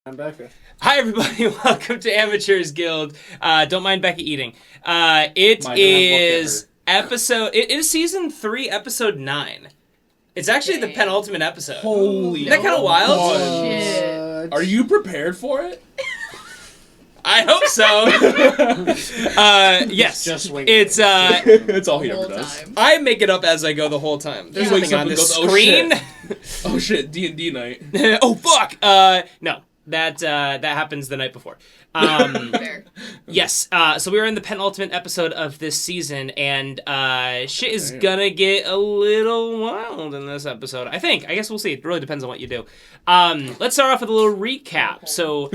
I'm Becca. Hi, everybody. Welcome to Amateurs Guild. Don't mind Becca eating. It is season 3, episode 9. It's actually the penultimate episode. Holy Isn't that kind of wild? Shit. Are you prepared for it? I hope so. Yes. Just wing it's it's all he ever does. Time. I make it up as I go the whole time. There's He wakes nothing up on and this goes, screen. Oh shit, D&D night. Oh fuck. No. That happens the night before. Fair. Yes. So we are in the penultimate episode of this season, and shit is gonna get a little wild in this episode. I guess we'll see. It really depends on what you do. Let's start off with a little recap. So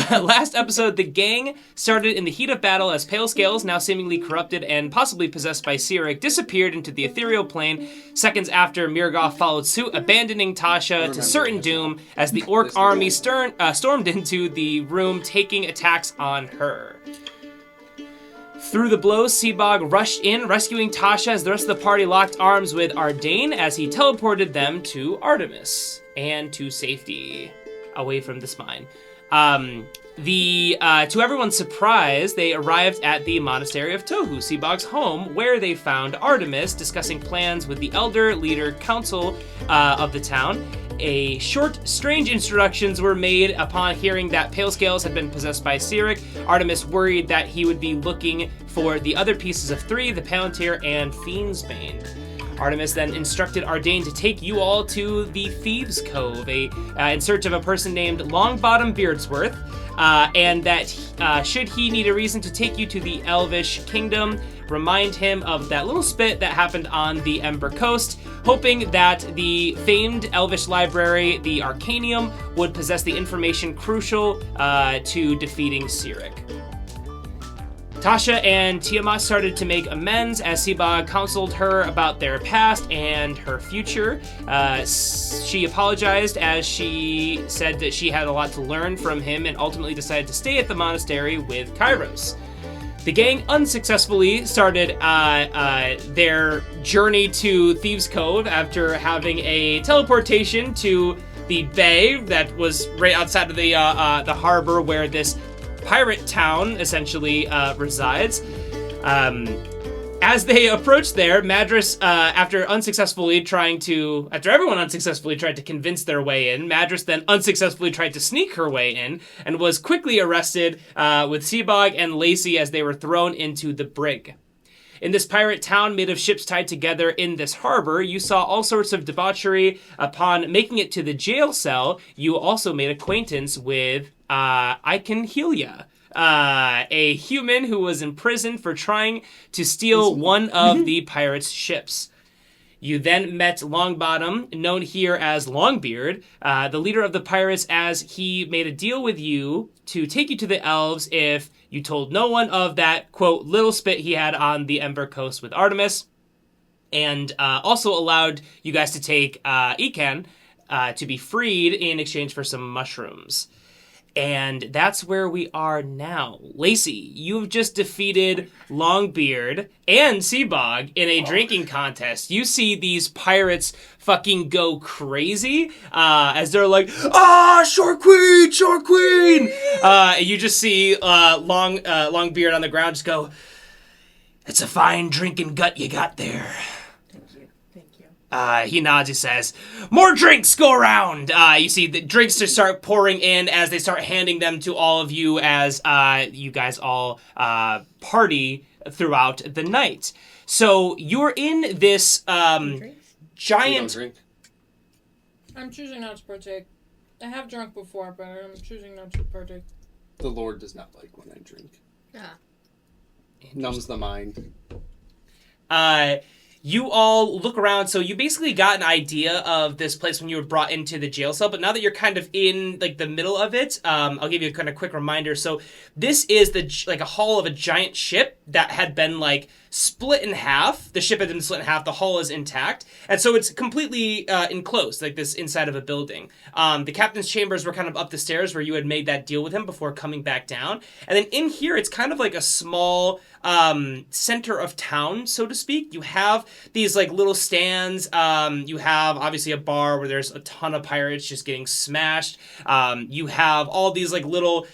last episode, the gang started in the heat of battle as Pale Scales, now seemingly corrupted and possibly possessed by Cyric, disappeared into the ethereal plane. Seconds after, Mirgoth followed suit, abandoning Tasha to certain doom as the orc army stormed into the room, taking attacks on her. Through the blows, Seabog rushed in, rescuing Tasha as the rest of the party locked arms with Ardain as he teleported them to Artemis and to safety, away from this mine. To everyone's surprise, they arrived at the Monastery of Tohu, Seabog's home, where they found Artemis discussing plans with the elder leader council of the town. A short, strange introductions were made upon hearing that Pale Scales had been possessed by Cyric. Artemis worried that he would be looking for the other pieces of 3, the Palantir and Fiendsbane. Artemis then instructed Ardain to take you all to the Thieves' Cove, in search of a person named Longbottom Beardsworth, and that should he need a reason to take you to the Elvish Kingdom, remind him of that little spit that happened on the Ember Coast, hoping that the famed Elvish library, the Arcanium, would possess the information crucial to defeating Cyric. Tasha and Tiamat started to make amends as Seabog counseled her about their past and her future. She apologized as she said that she had a lot to learn from him and ultimately decided to stay at the monastery with Kairos. The gang unsuccessfully started their journey to Thieves' Cove after having a teleportation to the bay that was right outside of the harbor where this pirate town essentially resides. As they approached there, Madras, after everyone unsuccessfully tried to convince their way in, Madras then unsuccessfully tried to sneak her way in and was quickly arrested with Seabog and Lacey as they were thrown into the brig. In this pirate town made of ships tied together in this harbor, you saw all sorts of debauchery. Upon making it to the jail cell, you also made acquaintance with I Can Heal Ya, a human who was imprisoned for trying to steal one of the pirates' ships. You then met Longbottom, known here as Longbeard, the leader of the pirates, as he made a deal with you to take you to the elves if you told no one of that, quote, little spit he had on the Ember Coast with Artemis, and also allowed you guys to take Ekan to be freed in exchange for some mushrooms. And that's where we are now. Lacey, you've just defeated Longbeard and Seabog in a drinking contest. You see these pirates fucking go crazy as they're like, Short Queen, Short Queen! You just see Longbeard on the ground just go, it's a fine drinking gut you got there. He nods, he says, more drinks go around! You see the drinks just start pouring in as they start handing them to all of you as you guys all party throughout the night. So you're in this giant... Drink. I'm choosing not to partake. I have drunk before, but I'm choosing not to partake. The Lord does not like when I drink. Yeah. Numbs the mind. You all look around, so you basically got an idea of this place when you were brought into the jail cell, but now that you're kind of in like the middle of it, I'll give you a kind of quick reminder. So this is a hull of a giant ship that had been like split in half. The ship had been split in half. The hull is intact. And so it's completely enclosed, like this inside of a building. The captain's chambers were kind of up the stairs where you had made that deal with him before coming back down. And then in here, it's kind of like a small center of town, so to speak. You have these like little stands. You have obviously a bar where there's a ton of pirates just getting smashed. You have all these like little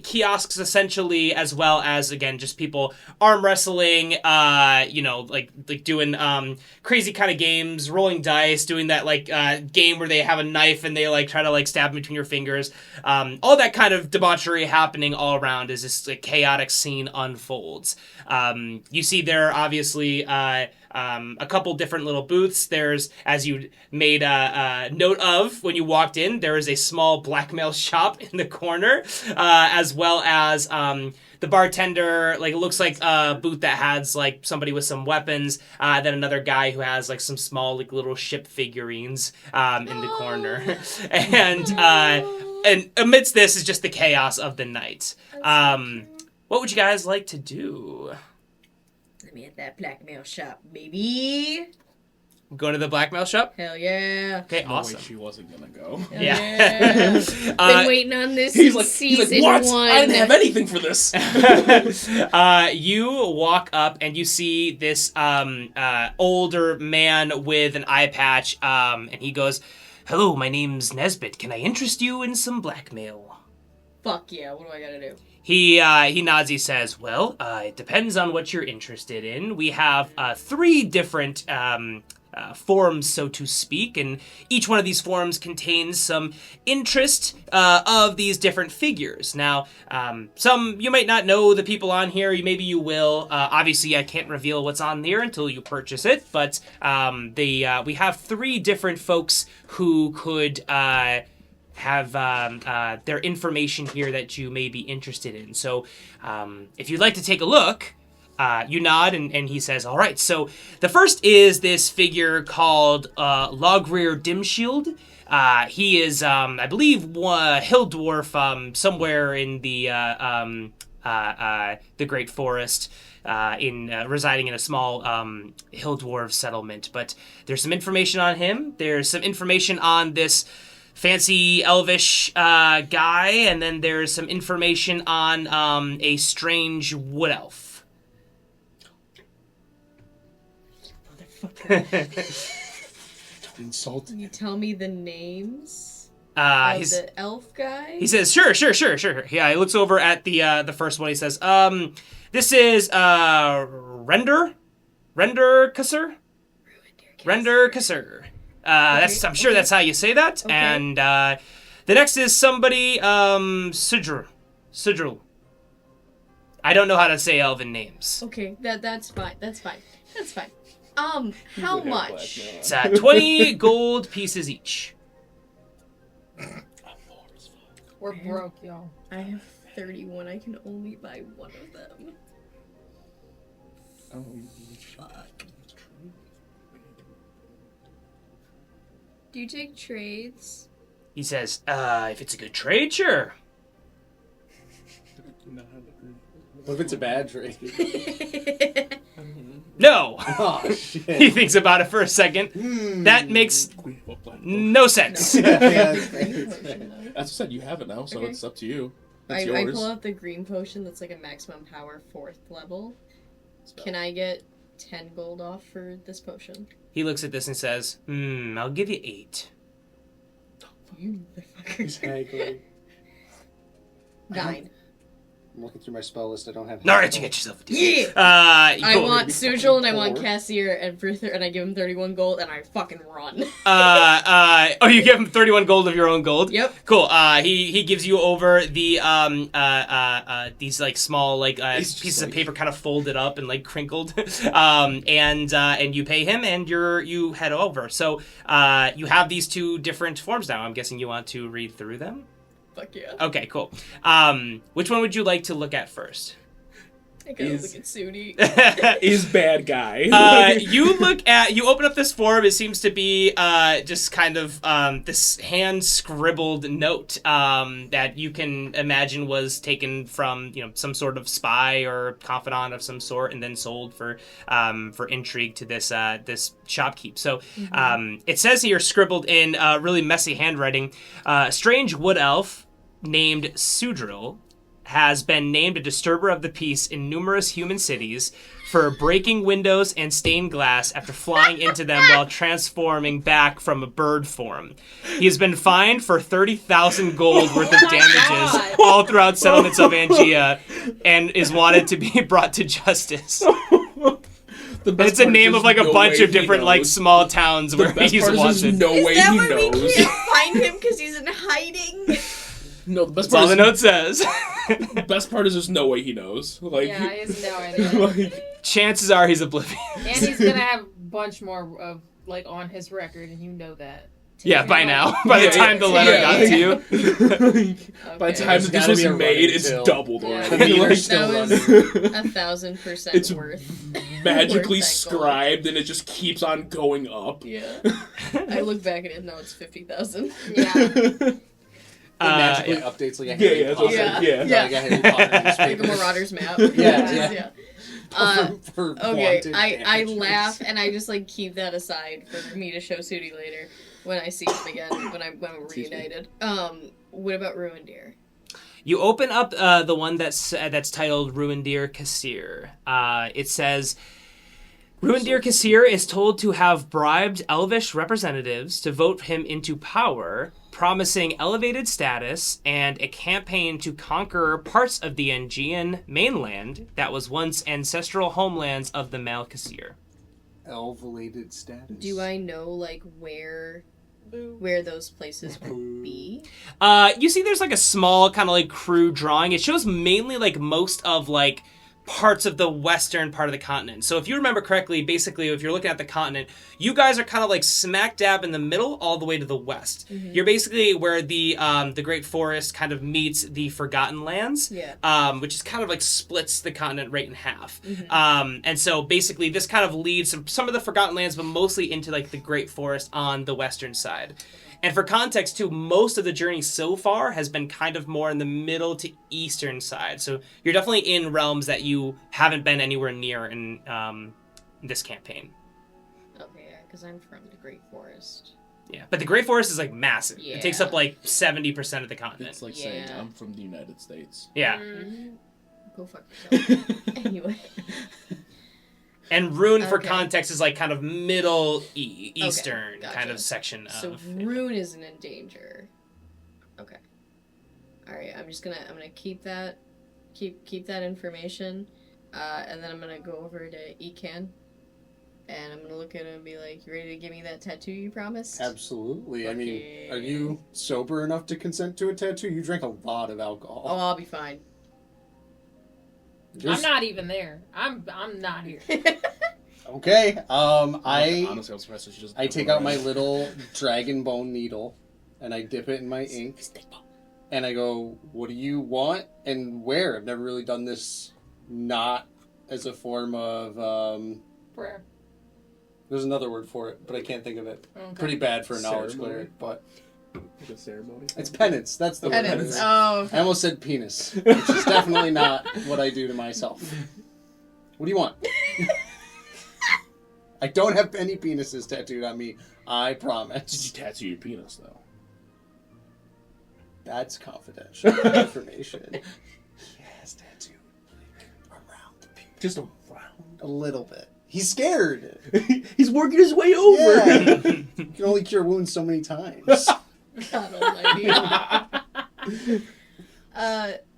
kiosks essentially, as well as again just people arm wrestling, like doing crazy kind of games, rolling dice, doing that like game where they have a knife and they like try to like stab between your fingers. All that kind of debauchery happening all around as this like chaotic scene unfolds. You see there obviously a couple different little booths. There's, as you made a note of when you walked in, there is a small blackmail shop in the corner, as well as the bartender, like it looks like a booth that has like somebody with some weapons, then another guy who has like some small like little ship figurines in the corner. And amidst this is just the chaos of the night. What would you guys like to do? Let me at that blackmail shop, baby. Going to the blackmail shop? Hell yeah. Okay, No awesome. way she wasn't gonna go. Hell Yeah. Been waiting on this He's since like, season what? 1. I didn't have anything for this. You walk up and you see this older man with an eye patch, and he goes, "Hello, my name's Nesbit. Can I interest you in some blackmail?" Fuck yeah, what do I gotta do? He nods, he says, "Well, it depends on what you're interested in. We have 3 different forms, so to speak, and each one of these forms contains some interest of these different figures. Now, some you might not know the people on here, maybe you will. Obviously, I can't reveal what's on there until you purchase it, but we have 3 different folks who could have their information here that you may be interested in. So if you'd like to take a look," you nod, and he says, "All right, so the first is this figure called Logrear Dimshield. He is, I believe, hill dwarf somewhere in the Great Forest, residing in a small hill dwarf settlement. But there's some information on him. There's some information on this fancy elvish guy, and then there's some information on a strange wood elf." Don't insult Can me. you tell me the names Of of the elf guy? He says, sure. Yeah, he looks over at the first one. He says, this is Render Quessir? Render Quessir. I'm sure that's how you say that. Okay. And the next is somebody, Sidril. I don't know how to say Elven names. Okay, that's fine. How much? It's 20 gold pieces each. We're broke, y'all. I have 31. I can only buy one of them. Fuck. Do you take trades? He says, if it's a good trade, sure. What if it's a bad trade? No. Oh, shit. He thinks about it for a second. That makes no sense. That's what I said. You have it now, so Okay. it's up to you. I It's yours. pull out the green potion that's like a maximum power 4th level. Can I get 10 gold off for this potion? He looks at this and says, I'll give you 8. You motherfucker. Exactly. 9. I'm looking through my spell list. I don't have. Alright, you get yourself a deal. Yeah! I Cool. want Sujal and I want Quessir and I give him 31 gold and I fucking run. You give him 31 gold of your own gold? Yep. Cool. He gives you over the these like small like pieces of paper kind of folded up and like crinkled, and you pay him and you head over. So you have these 2 different forms now. I'm guessing you want to read through them. Fuck yeah. Okay, cool. Which one would you like to look at first? I gotta look at Sudi. is bad guy. You open up this form. It seems to be just kind of this hand scribbled note that you can imagine was taken from some sort of spy or confidant of some sort, and then sold for intrigue to this shopkeep. So it says here, scribbled in really messy handwriting, a strange wood elf named Sudril has been named a disturber of the peace in numerous human cities for breaking windows and stained glass after flying into them while transforming back from a bird form. He has been fined for 30,000 gold worth of damages all throughout settlements of Angea and is wanted to be brought to justice. It's a name of like a bunch of different like small towns where he's wanted. No way Is that he why we knows. can't find him because he's in hiding? No, the best That's all part the is note says. the best part is there's no way he knows. Like, Yeah, he has no idea. like, Chances are he's oblivious. And he's gonna have a bunch more of like on his record, and you know that. Yeah, by now. By the time the letter got to you. by the Okay. time There's that this gotta was be a made, running it's till. doubled Yeah. already. The meter's Like, still That running. was 1,000% It's worth. magically Worth that gold. scribed, and it just keeps on going up. Yeah. I look back at it, no, it's 50,000. Yeah. It magically updates like a Yeah, Harry yeah, that's what Potter. I'm saying, yeah. Like a Harry Potter Like a newspaper. Marauder's map. Yeah. For Okay, wanted I damages. laugh and I just like keep that aside for me to show Sudi later when I see him again when we're reunited. What about Ruindeer? You open up the one that's titled Ruindeer Quessir. It says, Ruindeer Quessir is told to have bribed elvish representatives to vote him into power, promising elevated status and a campaign to conquer parts of the Angean mainland that was once ancestral homelands of the Mal Quessir. Elevated status. Do I know like where those places would be? You see there's like a small kind of like crude drawing. It shows mainly like most of like parts of the western part of the continent. So if you remember correctly, basically if you're looking at the continent, you guys are kind of like smack dab in the middle all the way to the west. Mm-hmm. You're basically where the Great Forest kind of meets the Forgotten Lands, which is kind of like splits the continent right in half. Mm-hmm. And so basically this kind of leads some of the Forgotten Lands, but mostly into like the Great Forest on the western side. And for context, too, most of the journey so far has been kind of more in the middle to eastern side. So you're definitely in realms that you haven't been anywhere near in this campaign. Okay, yeah, because I'm from the Great Forest. Yeah, but the Great Forest is like massive. Yeah. It takes up like 70% of the continent. It's like saying Yeah. I'm from the United States. Yeah. Go fuck yourself. Anyway. And Rune, for Okay. context, is like kind of middle eastern gotcha. kind of section So of. Rune isn't in danger. Okay. All right. I'm gonna keep that information, and then I'm gonna go over to Ekan, and I'm gonna look at him and be like, "You ready to give me that tattoo you promised?" Absolutely. I mean, Okay. are you sober enough to consent to a tattoo? You drank a lot of alcohol. Oh, I'll be fine. I'm not even there. I'm not here. Okay. Honestly, I'm surprised that she doesn't. I take out my little dragon bone needle, and I dip it in my ink, and I go, "What do you want and where?" I've never really done this, not as a form of Prayer. There's another word for it, but I can't think of it. Okay. Pretty bad for a knowledge Ceremony? cleric, but Like a ceremony. it's penance. That's the word. Penance. Oh. I almost said penis, which is definitely not what I do to myself. What do you want? I don't have any penises tattooed on me. I Did promise. you tattoo your penis though? That's confidential information. He has tattooed around the penis. Just around. A little bit. He's scared. He's working his way over. Yeah. You can only cure wounds so many times. God almighty.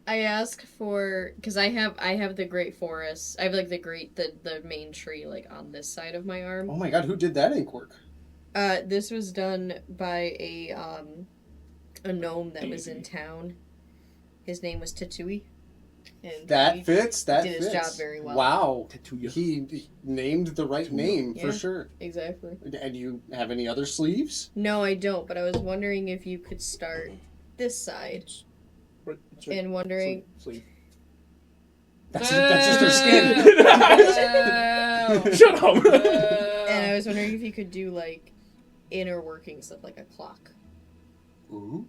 I ask for, because I have the Great Forest. I have like the main tree like on this side of my arm. Oh my god, who did that ink work? This was done by a gnome that was in town. His name was Tatui. And That he fits. That did fits. his job very well. Wow. Tattoo you. He named the right name for Yeah. sure. Exactly. And you have any other sleeves? No, I don't, but I was wondering if you could start this side. And wondering... Sleeve. That's just her skin. Shut up. And I was wondering if you could do like inner workings of like a clock. Ooh.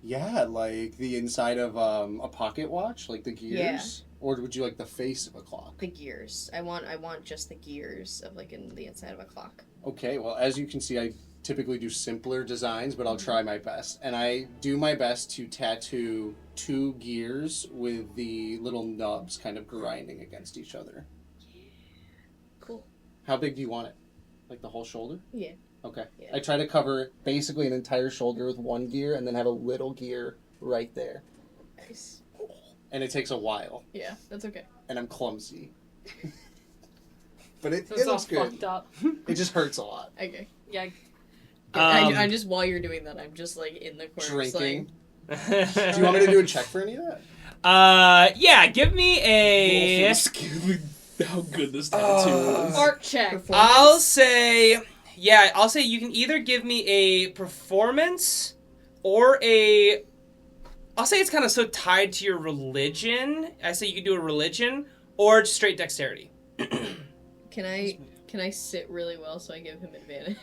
Yeah, like the inside of a pocket watch, like the gears. Or would you like the face of a clock? The gears. I want just the gears of like in the inside of a clock. Okay, well, as you can see, I typically do simpler designs, but I'll try my best. And I do my best to tattoo 2 gears with the little nubs kind of grinding against each other. Cool. How big do you want it? Like the whole shoulder? Yeah. Okay. Yeah. I try to cover basically an entire shoulder with 1 gear and then have a little gear right there. Nice. And it takes a while. Yeah, that's okay. And I'm clumsy. But it It's all looks good. fucked up. It just hurts a lot. Okay. Yeah. I'm just while you're doing that, I'm just like in the corner, just, Drinking. like, Do you want me to do a check for any of that? Yeah, give me a... How good this tattoo is. Art check. performance. I'll say you can either give me a performance or a... I'll say it's kind of so tied to your religion. I say you can do a religion or just straight dexterity. Can I sit really well so I give him advantage?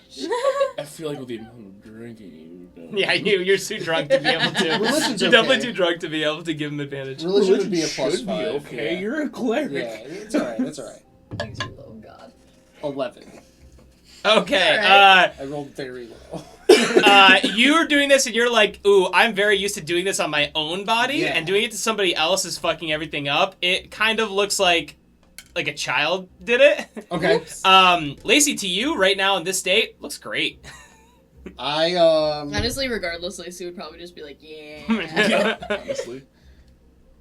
I feel like with the amount of drinking you've done. Yeah, you're too drunk to be able to. Religion's You're definitely okay. too drunk to be able to give him advantage. Religion would be a plus should 5. be okay. Yeah. You're a cleric. Yeah, it's alright, it's alright. Thanks, you little god. 11. Okay, Alright. I rolled very low. you're doing this and you're like, ooh, I'm very used to doing this on my own body, Yeah. and doing it to somebody else is fucking everything up. It kind of looks like a child did it. Okay. Lacey, to you right now in this state, looks great. I Honestly, regardless, Lacey would probably just be like, yeah. Honestly.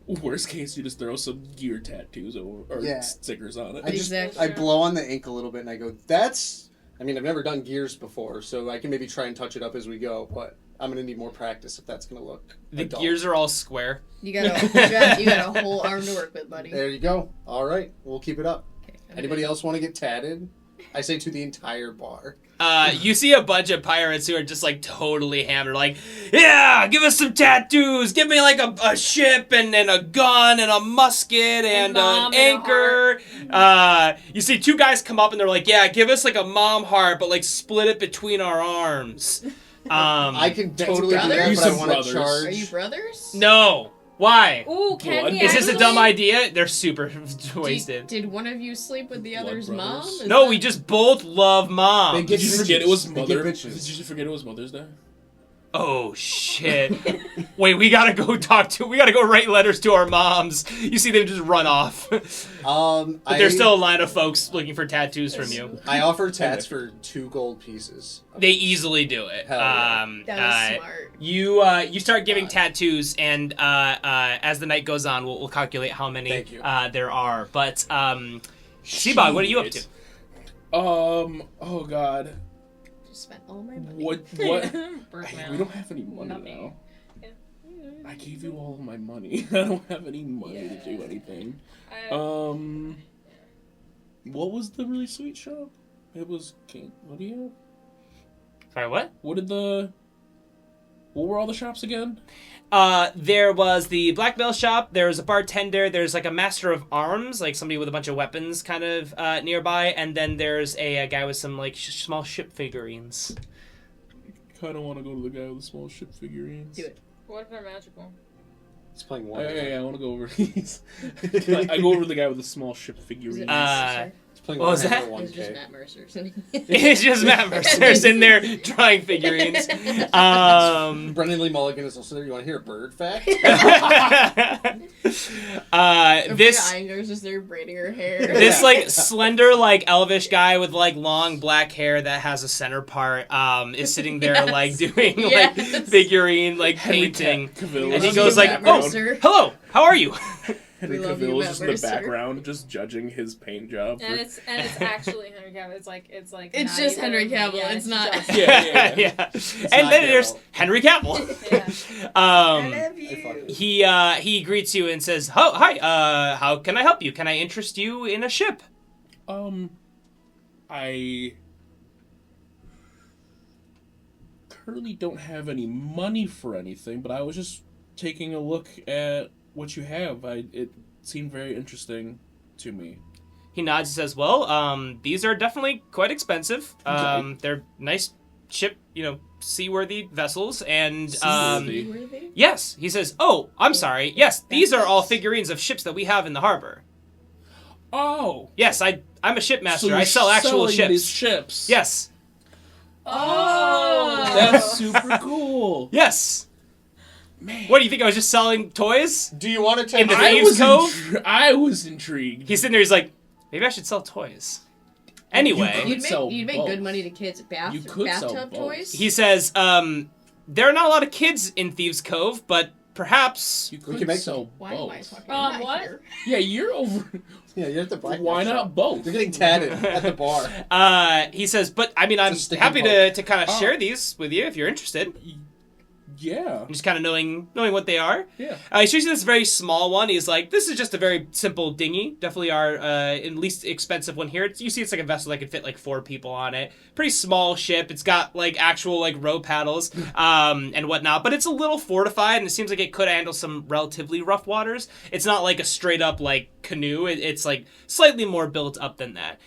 Worst case, you just throw some gear tattoos or Yeah. stickers on it. I just Exactly. I blow on the ink a little bit and I go, that's I mean, I've never done gears before, so I can maybe try and touch it up as we go, but I'm gonna need more practice if that's gonna look The adult. gears are all square. You got a whole arm to work with, buddy. There you go. All right, we'll keep it up. Okay, Anybody else want to get tatted? I say to the entire bar. You see a bunch of pirates who are just like totally hammered, like, yeah, give us some tattoos, give me like a ship and a gun and a musket and mom an and a anchor. You see 2 guys come up and they're like, yeah, give us like a mom heart, but like split it between our arms. I can totally do that, brothers? but I Some want to brothers. charge. Are you brothers? No. Why? Ooh, can Blood. he Is this a actually? dumb idea? They're super wasted. Did one of you sleep with the Blood other's mom? brothers? Is No, that- we just both love mom. They Did you Bitches. forget it was They Mother? get Did bitches. you forget it was Mother's Day? Oh shit! Wait, we gotta go write letters to our moms. You see them just run off. But there's still a line of folks looking for tattoos from you. I offer tats for 2 gold pieces. They easily do it. Hell yeah. That was smart. You start giving tattoos, and as the night goes on, we'll calculate how many Thank you. there are. But Seabog, what are you up to? Oh god. Just spent all my money. What? Birdman. We don't have any money Not me. now. Yeah. I gave you all my money. I don't have any money to do anything. What was the really sweet shop? It was King. What do you have? Sorry, what? What were all the shops again? There was the blackmail shop, there was a bartender, there's like a master of arms, like somebody with a bunch of weapons kind of nearby, and then there's a guy with some like small ship figurines. Kind of want to go to the guy with the small ship figurines. Do it. What if they're magical? He's playing Oh, one. yeah, I want to go over these. I go over to the guy with the small ship figurines. Is it Matt Mercer? He's playing What was Warhammer that? 1K. It's just Matt Mercer. It's just Matt Mercer sitting there drawing figurines. Brendan Lee Mulligan is also there. You want to hear a bird fact? This Eingar's just there braiding her hair. this like slender, like elvish guy with like long black hair that has a center part is sitting there Yes. like doing Yes. like figurine like Henry painting. Cavill And he is goes in the like, background. Mercer. Hello, how are you? Henry We love you, Cavill is Matt just in the Mercer. background, just judging his paint job. And it's actually Henry Cavill. It's like It's not just even- Henry Cavill, yeah, it's not- just- Yeah. yeah. not And then there's Geralt. Henry Cavill. Yeah. I love you. He greets you and says, "Oh, hi. How can I help you? Can I interest you in a ship?" I currently don't have any money for anything, but I was just taking a look at what you have. It seemed very interesting to me. He nods. He says, "Well, these are definitely quite expensive. Okay. They're nice ship, seaworthy vessels, and Seaworthy. Were they? yes." He says, "Oh, I'm sorry. Yes, these are all figurines of ships that we have in the harbor. Oh, Yes, I'm a shipmaster. so you're I sell actual selling ships. These ships. Yes, Oh. That's super cool. yes. Man. What do you think? I was just selling toys?" Do you want to take In the I Thieves' was Cove? I was intrigued. He's sitting there. He's like, "Maybe I should sell toys." Anyway, You You'd sell make both. good money to kids' You could sell bathtub both. toys. he says, "There are not a lot of kids in Thieves' Cove, but perhaps." You We could can make- sell Why am I both. talking Um, about what? here? Yeah, you're over. Yeah, you have to buy. Why not both? You're getting tatted at the bar. He says, "But I mean, I'm Just stick happy and to kind of Oh. share these with you if you're interested." Yeah. Just kind of knowing what they are. Yeah. He shows you this very small one. He's like, "This is just a very simple dinghy. Definitely our least expensive one here. You see, it's like a vessel that could fit like 4 people on it. Pretty small ship. It's got like actual like row paddles and whatnot. But it's a little fortified, and it seems like it could handle some relatively rough waters. It's not like a straight up like canoe. It's like slightly more built up than that."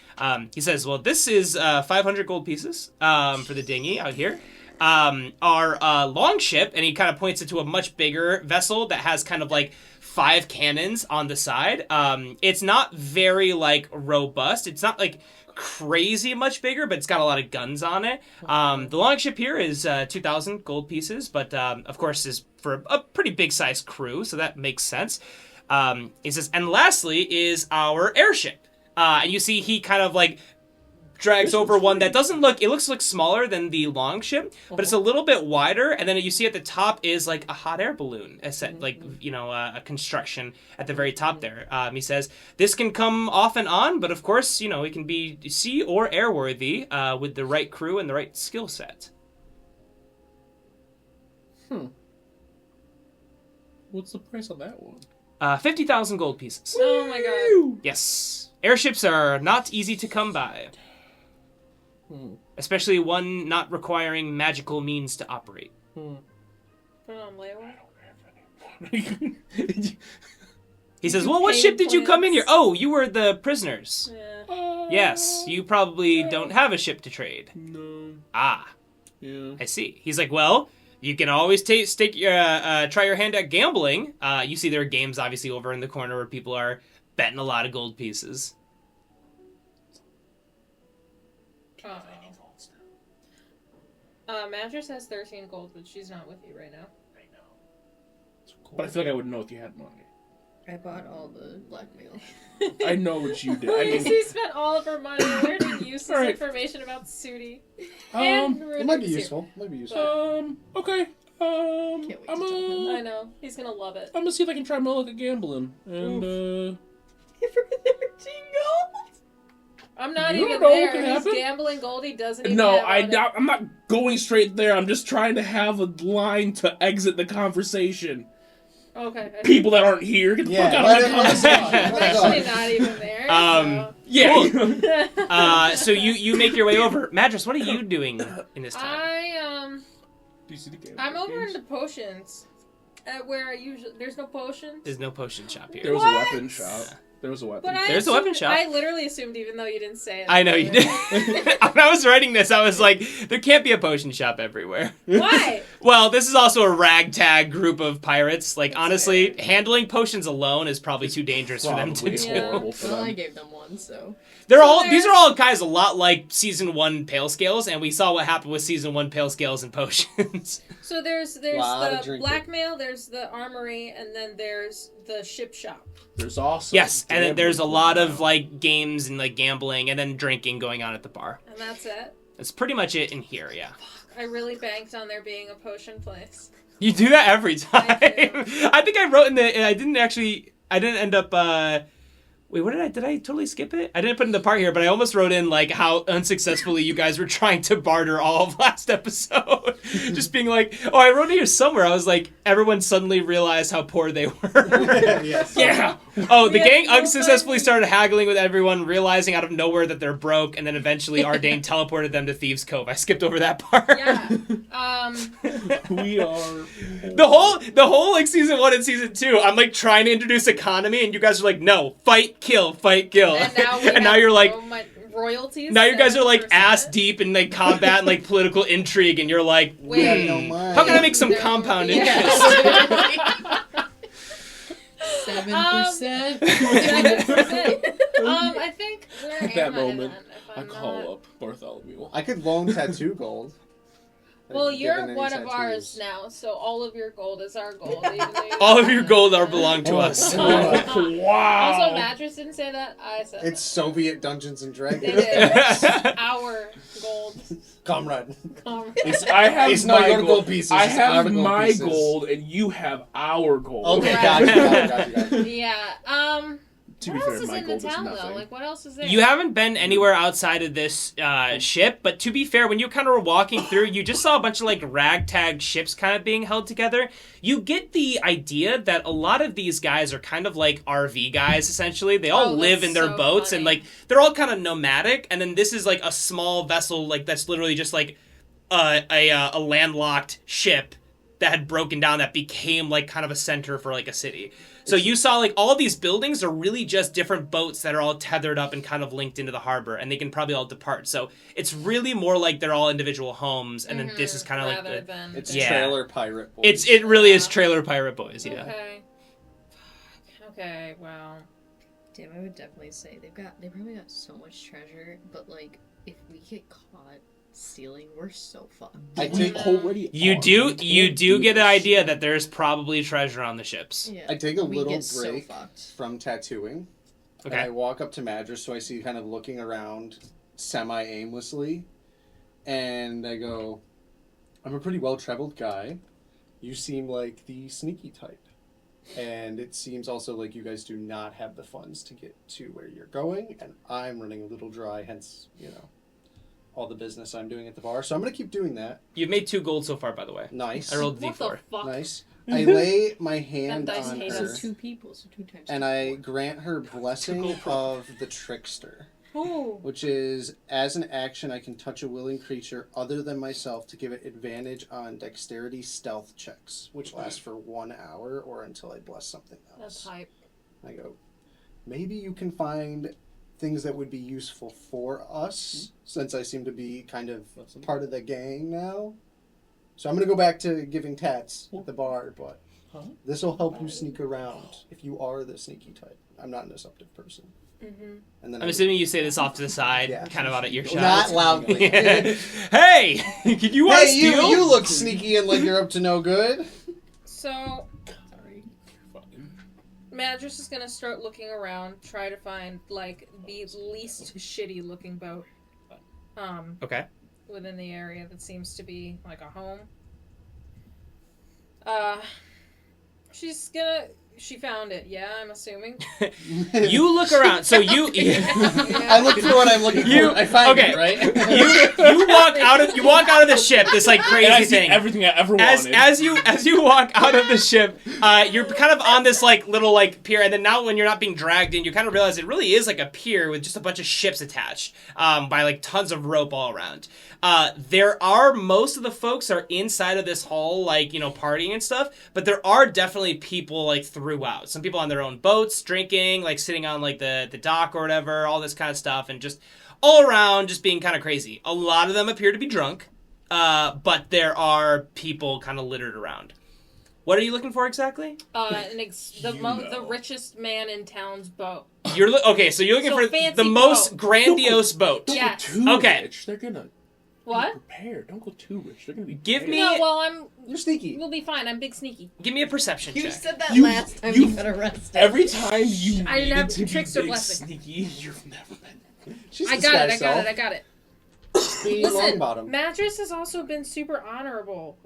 He says, "Well, this is 500 gold pieces for the dinghy out here." Our long ship, and he kind of points it to a much bigger vessel that has kind of like 5 cannons on the side. It's not very like robust. It's not like crazy much bigger, but it's got a lot of guns on it. The long ship here is 2,000 gold pieces, but of course is for a pretty big sized crew, so that makes sense. He says, and lastly is our airship. And you see he kind of like drags over one that looks like smaller than the long ship, but it's a little bit wider, and then you see at the top is like a hot air balloon, a construction at the very top there. He says, "This can come off and on, but of course, it can be sea or airworthy with the right crew and the right skill set." What's the price on that one? 50,000 gold pieces. Oh my god. Yes. Airships are not easy to come by. Especially one not requiring magical means to operate. Put it on layaway. He says, You "Well, what paying ship did you come in here? plans? Oh, you were the prisoners. Yeah. Yes, you probably don't have a ship to trade." No. Ah, Yeah. I see. He's like, "Well, you can always try your hand at gambling." You see there are games obviously over in the corner where people are betting a lot of gold pieces. Mattress has 13 gold, but she's not with you right now. But I feel like I would know if you had money. I bought all the blackmail. I know what you did. I mean, She spent all of her money learning useless Alright. information about Sudi. And It might be Rudy useful. Might be useful. okay. Can't wait to I'm tell him. I know. He's gonna love it. gonna see if I can try my luck at gambling. And Give her 13 gold. I'm not You even don't know what there. can He's happen. gambling gold. He doesn't even no, have on it. I'm not going straight there. I'm just trying to have a line to exit the conversation. Okay. People that aren't here, get the fuck out let of it my on the spot. conversation. Let it I'm go. actually not even there. Yeah. So you make your way over. Madras, what are you doing in this time? Do you see the game? I'm over into potions. Where I usually there's no potions. There's no potion shop There here. was What? a weapon shop. There was a weapon. But I There's a weapon assumed- shop. I literally assumed, even though you didn't say it. I know you did. When I was writing this, I was like, there can't be a potion shop everywhere. Why? Well, this is also a ragtag group of pirates. Like, honestly, handling potions alone is probably too dangerous for them to Probably do. Yeah. horrible for Well, I them. gave them one, so. These are all guys a lot like season 1 Pale Scales, and we saw what happened with season 1 Pale Scales and potions. So there's Lot of the drinking. blackmail, there's the armory, and then there's the ship shop. There's also Yes, and then there's a gambling lot going of on. like games and like gambling and then drinking going on at the bar. And that's it. That's pretty much it in here, yeah. I really banked on there being a potion place. You do that every time. I do. I think I wrote in the. I didn't end up. Wait, what did I totally skip it? I didn't put in the part here, but I almost wrote in like how unsuccessfully you guys were trying to barter all of last episode. note, just being like, oh, I wrote it here somewhere. I was like, everyone suddenly realized how poor they were. Yes. Yeah. Oh, the Yeah, gang no unsuccessfully thanks. started haggling with everyone, realizing out of nowhere that they're broke, and then eventually Ardain teleported them to Thieves' Cove. I skipped over that part. Yeah. We are. The whole like season 1 and season 2, I'm like trying to introduce economy, and you guys are like, no, fight, kill, fight, kill. And now, And now you're like, royalties. now you guys are like 7%. ass deep in like combat and like political intrigue, and you're like, Wait. Yeah, no mind. how can I make some No, compound yeah. interest? 7%. 7%. I think where At that am moment, I I then? If I'm call not... up Bartholomew. I could loan tattoo gold. Well, Given you're any one of tattoos. ours now, so all of your gold is our gold. Even though you All don't of your have gold it. are belong to us. Wow. Also, Mattress didn't say that. I said It's Soviet Dungeons and that. Dragons. It is our gold. Comrade. I have It's not my your gold. gold pieces, I it's have our gold my pieces. gold, and you have our gold. Okay, Right. gotcha. Yeah. To be What fair, else is my in gold the is town nothing. though? Like, what else is there? You haven't been anywhere outside of this ship, but to be fair, when you kind of were walking through, you just saw a bunch of like ragtag ships kind of being held together. You get the idea that a lot of these guys are kind of like RV guys, essentially. They all Oh, live that's in their so boats, funny. and like they're all kind of nomadic. And then this is like a small vessel, like that's literally just like a landlocked ship that had broken down that became like kind of a center for like a city. So you saw like all these buildings are really just different boats that are all tethered up and kind of linked into the harbor, and they can probably all depart. So it's really more like they're all individual homes, and then this is kind of like rather the, than It's Yeah. trailer pirate boys. it really is Trailer Pirate Boys, yeah. Okay. Okay. Wow. Damn, I would definitely say they probably got so much treasure, but like if we get caught stealing, we're so fucked. I take already. You are. do can't you do get this an idea shit. that there's probably treasure on the ships. Yeah. I take a we little get so break fucked. from tattooing. And Okay. I walk up to Madras, so I see kind of looking around semi-aimlessly. And I go, I'm a pretty well-traveled guy. You seem like the sneaky type. And it seems also like you guys do not have the funds to get to where you're going. And I'm running a little dry, hence, all the business I'm doing at the bar. So I'm going to keep doing that. You've made 2 gold so far, by the way. Nice. I rolled a What d4. the fuck? Nice. I lay my hand Them dice on hate her. us. So 2 people, so 2 times. And I grant her blessing of the trickster, Ooh. which is, as an action, I can touch a willing creature other than myself to give it advantage on dexterity stealth checks, which last for 1 hour or until I bless something That's else. hype. I go, maybe you can find things that would be useful for us, since I seem to be kind of part of the gang now. So I'm going to go back to giving tats at the bar, but this will help you sneak around if you are the sneaky type. I'm not a deceptive person. Mm-hmm. And then I'm assuming you say this off to the side, Yeah. kind of out at earshot. Not loudly. Hey, can you want to Hey, you, steal? you look sneaky and like you're up to no good. So Sorry. Fucking. Madras is gonna start looking around, try to find like the least shitty looking boat. Okay. Within the area that seems to be like a home. She found it, yeah, I'm assuming. You look around, so you I look for what I'm looking You- for. I find okay. it, right? you walk out of the ship, this like And crazy I see thing. everything I ever As wanted. you walk out of the ship, you're kind of on this like little like pier, and then now when you're not being dragged in, you kind of realize it really is like a pier with just a bunch of ships attached by like tons of rope all around. There are most of the folks are inside of this hall, like partying and stuff, but there are definitely people like throughout. Some people on their own boats, drinking, like sitting on like the dock or whatever, all this kind of stuff, and just all around just being kind of crazy. A lot of them appear to be drunk. But there are people kind of littered around. What are you looking for exactly? The richest man in town's boat. Okay, so you're looking So for fancy the most boat. grandiose boat. Don't Yes. go too Okay. rich. They're gonna What? be prepared. Don't go too rich. They're gonna be Give prepared. me- No, well, You're sneaky. we'll be fine. I'm big sneaky. Give me a perception You check. said that You- last time you- you got arrested. Every time you I didn't have needed to be tricks or big blessing. sneaky, you've never been. She's I the got sky it. self. I got it. The Listen, Longbottom. Mattress has also been super honorable,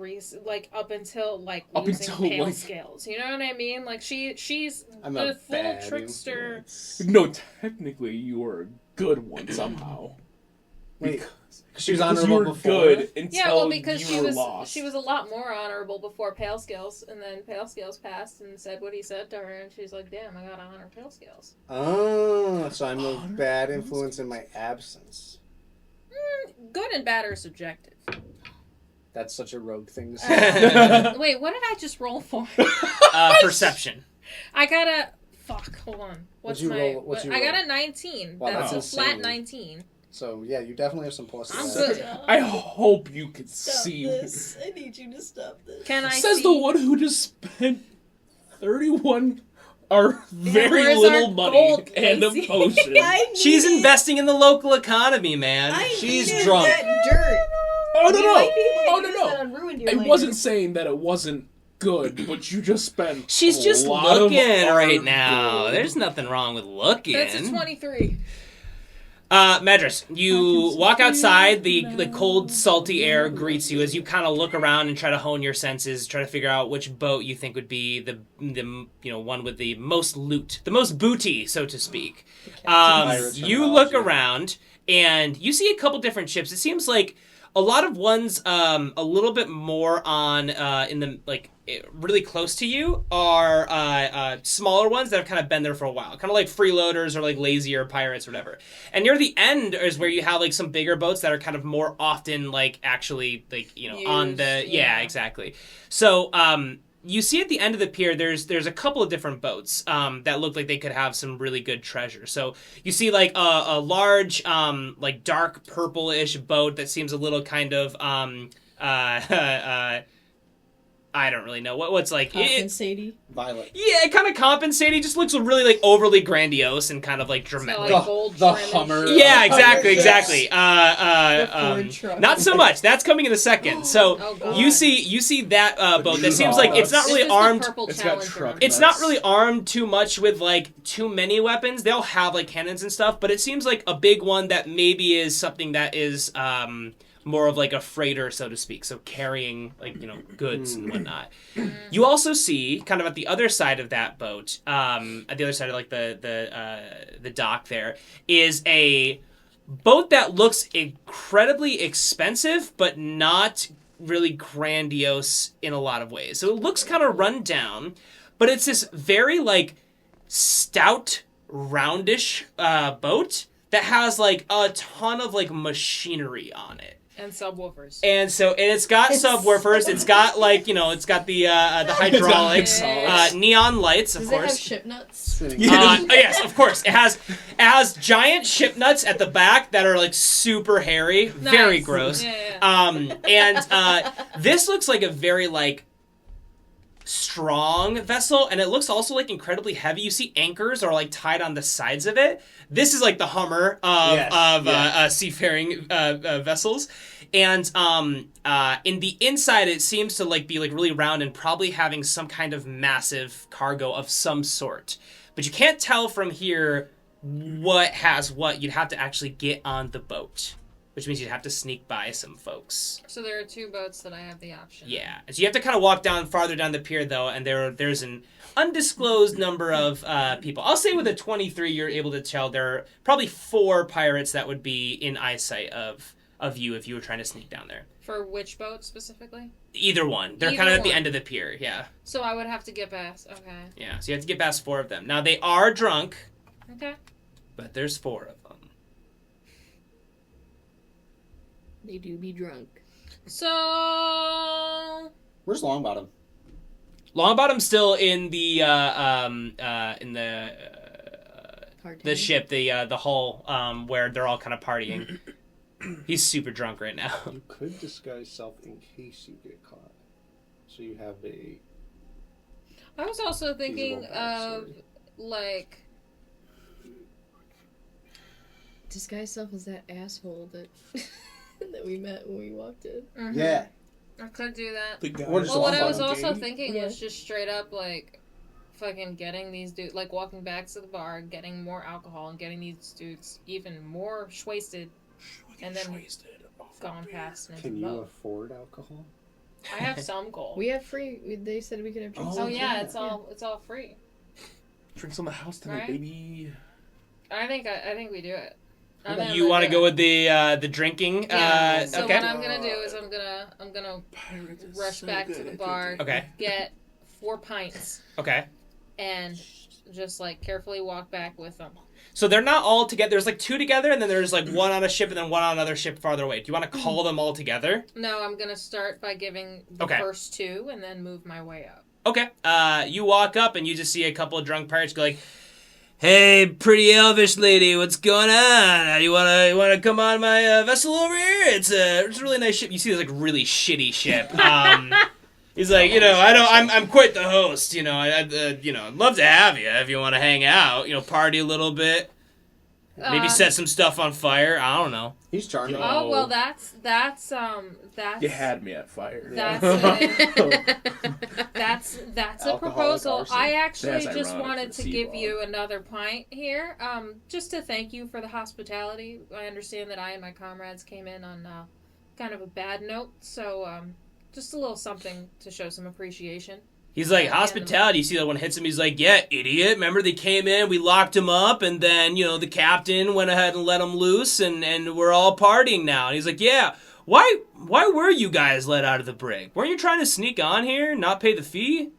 like up until Up using until, pale like- scales. You know what I mean? Like she's I'm a a full bad trickster. influence. No, technically you were a good one somehow. Wait, she was Because honorable you were before? good until Yeah, well, because you she were was lost. she was a lot more honorable before Pale Scales, and then Pale Scales passed and said what he said to her, and she's like, "Damn, I gotta honor Pale Scales." Oh, so I'm a bad influence in my absence. Good and bad are subjective. That's such a rogue thing to say. Wait, what did I just roll for? Perception. I got a fuck. Hold on. What'd you roll? I got a 19. Wow, that's that's a flat insane. 19. So yeah, you definitely have some pluses. I'm to that. good. I hope you could Stop see. this. I need you to stop this. Can I Says see? the one who just spent 31 our very where's little our money gold, and a Lacey? potion. She's investing in the local economy, man. She's needed drunk. That dirt. Oh no You no! might be able to Oh use no that no! on Ruined Your I Later. wasn't saying that it wasn't good, but you just spent. She's a just lot of looking our right now. gold. There's nothing wrong with looking. That's a 23. Medris, you walk outside. The cold, salty air greets you as you kind of look around and try to hone your senses, try to figure out which boat you think would be the one with the most loot, the most booty, so to speak. Pirate You look terminology. around and you see a couple different ships. It seems like a lot of ones a little bit more on in the really close to you are smaller ones that have kind of been there for a while, kind of like freeloaders or like lazier pirates or whatever. And near the end is where you have like some bigger boats that are kind of more often like actually like on the Used, yeah, exactly. So you see at the end of the pier, there's a couple of different boats that look like they could have some really good treasure. So you see like a large, like dark purple-ish boat that seems a little kind of I don't really know what's like. Sadie. Violet. Yeah, it kind of compensating. It just looks really like overly grandiose and kind of like dramatic. So, like, gold The trim and Hummer. shit. Yeah, exactly, Yes. exactly. Ford truck. Not so much. That's coming in a second. So Oh, God. you see that boat that seems like it's not This really is the armed. purple It's got Challenger. truck It's not really armed too much with like too many weapons. They'll have like cannons and stuff, but it seems like a big one that maybe is something that is more of like a freighter, so to speak. So carrying like goods and whatnot. You also see kind of at the other side of that boat, at the other side of like the dock, there is a boat that looks incredibly expensive, but not really grandiose in a lot of ways. So it looks kind of run down, but it's this very like stout, roundish boat that has like a ton of like machinery on it. And subwoofers. And it's got subwoofers. It's got like it's got the hydraulics, hydraulics. Neon lights, of Does course. it have ship nuts? Yes, of course. It has giant ship nuts at the back that are like super hairy, very Nice. gross. Yeah. And this looks like a very like strong vessel, and it looks also like incredibly heavy. You see anchors are like tied on the sides of it. This is like the Hummer of seafaring vessels. And in the inside, it seems to like be like really round and probably having some kind of massive cargo of some sort. But you can't tell from here what has what. You'd have to actually get on the boat, which means you'd have to sneak by some folks. So there are two boats that I have the option. Yeah. So you have to kind of walk farther down the pier, though, and there's an undisclosed number of people. I'll say with a 23, you're able to tell there are probably 4 pirates that would be in eyesight of you if you were trying to sneak down there. For which boat specifically? Either one. They're Either kind of at the one. end of the pier, yeah. So I would have to get past. Okay. Yeah, so you have to get past 4 of them. Now, they are drunk, Okay. but there's 4 of them. They do be drunk. So Where's Longbottom? Longbottom's still in the the ship, the hull, where they're all kind of partying. He's super drunk right now. You could disguise self in case you get caught. So you have a... I was also thinking Feasible of backstory. like Disguise self as that asshole that that we met when we walked in. Yeah. I could do that. The guy Or just Well, what I was Longbottom also game. thinking Yeah. was just straight up like fucking getting these dudes, like walking back to the bar, getting more alcohol, and getting these dudes even more wasted, and then gone past and into Can the you boat. afford alcohol? I have some gold. We have free. They said we could have drinks. Oh Oh, yeah, yeah. it's all free. Drinks on the house tonight, Right? baby. I think we do it. You want to go with the drinking? Yeah. So okay. what I'm gonna do is I'm gonna rush back to the bar. Okay. Get 4 pints Okay. and just like carefully walk back with them. So they're not all together. There's like 2 together, and then there's like 1 on a ship, and then 1 on another ship farther away. Do you want to call them all together? No, I'm gonna start by giving the first 2 and then move my way up. Okay. You walk up, and you just see a couple of drunk pirates go like, "Hey, pretty elvish lady, what's going on? You wanna come on my vessel over here? It's a really nice ship." You see this like really shitty ship. He's like, I'm quite the host. I'd love to have you if you want to hang out. Party a little bit. Maybe set some stuff on fire. I don't know. He's charming. Oh well, that's You had me at fire. That's a proposal. arson. I actually That's just ironic wanted for to the give sea you another pint here, just to thank you for the hospitality. I understand that I and my comrades came in on kind of a bad note, so just a little something to show some appreciation. He's like, hospitality. You see that one hits him. He's like, yeah, idiot. Remember they came in, we locked him up, and then, the captain went ahead and let him loose, and we're all partying now. And he's like, yeah, why were you guys let out of the brig? Weren't you trying to sneak on here, not pay the fee?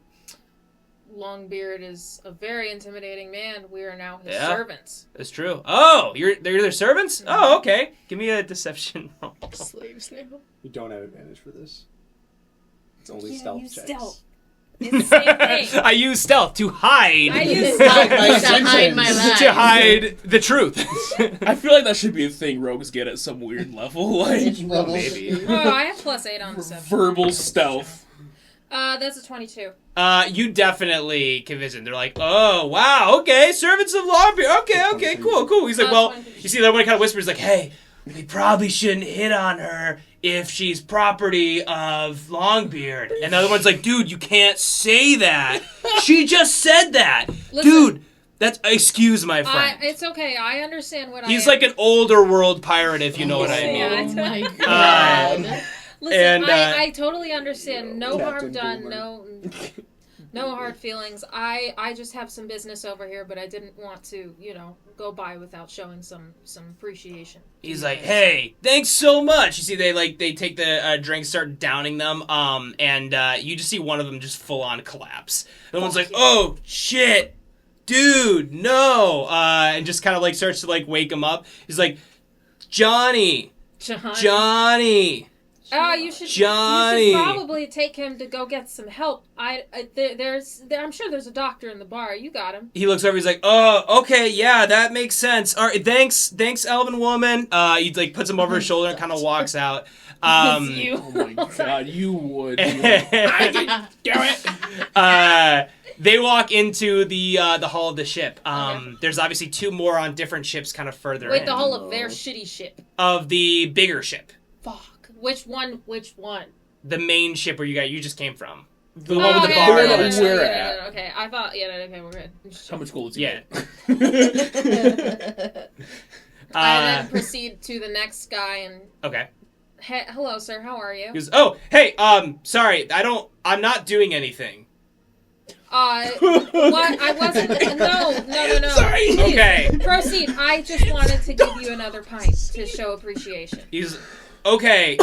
Longbeard is a very intimidating man. We are now his servants. That's true. Oh, they're their servants? Mm-hmm. Oh, okay. Give me a deception roll. Slaves now. You don't have advantage for this. It's only stealth checks. Stealth. It's the same thing. I use stealth to hide. I use stealth to hide my lies. To hide the truth. I feel like that should be a thing rogues get at some weird level. Like, maybe. Oh, I have +8 on deception. Verbal stealth. That's a 22. You definitely convince them. They're like, oh, wow, okay, servants of Longbeard. Okay, cool. He's like, well, you see, the one kind of whispers like, hey, we probably shouldn't hit on her if she's property of Longbeard. And the other one's like, dude, you can't say that. She just said that. Listen, dude, that's, excuse my friend. It's okay. I understand what He's like an older world pirate, if you know what I mean. Yeah, Oh my god. Listen, and, I totally understand. No harm Captain done. Boomer. No hard feelings. I just have some business over here, but I didn't want to, go by without showing some appreciation. He's like, hey, thanks so much. You see, they take the drinks, start downing them, and you just see one of them just full on collapse. The one's like, oh shit, dude, no, and just kind of like starts to like wake him up. He's like, Johnny. Oh, you should probably take him to go get some help. I'm sure there's a doctor in the bar. You got him. He looks over. He's like, "Oh, okay, yeah, that makes sense. All right, thanks, Elven woman." He like puts him over his shoulder and kind of walks out. It's you. Oh my god, you would. I can do it. They walk into the hull of the ship. There's obviously 2 more on different ships, kind of further. Wait, in. the hull of their shitty ship. Of the bigger ship. Fuck. Which one? The main ship where you just came from. The Oh, one with the okay, bar. yeah, and yeah, everything. yeah. Okay, I thought. Okay, we're good. How much gold is Yeah. And then proceed to the next guy and. Okay. Hey, hello, sir. How are you? He goes, oh, hey, sorry, I'm not doing anything. What? I wasn't. No. Sorry. Please, Okay. proceed. I just wanted to give you another pint to show appreciation. He's, okay,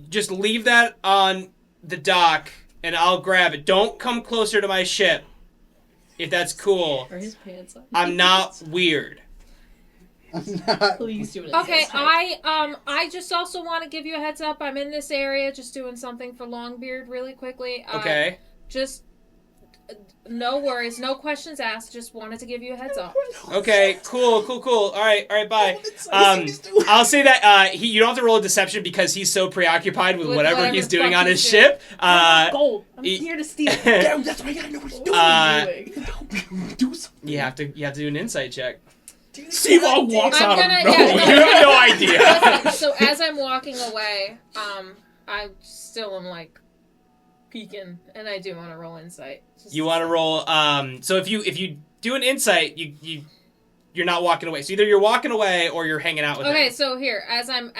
just leave that on the dock, and I'll grab it. Don't come closer to my ship, if that's cool. Are his pants on? I'm not weird. Please do it. Okay, I just also want to give you a heads up. I'm in this area, just doing something for Longbeard really quickly. Okay. Just no worries, no questions asked. Just wanted to give you a heads up. Okay, cool. All right, bye. I'll say that you don't have to roll a deception because he's so preoccupied with whatever he's doing on his ship. Gold. I'm here to steal. Damn, that's why you gotta know what he's doing. Do something. You have to do an insight check. Seawall walks out of nowhere. You have no idea. Listen, so as I'm walking away, I still am like peeking, and I do want to roll insight. You want to roll. So if you do an insight, you're not walking away. So either you're walking away or you're hanging out with him. Okay, so here, as I'm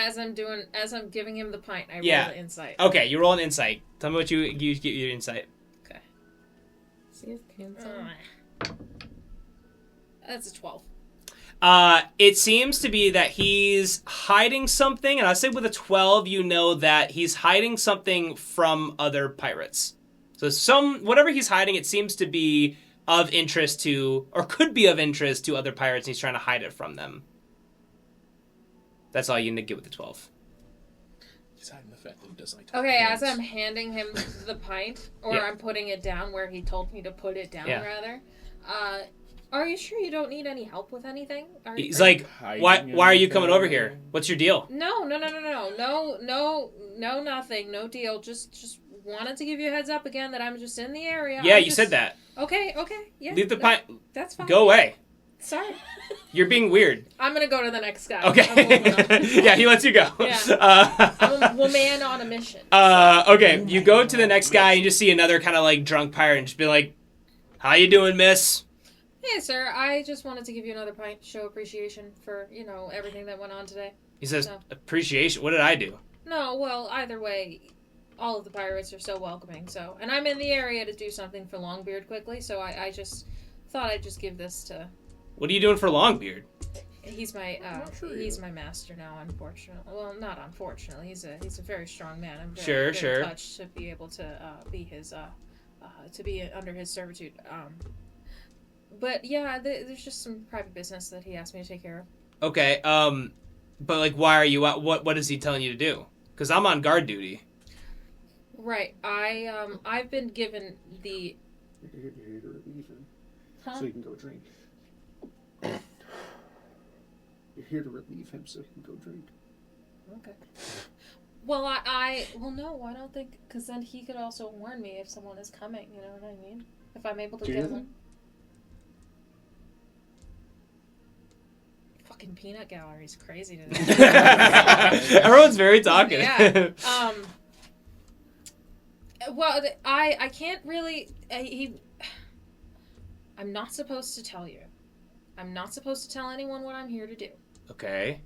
giving him the pint, I roll the insight. Okay, you roll an insight. Tell me what you get your insight. Okay. See his pants on. That's a 12. It seems to be that he's hiding something, and I say with a 12, you know that he's hiding something from other pirates. So whatever he's hiding, it seems to be of interest to, or could be of interest to other pirates, and he's trying to hide it from them. That's all you need to get with the 12. He's hiding the fact that he doesn't like talking Okay, to as kids. I'm handing him the pint, or Yeah. I'm putting it down where he told me to put it down, Yeah. rather. Are you sure you don't need any help with anything? He's like, why are you coming over here? What's your deal? No, nothing, no deal. Just wanted to give you a heads up again that I'm just in the area. Yeah, I'm you just... said that. Okay, yeah. Leave the no, pint. That's fine. Go away. Sorry. You're being weird. I'm gonna go to the next guy. Okay. Yeah, he lets you go. Yeah. I'm a woman on a mission. Okay, you go to the next guy and you just see another kind of like drunk pirate and just be like, how you doing, miss? Hey, sir, I just wanted to give you another pint to show appreciation for, everything that went on today. He says, No. appreciation? What did I do? No, well, either way, all of the pirates are so welcoming, so... And I'm in the area to do something for Longbeard quickly, so I just thought I'd just give this to... What are you doing for Longbeard? He's my master now, unfortunately. Well, not unfortunately. He's a very strong man. I'm very Sure. touched to be able to be his to be under his servitude. But yeah, there's just some private business that he asked me to take care of. Okay, but like, why are you out? What is he telling you to do? Because I'm on guard duty. Right. I've been given the. You're here to relieve him, Huh? so he can go drink. You're here to relieve him so he can go drink. Okay. Well, well, no, I don't think, because then he could also warn me if someone is coming. You know what I mean? If I'm able to Do get you? one. Fucking peanut gallery's crazy today. Everyone's very talkative. Yeah. Well, I can't really. I'm not supposed to tell you. I'm not supposed to tell anyone what I'm here to do. Okay.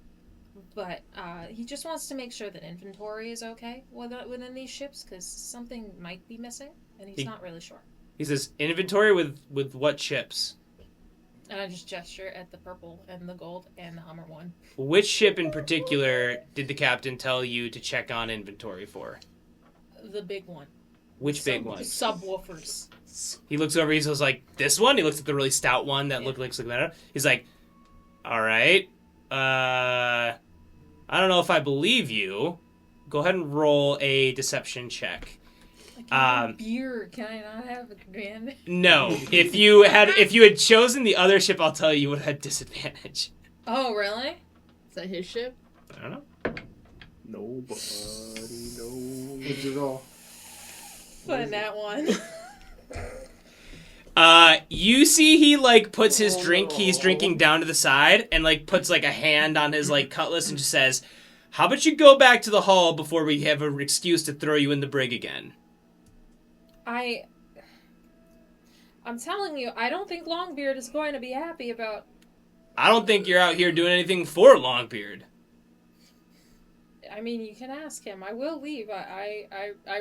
But he just wants to make sure that inventory is okay within these ships, because something might be missing, and he's not really sure. He says, inventory with what ships? And I just gesture at the purple and the gold and the Hummer one. Which ship in particular did the captain tell you to check on inventory for? The big one. Which big one? Subwoofers. He looks over, he's like, this one? He looks at the really stout one that looked like that. He's like, all right. I don't know if I believe you. Go ahead and roll a deception check. I can't have beer. Can I not have a grand? No. If you had chosen the other ship, I'll tell you would have had disadvantage. Oh, really? Is that his ship? I don't know. Nobody knows it all. Putting that one. You see he, like, puts his drink he's drinking down to the side and, like, puts, like, a hand on his, like, cutlass and just says, how about you go back to the hall before we have an excuse to throw you in the brig again? I'm telling you, I don't think Longbeard is going to be happy about... I don't think you're out here doing anything for Longbeard. I mean, you can ask him. I will leave. I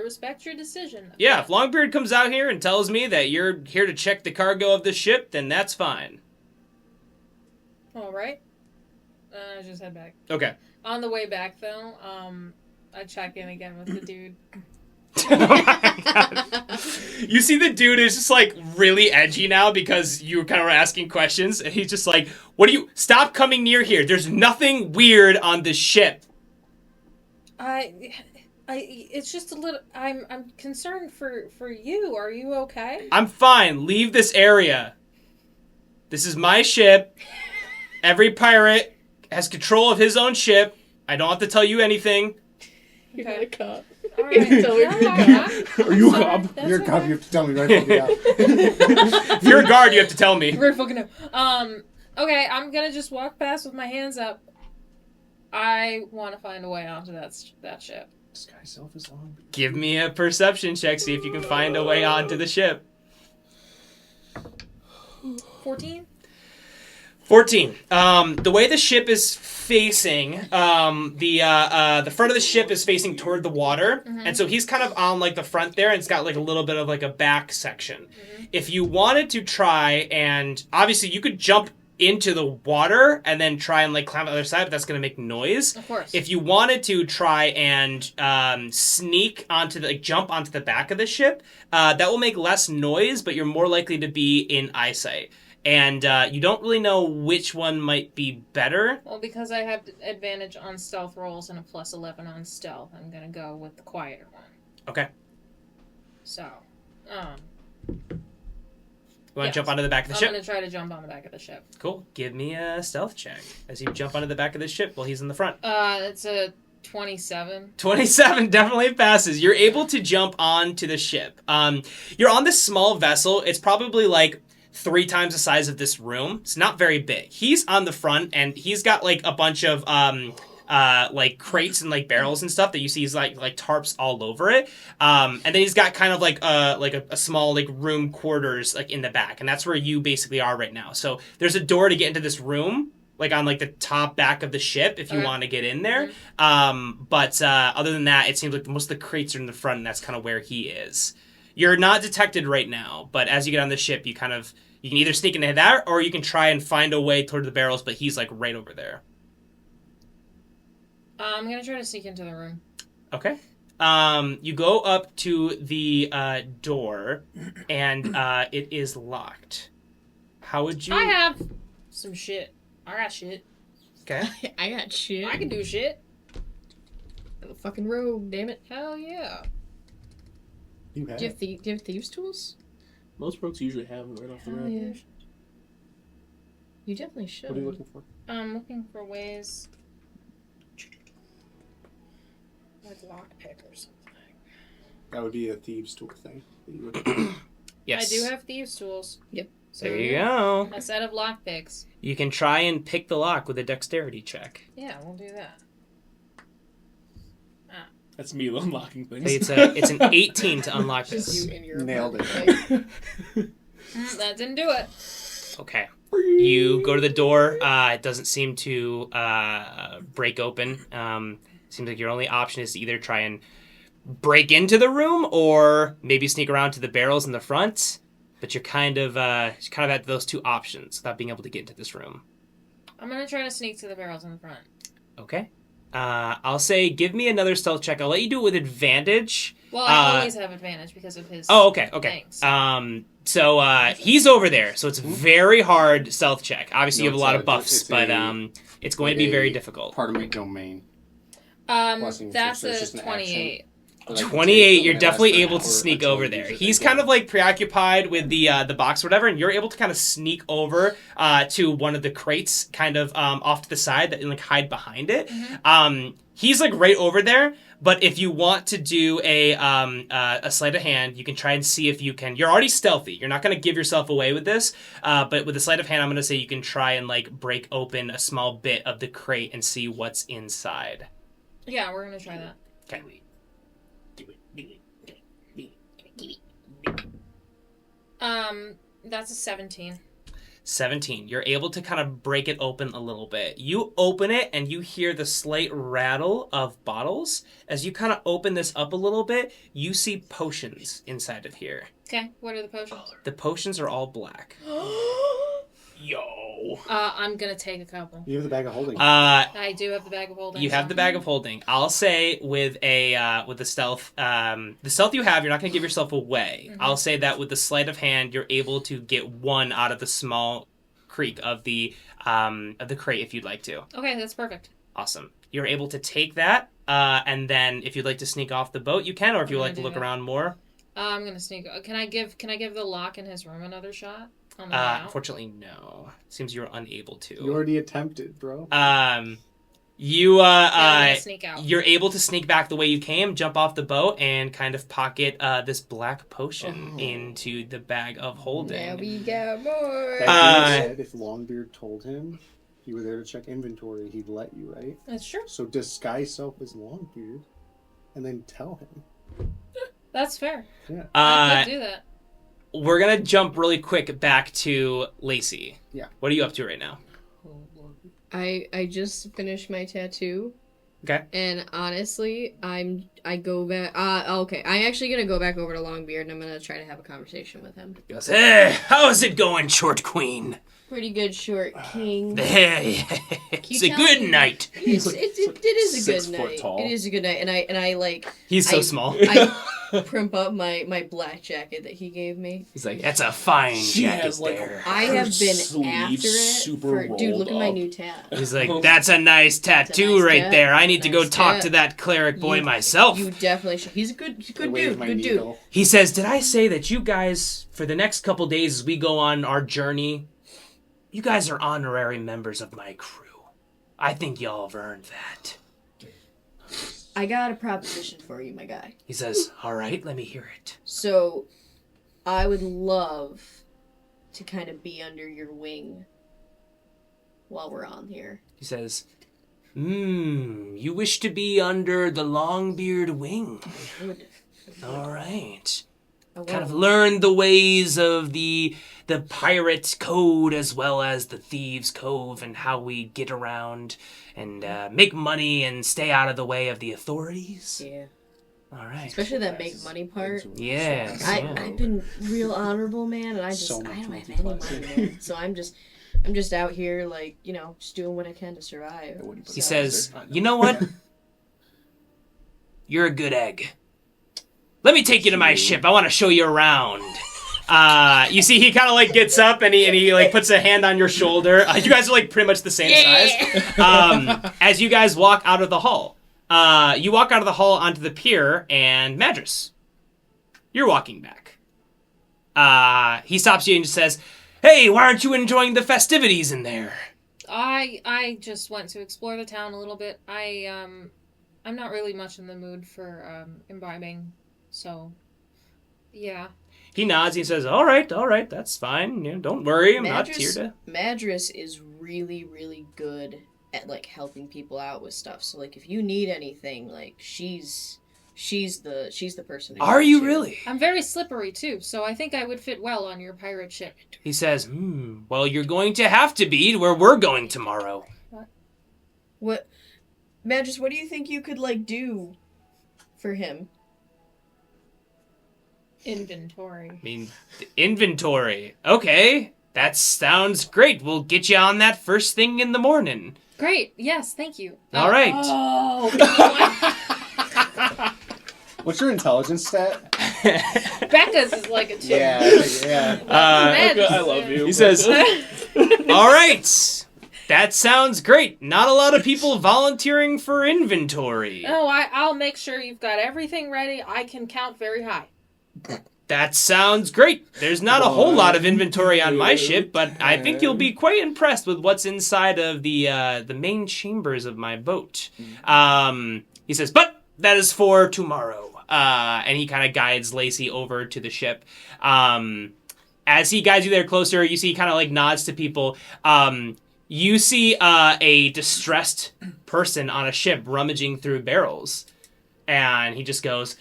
respect your decision. Yeah, if Longbeard comes out here and tells me that you're here to check the cargo of the ship, then that's fine. All right. I just head back. Okay. On the way back, though, I check in again with the dude. Oh my God. You see the dude is just like really edgy now because you kind of were asking questions, and he's just like, stop coming near here. There's nothing weird on this ship. It's just a little. I'm concerned for you. Are you okay? I'm fine. Leave this area. This is my ship. Every pirate has control of his own ship. I don't have to tell you anything. You're not a cop. All right. Tell me you're a cop. Are you a Sorry, cop? that's You're a cop. okay. You have to tell me right fucking now. If you're a guard, you have to tell me. Very fucking no. Okay, I'm gonna just walk past with my hands up. I want to find a way onto that ship. Disguise self as long. Give me a perception check. See if you can find a way onto the ship. 14? 14. The way the ship is facing, the front of the ship is facing toward the water, and so he's kind of on like the front there, and it's got like a little bit of like a back section. If you wanted to try, and obviously you could jump into the water and then try and like climb on the other side, but that's going to make noise. Of course. If you wanted to try and sneak onto the, like, jump onto the back of the ship, that will make less noise, but you're more likely to be in eyesight. And you don't really know which one might be better. Well, because I have advantage on stealth rolls and a plus 11 on stealth, I'm gonna go with the quieter one. Okay. So, You want to jump onto the back of the ship? I'm gonna try to jump on the back of the ship. Cool. Give me a stealth check as you jump onto the back of the ship while he's in the front. It's a 27. 27 definitely passes. You're able to jump onto the ship. You're on this small vessel. It's probably like 3 times the size of this room. It's not very big. He's on the front, and he's got like a bunch of like crates and like barrels and stuff that you see is like tarps all over it. And then he's got kind of like a small like room quarters like in the back, and that's where you basically are right now. So there's a door to get into this room, like on like the top back of the ship if you want to get in there. But other than that, it seems like most of the crates are in the front, and that's kind of where he is. You're not detected right now, but as you get on the ship, you can either sneak into that, or you can try and find a way toward the barrels, but he's like right over there. I'm gonna try to sneak into the room. Okay. You go up to the door, and it is locked. How would you... I have some shit. I got shit. Okay. I got shit. I can do shit. I'm a fucking rogue, damn it. Hell yeah. You have. Do you have thieves' tools? Most rogues usually have them right off the Oh, rip. yeah. You definitely should. What are you looking for? I'm looking for ways... like lockpick or something. That would be a thieves' tool thing. That you would... Yes. I do have thieves' tools. Yep. So There you go. a set of lockpicks. You can try and pick the lock with a dexterity check. Yeah, we'll do that. That's me unlocking things. It's an 18 to unlock Just this. you in your Nailed it. apartment, That didn't do it. Okay. You go to the door. It doesn't seem to break open. Seems like your only option is to either try and break into the room or maybe sneak around to the barrels in the front. But you're kind of at those two options without being able to get into this room. I'm gonna try to sneak to the barrels in the front. Okay. I'll say give me another stealth check. I'll let you do it with advantage. Well, I always have advantage because of his. Oh, okay. Things. So he's over there, so it's a very hard stealth check. Obviously, you have a lot of buffs, but it's going to be very difficult. Part of my domain. Blessings, That's so it's a just an 28. But I can 28, take you're my definitely last able to round sneak until over I there. use it He's again. kind of like preoccupied with the box or whatever, and you're able to kind of sneak over to one of the crates, kind of off to the side, that like hide behind it. Mm-hmm. He's like right over there, but if you want to do a sleight of hand, you can try and see if you can. You're already stealthy. You're not going to give yourself away with this, but with a sleight of hand, I'm going to say you can try and like break open a small bit of the crate and see what's inside. Yeah, we're gonna try that. Okay. That's a 17. 17. You're able to kind of break it open a little bit. You open it and you hear the slight rattle of bottles. As you kind of open this up a little bit, you see potions inside of here. Okay, what are the potions? The potions are all black. Yo. I'm gonna take a couple. You have the bag of holding. I do have the bag of holding. You have the bag of holding. I'll say with the stealth you have, you're not going to give yourself away. Mm-hmm. I'll say that with the sleight of hand, you're able to get one out of the small creek of the crate if you'd like to. Okay, that's perfect. Awesome. You're able to take that, and then if you'd like to sneak off the boat, you can, or if you'd like to look around more. I'm gonna sneak. Can I give the lock in his room another shot? On the way out? Unfortunately, no. Seems you're unable to. You already attempted, bro. You gonna sneak out. You're able to sneak back the way you came, jump off the boat, and kind of pocket this black potion into the bag of holding. Now we got more. That being said, if Longbeard told him you were there to check inventory, he'd let you, right? That's true. So disguise self as Longbeard, and then tell him. That's fair. Yeah. I could do that. We're gonna jump really quick back to Lacey. Yeah. What are you up to right now? I just finished my tattoo, Okay. And honestly, I go back. Okay, I'm actually gonna go back over to Longbeard and I'm gonna try to have a conversation with him. He goes, hey, how's it going, short queen? Pretty good, short king. Hey, it's a tell good me- night. It is a 6 good foot night. tall. It is a good night, and I like. He's so I- small. I primp up my black jacket that he gave me. He's like, that's a fine She jacket has, like, there. I Her have been sleeves after it super for dude. rolled Look at my up. new tat. He's like, that's a nice tattoo nice right tat. there. I need to go Nice talk tat. to that cleric boy You- myself. You definitely should. He's a good I wave dude. my Good dude. needle. He says, did I say that you guys, for the next couple days as we go on our journey, you guys are honorary members of my crew. I think y'all have earned that. I got a proposition for you, my guy. He says, all right, let me hear it. So, I would love to kind of be under your wing while we're on here. He says, you wish to be under the Longbeard wing. I would- All right. I Kind of would- learn the ways of the pirate code as well as the thieves' cove and how we get around and make money and stay out of the way of the authorities. Yeah. All right. Especially that make money part. Yeah. I've been real honorable, man, and I So don't much have any multi-class. money, man. So I'm just out here, like, just doing what I can to survive. He says, you know what? You're a good egg. Let me take you to my ship. I want to show you around. You see, he kind of like gets up and he like puts a hand on your shoulder. You guys are like pretty much the same size. As you guys walk out of the hall, you walk out of the hall onto the pier, and Madras, you're walking back. He stops you and just says, "Hey, why aren't you enjoying the festivities in there?" I just went to explore the town a little bit. I'm not really much in the mood for imbibing, so yeah. He nods. He says, "All right, that's fine. Don't worry. I'm not here to." Madras is really, really good at like helping people out with stuff. So like if you need anything, like she's the person. to Are go you to. really? I'm very slippery too, so I think I would fit well on your pirate ship. He says, well, you're going to have to be where we're going tomorrow. What, Madras? What do you think you could like do for him? Inventory. I mean, inventory. Okay, that sounds great. We'll get you on that first thing in the morning. Great. Yes, thank you. All right. Oh. What's your intelligence stat? Becca's is like a 2. Yeah. I love you. He says, all right. That sounds great. Not a lot of people volunteering for inventory. Oh, I'll make sure you've got everything ready. I can count very high. That sounds great. There's not a whole lot of inventory on my ship, but I think you'll be quite impressed with what's inside of the main chambers of my boat. He says, but that is for tomorrow. And he kind of guides Lacey over to the ship. As he guides you there closer, you see he kind of like nods to people. You see a distressed person on a ship rummaging through barrels. And he just goes,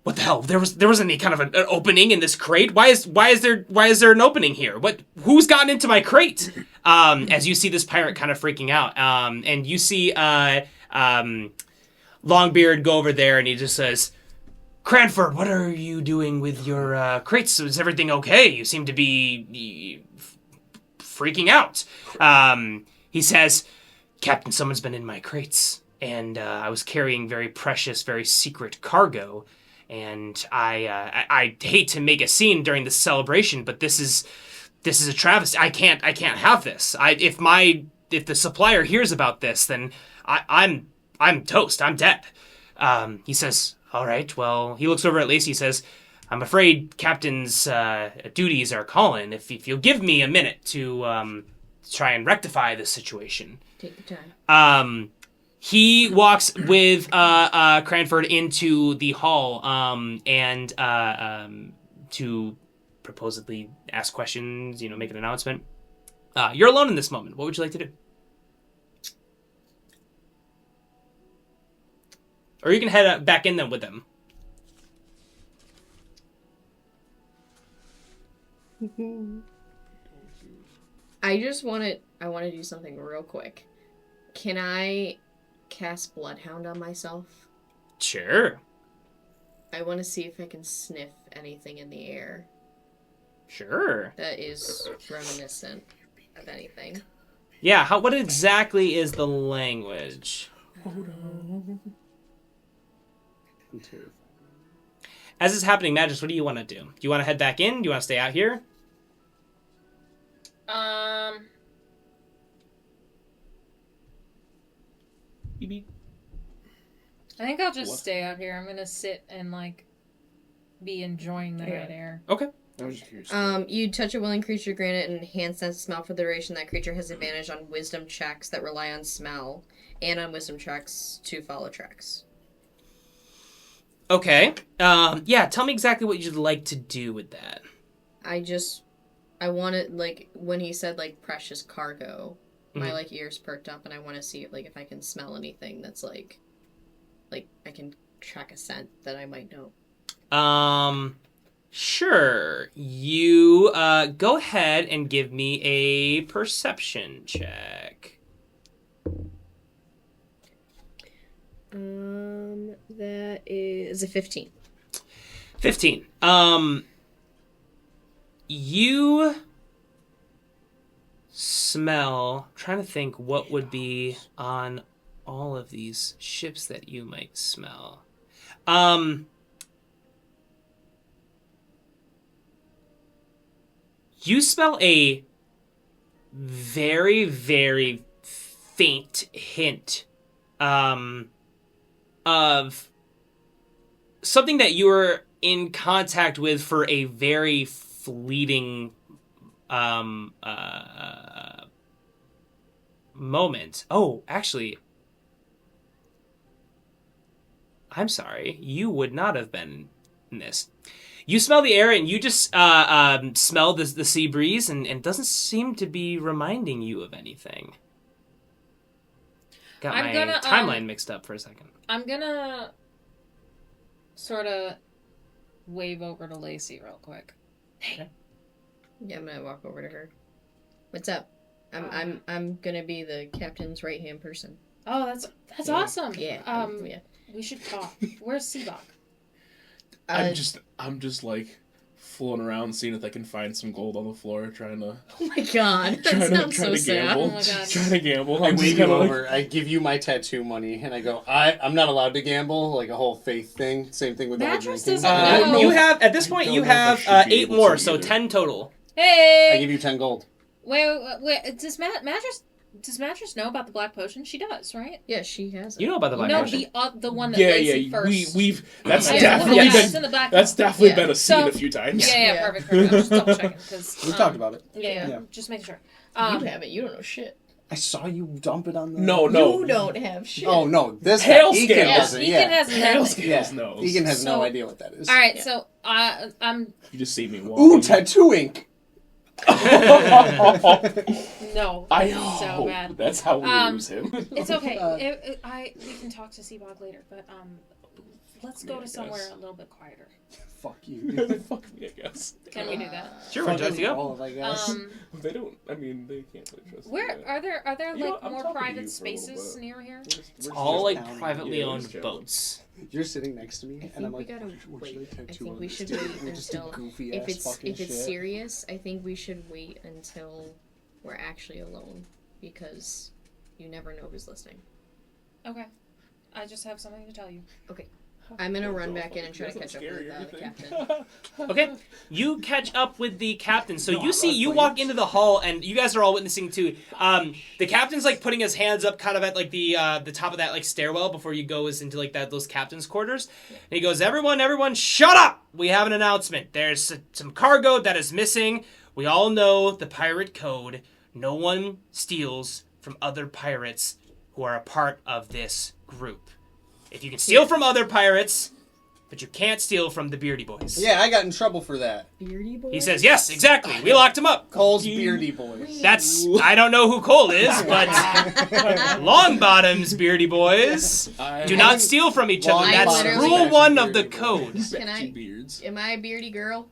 what the hell? There wasn't any kind of an opening in this crate. Why is there an opening here? Who's gotten into my crate? As you see this pirate kind of freaking out, and you see Longbeard go over there, and he just says, "Cranford, what are you doing with your crates? Is everything okay? You seem to be freaking out." He says, "Captain, someone's been in my crates, and I was carrying very precious, very secret cargo." And I hate to make a scene during this celebration, but this is a travesty. I can't have this. If the supplier hears about this, then I'm toast. I'm dead. He says, all right. Well, he looks over at Lacey. He says, I'm afraid Captain's duties are calling. If you'll give me a minute to try and rectify this situation. Take your time. He walks with Cranford into the hall and to proposedly ask questions, make an announcement. You're alone in this moment. What would you like to do? Or you can head back in them with them. I want to do something real quick. Can I cast Bloodhound on myself. Sure. I want to see if I can sniff anything in the air Sure. that is reminiscent of anything. Yeah, what exactly is the language? I'm terrified. As it's happening, Magus, what do you want to do? Do you want to head back in? Do you want to stay out here? Beep. I think I'll just What? stay out here. I'm gonna sit and like be enjoying the night air. Okay. I was just curious. You touch a willing creature, grant it an enhanced sense of smell for the duration. That creature has advantage on wisdom checks that rely on smell, and on wisdom checks to follow tracks. Okay. Yeah, tell me exactly what you'd like to do with that. I wanted, like, when he said, like, precious cargo, my, Mhm. like, ears perked up, and I want to see, like, if I can smell anything that's, like, I can track a scent that I might know. Sure. You, go ahead and give me a perception check. That is a 15. 15. You smell, I'm trying to think what would be on all of these ships that you might smell. You smell a very, very faint hint of something that you were in contact with for a very fleeting moment. Oh, actually, I'm sorry. You would not have been in this. You smell the air and you just smell the sea breeze and it doesn't seem to be reminding you of anything. Got I'm my gonna, timeline mixed up for a second. I'm gonna sort of wave over to Lacey real quick. Yeah, I'm gonna walk over to her. What's up? I'm gonna be the captain's right-hand person. Oh, that's awesome. Yeah. Yeah. We should talk. Where's Seabach? I'm just like fooling around, seeing if I can find some gold on the floor, trying to Oh my god, that sounds so sad. gamble. Oh my God. Trying to gamble. I I'm just wave you kinda like- over. I give you my tattoo money, and I go. I'm not allowed to gamble. Like a whole faith thing. Same thing with the whole Mattress drinking. doesn't I don't know You if- have, at this point, I you don't know if I have should be 8 able more, to so either. 10 total. I Hey! give you 10 gold. Wait. Does Mattress know about the black potion? She does, right? Yeah, she has it. You know about the black No, potion. the one that Yeah, Lacey yeah. first. We've that's Yeah, definitely yeah, it's in been the black. that's definitely Yeah. been a scene So- a few times. Yeah, Yeah. perfect. I'm just double checking because We talked about it. Yeah, Yeah. just making sure. You have it. You don't know shit. I saw you dump it on the. No. You don't have shit. Oh no, this Hail guy, Egan scales. doesn't. Egan Yeah. has Hail nothing. scales knows. Egan has no So- idea what that is. All right, Yeah. so I'm You just see me walking. Ooh, tattoo ink. no. I so hope bad. that's how we Um, lose him. It's okay. God. We can talk to Seabog later, but let's go Yeah, to somewhere guys. a little bit quieter. Fuck you. Fuck me, I guess. Can we do that? Sure, would you like to go? All, I guess. They don't. I mean, they can't really trust. Where me. are there You know, like I'm more talking to you private for a little spaces bit. near here? It's all like privately Yeah, owned just chill. boats. You're sitting next to me, I and I'm think we like, gotta what wait. should I I tattoo think on we this should dude? wait We just do until goofy if ass it's fucking shit. serious. I think we should wait until we're actually alone because you never know who's listening. Okay. I just have something to tell you. I'm gonna That's run all back in fucking- and try to that's catch not up with scary or the anything. captain. Okay, you catch up with the captain. So No, you see, I'm you not walk playing. into the hall, and you guys are all witnessing too. The captain's like putting his hands up, kind of at like the top of that like stairwell before you go is into like those captain's quarters. And he goes, "Everyone, shut up! We have an announcement. There's some cargo that is missing. We all know the pirate code. No one steals from other pirates who are a part of this group. If you can steal from other pirates." But you can't steal from the Beardy Boys. Yeah, I got in trouble for that. Beardy boy. He says, yes, exactly. We locked him up. Cole's Beardy Boys. That's, I don't know who Cole is, but Longbottom's Beardy Boys do not steal from each other. That's Longbottom's rule actually 1 one of the Beardy code. Can I- Beards. Am I a beardy girl?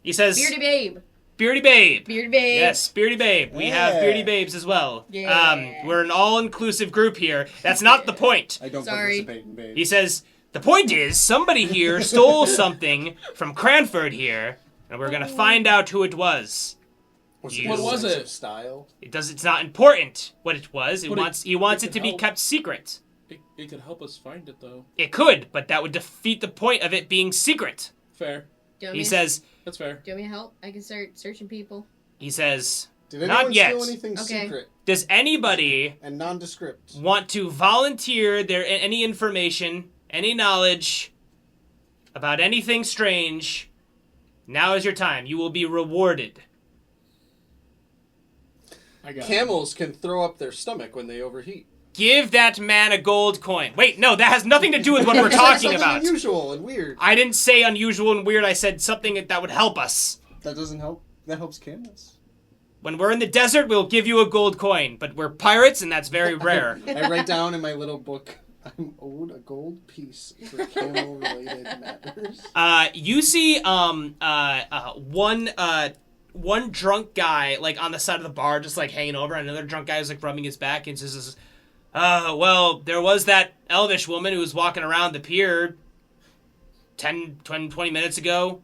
He says, Beardy babe. Beardy Babe. Bearded babe. Yes, Beardy Babe. We have Beardy Babes as well. Yeah. We're an all-inclusive group here. That's not the point. I don't Sorry. participate in babes. He says, the point is, somebody here stole something from Cranford here, and we're gonna find out who it was. What was sense it? of Style. It's not important what it was. He But wants it it to be could kept secret. It could help us find it, though. It could, but that would defeat the point of it being secret. Fair. He says, That's fair. Do you want me to help? I can start searching people. Did Did not anyone yet. steal anything Okay. secret Does anybody and nondescript? want to volunteer any information, any knowledge about anything strange? Now is your time. You will be rewarded. I got Camels can throw up their stomach when they overheat. Give that man a gold coin. Wait, no, that has nothing to do with what we're You said talking something about. unusual and weird. I didn't say unusual and weird. I said something that would help us. That doesn't help. That helps camels. When we're in the desert, we'll give you a gold coin, but we're pirates, and that's very rare. I write down in my little book, I'm owed a gold piece for camel-related matters. You see, one drunk guy, like, on the side of the bar, just, like, hanging over, and another drunk guy is, like, rubbing his back, and says, well, there was that elvish woman who was walking around the pier 10, 20 minutes ago.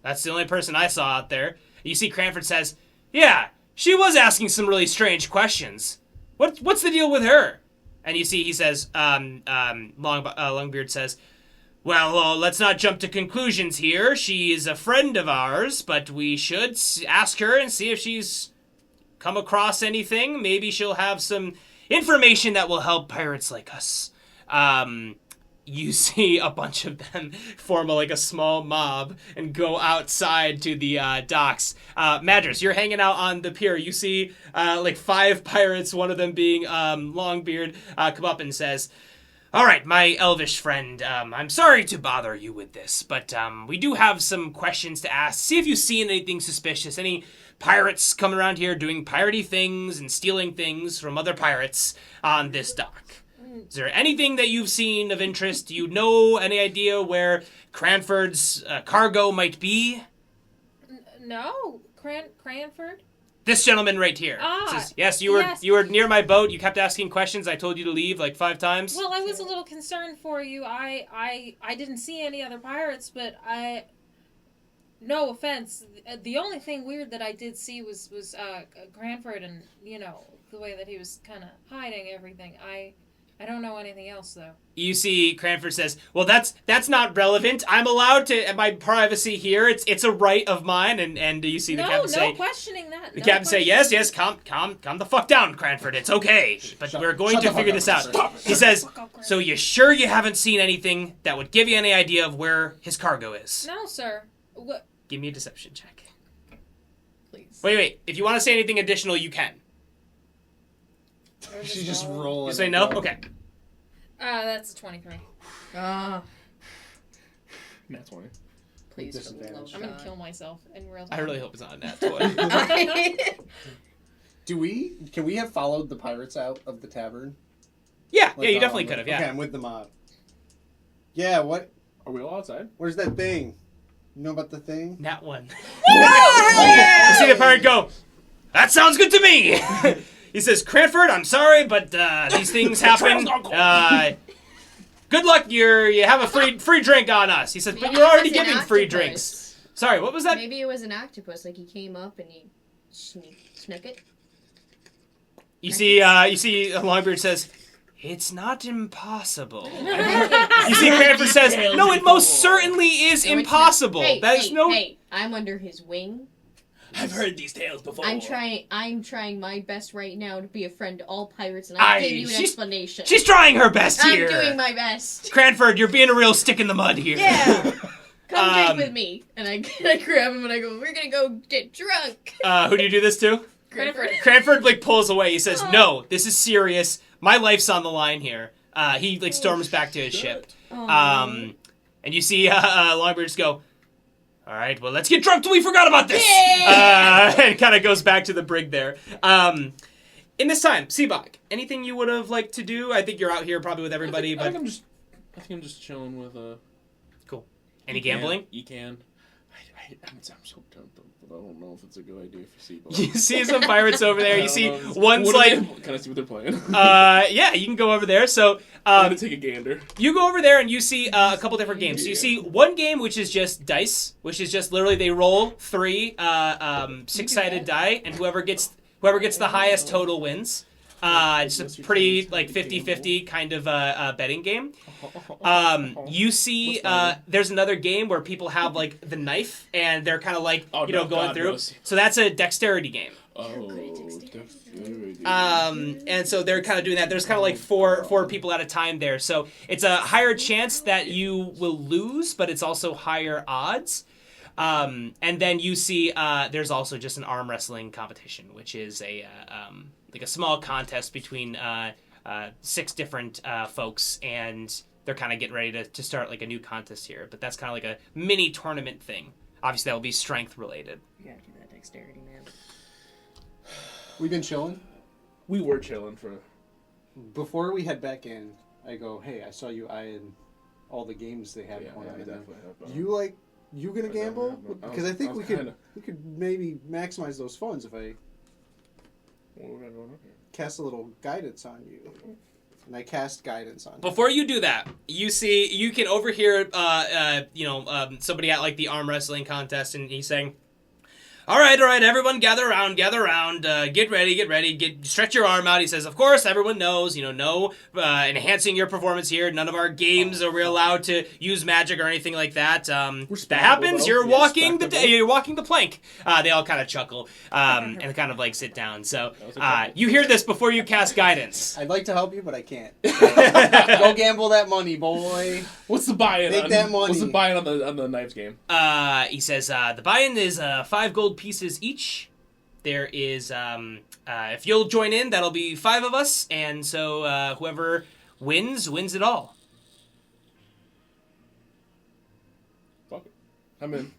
That's the only person I saw out there. You see Cranford says, yeah, she was asking some really strange questions. What's the deal with her? And you see he says, Longbeard says, well, let's not jump to conclusions here. She is a friend of ours, but we should ask her and see if she's come across anything. Maybe she'll have some information that will help pirates like us. You see a bunch of them form a small mob and go outside to the docks. Madras, you're hanging out on the pier. You see 5 pirates, one of them being Longbeard, come up and says, all right, my elvish friend, I'm sorry to bother you with this, but we do have some questions to ask. See if you've seen anything suspicious, any pirates coming around here doing piratey things and stealing things from other pirates on this dock. Is there anything that you've seen of interest? Do you know any idea where Cranford's cargo might be? No, Cranford. This gentleman right here. Says, yes, you were near my boat. You kept asking questions. I told you to leave 5 times. Well, I was a little concerned for you. I didn't see any other pirates, but no offense. The only thing weird that I did see was Cranford, and the way that he was kind of hiding everything. I don't know anything else, though. You see, Cranford says, well, that's not relevant. I'm allowed to, my privacy here, it's a right of mine, and you see the captain say... No questioning that. The captain say, yes, calm the fuck down, Cranford, it's okay, but we're going to figure this out. He says, so you sure you haven't seen anything that would give you any idea of where his cargo is? No, sir. What? Give me a deception check. Please. Wait, if you want to say anything additional, you can. She's just rolling. You say no? Okay. That's a 23. Ah, Nat 20. please. Disadvantage. I'm gonna kill myself in real time. I really hope it's not a nat 20. Can we have followed the pirates out of the tavern? Yeah, you definitely could have, yeah. Okay, I'm with the mob. Yeah, what? Are we all outside? Where's that thing? You know about the thing? Nat 1. You see the pirate go, that sounds good to me! He says, Cranford, I'm sorry, but these things happen. Good luck, you have a free drink on us. He says, but Maybe you're it already was an giving free octopus. drinks. Sorry, what was that? Maybe it was an octopus. Like he came up and he snuck it. You see Longbeard says, it's not impossible. You see Cranford says, no, it most certainly is No, it's not. impossible. Hey, I'm under his wing. I've heard these tales before. I'm trying my best right now to be a friend to all pirates, and I'll give you an explanation. She's trying her best here. I'm doing my best. Cranford, you're being a real stick in the mud here. Yeah. Come drink with me. And I grab him and I go, we're gonna go get drunk. Who do you do this to? Cranford pulls away. He says, no, this is serious. My life's on the line here. He storms back to his ship. And you see Longbeard just go, all right, well, let's get drunk till we forgot about this. Yeah! And kind of goes back to the brig there. In this time, Seabach, anything you would have liked to do? I think you're out here probably with everybody, I think but... I'm just chilling with Cool. Any gambling? You can. I'm so tempted, but I don't know if it's a good idea for Seagull. You see some pirates over there. You see know. one's like... Can I see what they're playing? Yeah, you can go over there. So I'm going to take a gander. you go over there and you see a couple different games. So you see one game which is just dice, which is just literally they roll 3 6-sided die, and whoever gets the highest total wins. It's a pretty like 50-50 kind of betting game. You see, there's another game where people have like the knife and they're kind of like going through. Knows. So that's a dexterity game. Oh, dexterity. And so they're kind of doing that. There's kind of like four people at a time there. So it's a higher chance that you will lose, but it's also higher odds. And then you see there's also just an arm wrestling competition, which is a like a small contest between 6 different folks, and they're kind of getting ready to start like a new contest here. But that's kind of like a mini tournament thing. Obviously, that will be strength related. You gotta do that dexterity, man. We've been chilling. We were chilling for... Before we head back in, I go, hey, I saw you eyeing all the games they have going on. definitely have. You gonna gamble? Because I think we kinda... could maybe maximize those funds if I cast a little guidance on you. And I cast guidance on you. Before you do that, you can overhear somebody at like the arm wrestling contest, and he's saying, all right, everyone gather around, get ready, stretch your arm out. He says, of course, everyone knows, no enhancing your performance here. None of our games are we allowed to use magic or anything like that. That happens, you're walking the plank. They all kind of chuckle and kind of like sit down. So you hear this before you cast guidance. I'd like to help you, but I can't. Go gamble that money, boy. What's the buy-in? Take that money. What's the buy-in on the knives game? He says the buy-in is 5 gold pieces each. There is if you'll join in, that'll be 5 of us, and so whoever wins it all. Fuck it. I'm in.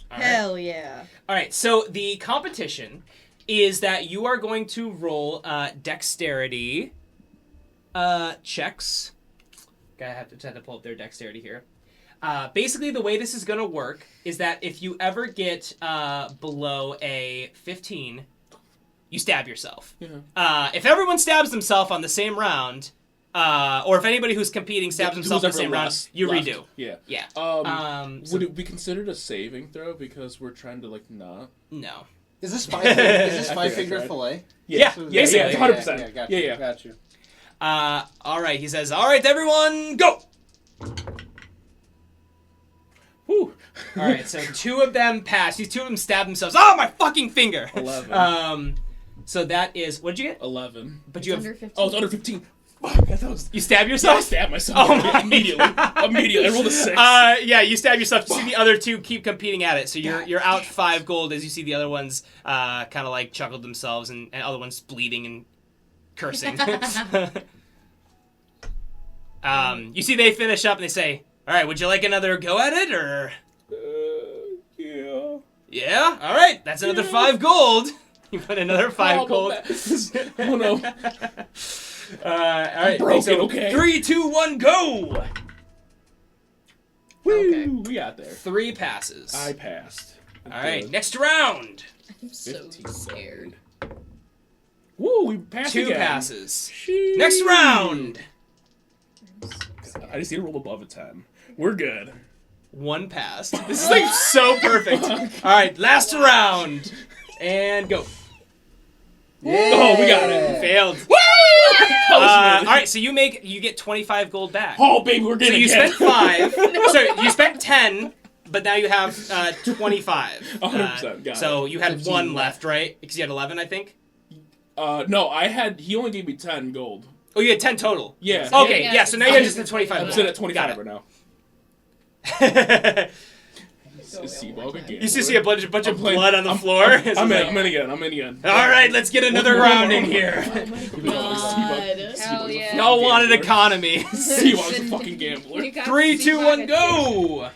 Hell yeah. All right, so the competition is that you are going to roll dexterity checks. I have to pull up their dexterity here. Basically, the way this is going to work is that if you ever get below a 15, you stab yourself. Yeah. If everyone stabs themselves on the same round, or if anybody who's competing stabs themselves on the same round, you redo. Yeah. Yeah. Would it be considered a saving throw because we're trying to like not? No. Is this five finger fillet? Yeah. So Yeah, 100%. Got you. All right. He says, all right, everyone, go. Whew. All right, so 2 of them pass. These 2 of them stab themselves. Oh, my fucking finger! 11. So that is... What did you get? 11. But you have... Under 15. Oh, it's under 15. Fuck, I thought it was... You stab I yourself? stabbed myself. Oh my Immediately. I rolled a 6. Yeah, you stab yourself. You see the other 2 keep competing at it. So you're out 5 gold as you see the other ones kind of like chuckled themselves and other ones bleeding and cursing. You see they finish up and they say, all right, would you like another go at it, or... Yeah. Yeah? All right, that's another 5 gold. You put another 5 gold. Oh, no. All right, broken, so okay. 3, 2, 1, go! Woo! Okay. We got there. 3 passes. I passed. All right, next round. I'm so scared. Woo, we passed 2 again. passes. Sheesh. Next round. I just need to roll above a 10. We're good. 1 pass. This is like so perfect. All right, last round. And go. Yeah. Oh, we got it. Failed. Woo! All right, so you get 25 gold back. Oh, baby, we're So getting you spent 5. Sorry, you spent 10, but now you have 25. 100%. Got So it. you had 15 1 left, right? Because you had 11, I think. No, he only gave me 10 gold. Oh, you had 10 total. Yeah. Okay, Yeah. yeah. So now you have just the 25. I'm left. sitting at 25 Got right now. it. Is Seabog a gambler? You see a bunch of I'm playing- blood on the floor. I'm in again. All right, let's get another round in here. God. Hell yeah. Y'all wanted economy. Seabog's a fucking gambler. You got 3, 2, 1, Seabog go!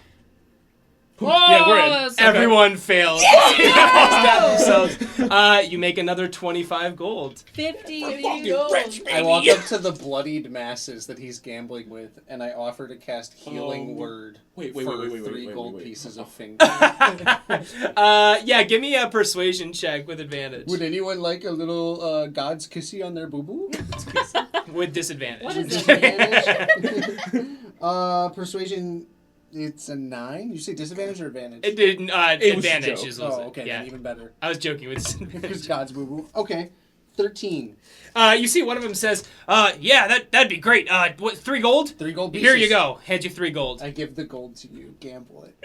Yeah, we're in. that's- Everyone fails. Stab themselves. You make another 25 gold. 50 Fucking gold. rich, I walk up to the bloodied masses that he's gambling with, and I offer to cast Healing Word Wait, for wait, 3 wait, gold wait. pieces of finger. Yeah, give me a persuasion check with advantage. Would anyone like a little God's kissy on their boo-boo? With disadvantage. What is that? Persuasion, it's a 9? You say disadvantage or advantage? It did It was a advantage. joke. Is Oh, was it. okay, Yeah, then even better. I was joking with It's disadvantage. God's boo-boo. Okay, 13. You see, one of them says, "Yeah, that'd be great. What? 3 gold? 3 gold pieces. Here you go. Hands you 3 gold." I give the gold to you. Gamble it.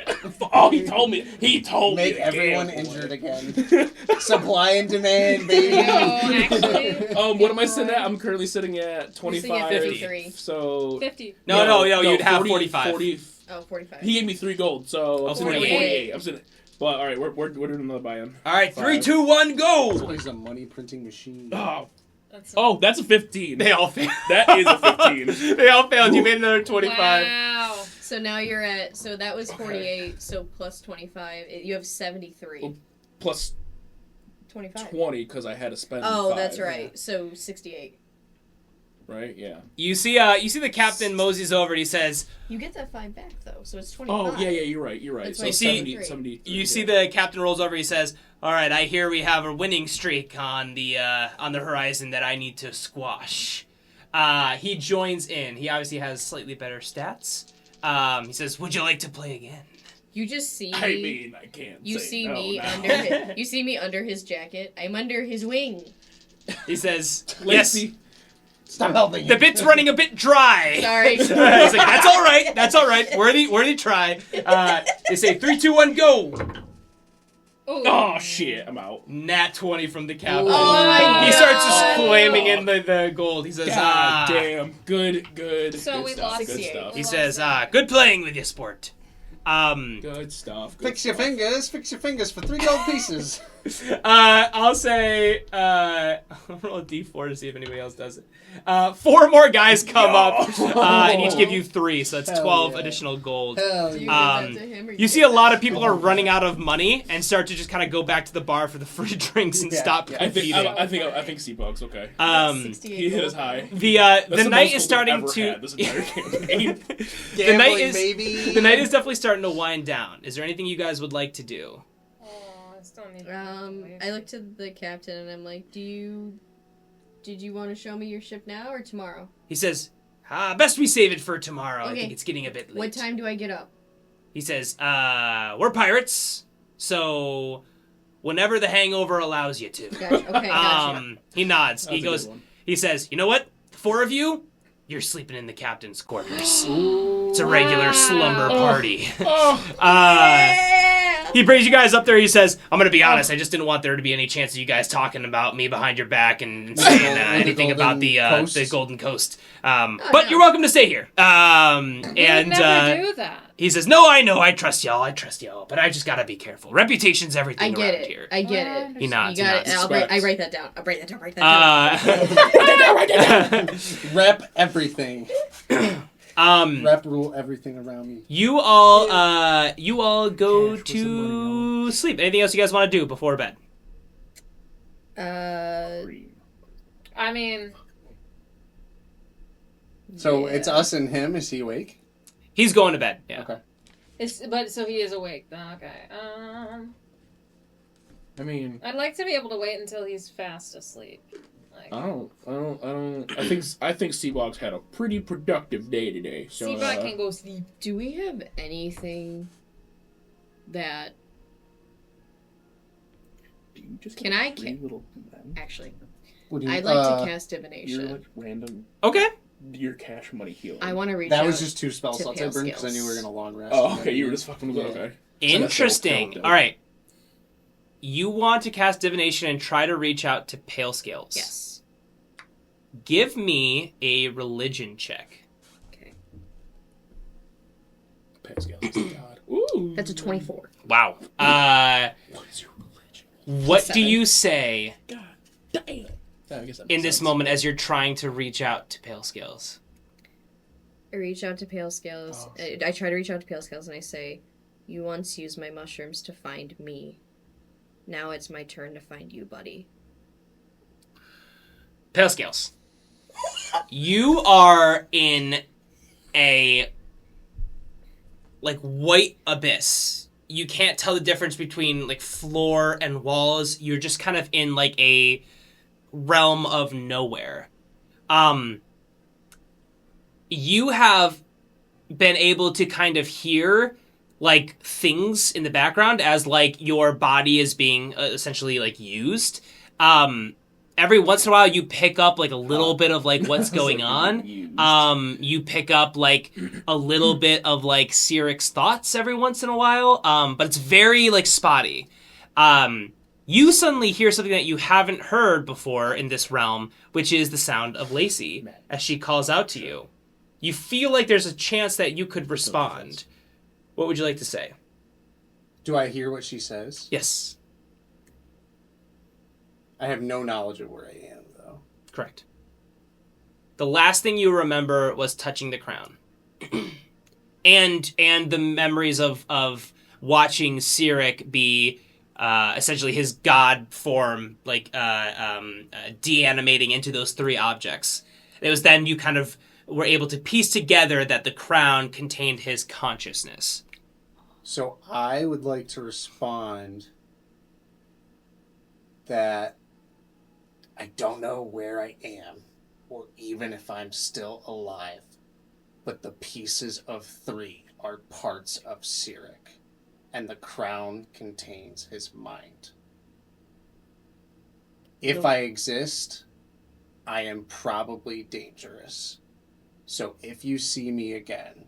Oh, he told me. He told Make me. everyone Gamble. injured again. Supply and demand, baby. No, actually. What am I sitting at? I'm currently sitting at 25. You're sitting at 53. So 50. No, you'd have 45. 40, Oh, 45. he gave me 3 gold, so I'm sitting at 48. 48. I'm sitting. But all right, we're doing another buy-in. All right, 3, 5. 2, 1, This go! place is a money printing machine. Oh, that's a 15. They all failed. That is a 15. They all failed. You made another 25. Wow. So now you're at, so that was 48, so plus 25. You have 73. Well, Plus 25. 20 because I had to spend. Oh, 5, that's right. So 68. Right? Yeah. You see the captain moseys over and he says, You get that 5 back, though, so it's 25. Oh, yeah, you're right. You're right. That's So why You see- 70, you see the captain rolls over. He says, "All right, I hear we have a winning streak on the horizon that I need to squash." He joins in. He obviously has slightly better stats. He says, "Would you like to play again?" You just see I mean, I can't. You say see no me now. under his, you see me under his jacket. I'm under his wing. He says, "Yes, Lacey. Stop helping. the bit's running a bit dry." Sorry. He's like, "That's all right. That's all right. Worthy try." They say 3, 2, 1, go. Oh shit! I'm out. Nat 20 from the captain. Oh my He starts just God. slamming in the gold. He says, God damn. Good. So good we stuff. lost Good 68. stuff. He says, "Good playing with you, sport." Good stuff. Good Fix your stuff. fingers. Fix your fingers for 3 gold pieces. I'll say, I'll roll a d4 to see if anybody else does it. 4 more guys come up, and each give you 3, so that's Hell 12 yeah. additional gold. Hell Do you yeah. give that to him or You see a lot of people are running out of money and start to just kind of go back to the bar for the free drinks and Yeah, stop yeah. competing. I think Seabug's okay. 68 He hit his gold. high. The That's the the night most is gold starting I've ever to had this entire campaign. the night Gambling, is baby. the night is definitely starting to wind down. Is there anything you guys would like to do? Oh, I still need I looked to the captain and I'm like, did you want to show me your ship now or tomorrow? He says, "Best we save it for tomorrow. I Okay. think it's getting a bit late." What time do I get up? He says, "We're pirates, so whenever the hangover allows you to." Gotcha. Okay, gotcha. He nods. That's He a goes. good one. He says, "You know what? The 4 of you, you're sleeping in the captain's quarters. It's a regular slumber party." He brings you guys up there. He says, "I'm gonna be honest. I just didn't want there to be any chance of you guys talking about me behind your back and saying anything about the Golden Coast. But no. you're welcome to stay here." We would And never do that. he says, "No, I know. I trust y'all. But I just gotta be careful. Reputation's I everything get around it. here." I get it. He nods. You got he it. nods. I write that down. I'll write that down. Write that down. Rep everything. Rep rule everything around me. You all go Cash with some to sleep. Anything else you guys want to do before bed? I mean, So Yeah. it's us and him. Is he awake? He's going to bed. Yeah. Okay. but so he is awake then. Okay. I mean, I'd like to be able to wait until he's fast asleep. Like, I don't. I think Seabog's had a pretty productive day today. So, see if I can go sleep. Do we have anything that do you just Can get I three ca- little men? actually? What do you, I'd like to cast You're divination. like random. Okay. Your cash money healing. I want to reach that out. was just 2 spell to slots pale I burned because I knew we were scales. gonna long rest. Oh, okay. You were just fucking with it. Yeah. Okay. Interesting. dope. All right. You want to cast divination and try to reach out to pale scales. Yes. Give me a religion check. Okay. Pascal is God. Ooh. That's a 24. Wow. What is your religion? What do 7. you say God damn. I guess that in makes this sense. moment as you're trying to reach out to pale scales? I reach out to pale scales. Oh. I try to reach out to pale scales and I say, You once used my mushrooms to find me. Now it's my turn to find you, buddy. Pale Scales. You are in a like white abyss. You can't tell the difference between like floor and walls. You're just kind of in like a realm of nowhere. You have been able to kind of hear like things in the background as like your body is being essentially like used. Every once in a while you pick up like a little bit of like what's going on. You pick up like a little bit of like Cyric's thoughts every once in a while. But it's very like spotty. You suddenly hear something that you haven't heard before in this realm, which is the sound of Lacey as she calls out to you. You feel like there's a chance that you could respond. What would you like to say? Do I hear what she says? Yes. I have no knowledge of where I am, though. Correct. The last thing you remember was touching the crown. and the memories of watching Cyric be essentially his god form, like de-animating into those three objects. It was then you kind of were able to piece together that the crown contained his consciousness. So I would like to respond that I don't know where I am, or even if I'm still alive, but the pieces of three are parts of Cyric, and the crown contains his mind. If I exist, I am probably dangerous. So if you see me again,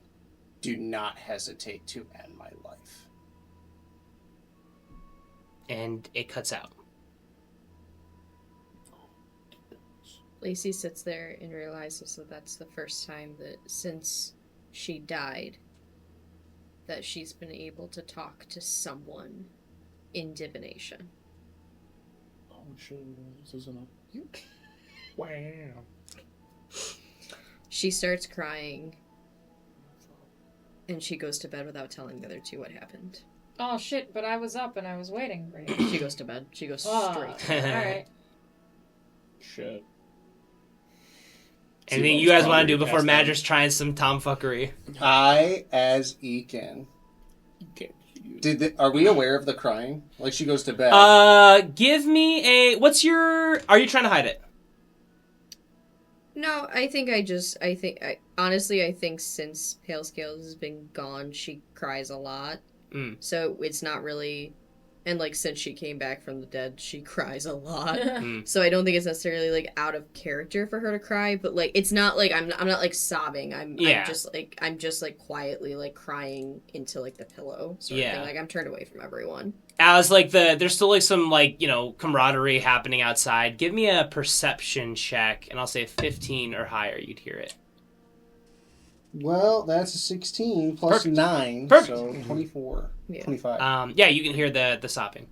do not hesitate to end my life. And it cuts out. Lacey sits there and realizes that that's the first time that since she died that she's been able to talk to someone in divination. Oh shit, this isn't a... Wow. She starts crying, and she goes to bed without telling the other two what happened. Oh shit, but I was up and I was waiting for you. She goes to bed. She goes Oh, straight. alright. Shit. Anything you guys want to do before Madras trying some tomfuckery? I, as Ekin, are we aware of the crying? Like she goes to bed. Give me a... Are you trying to hide it? No, I think honestly, I think since Pale Scales has been gone, she cries a lot. So it's not really, and like since she came back from the dead, she cries a lot. So I don't think it's necessarily like out of character for her to cry, but like it's not like I'm not like sobbing. I'm just like quietly like crying into like the pillow sort of thing. Like I'm turned away from everyone. As like there's still like some like, you know, camaraderie happening outside. Give me a perception check, and I'll say 15 or higher. You'd hear it. Well, that's a 16 plus Perfect. 9, Perfect. so 24, 25. Yeah, you can hear the sobbing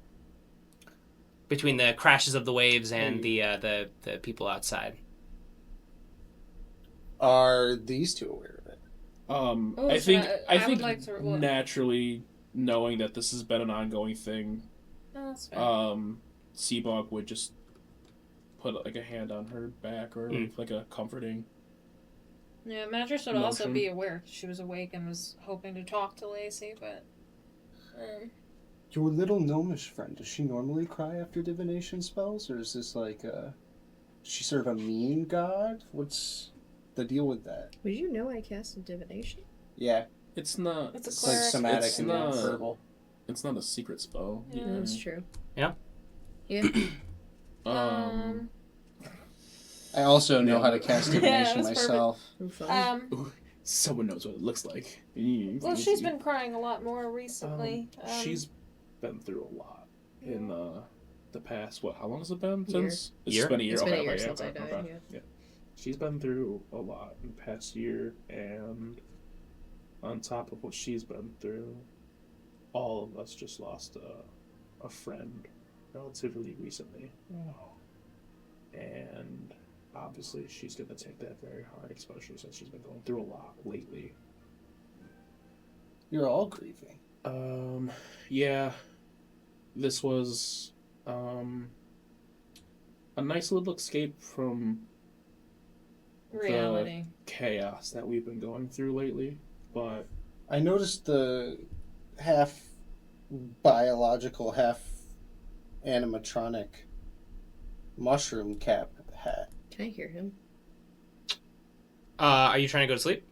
between the crashes of the waves and the people outside. Are these two aware of it? I think would like to... naturally, knowing that this has been an ongoing thing, No, that's fair. Seabog would just put like a hand on her back or like a comforting. Yeah, Madras would also be aware. She was awake and was hoping to talk to Lacey, but... Your little gnomish friend, does she normally cry after divination spells? Or is this like is she sort of a mean god? What's the deal with that? Would you know I cast a divination? Yeah. It's not... It's a It's like cleric. somatic It's and not- verbal. It's not a secret spell. Yeah. That's true. Yeah. Yeah. I also know how to cast divination that's myself. Someone knows what it looks like. Well, she's been crying a lot more recently. She's been through a lot in the past. What? How long has it been Year. since? Year? It's been a year. It's been a year Okay, since I okay, died, okay. Yeah. She's been through a lot in the past year, and on top of what she's been through, all of us just lost a friend relatively recently. And obviously she's going to take that very hard, especially since she's been going through a lot lately. You're all grieving. Yeah. This was a nice little escape from Reality. the chaos that we've been going through lately. But I noticed the half biological, half animatronic mushroom cap hat. Can I hear him? Are you trying to go to sleep?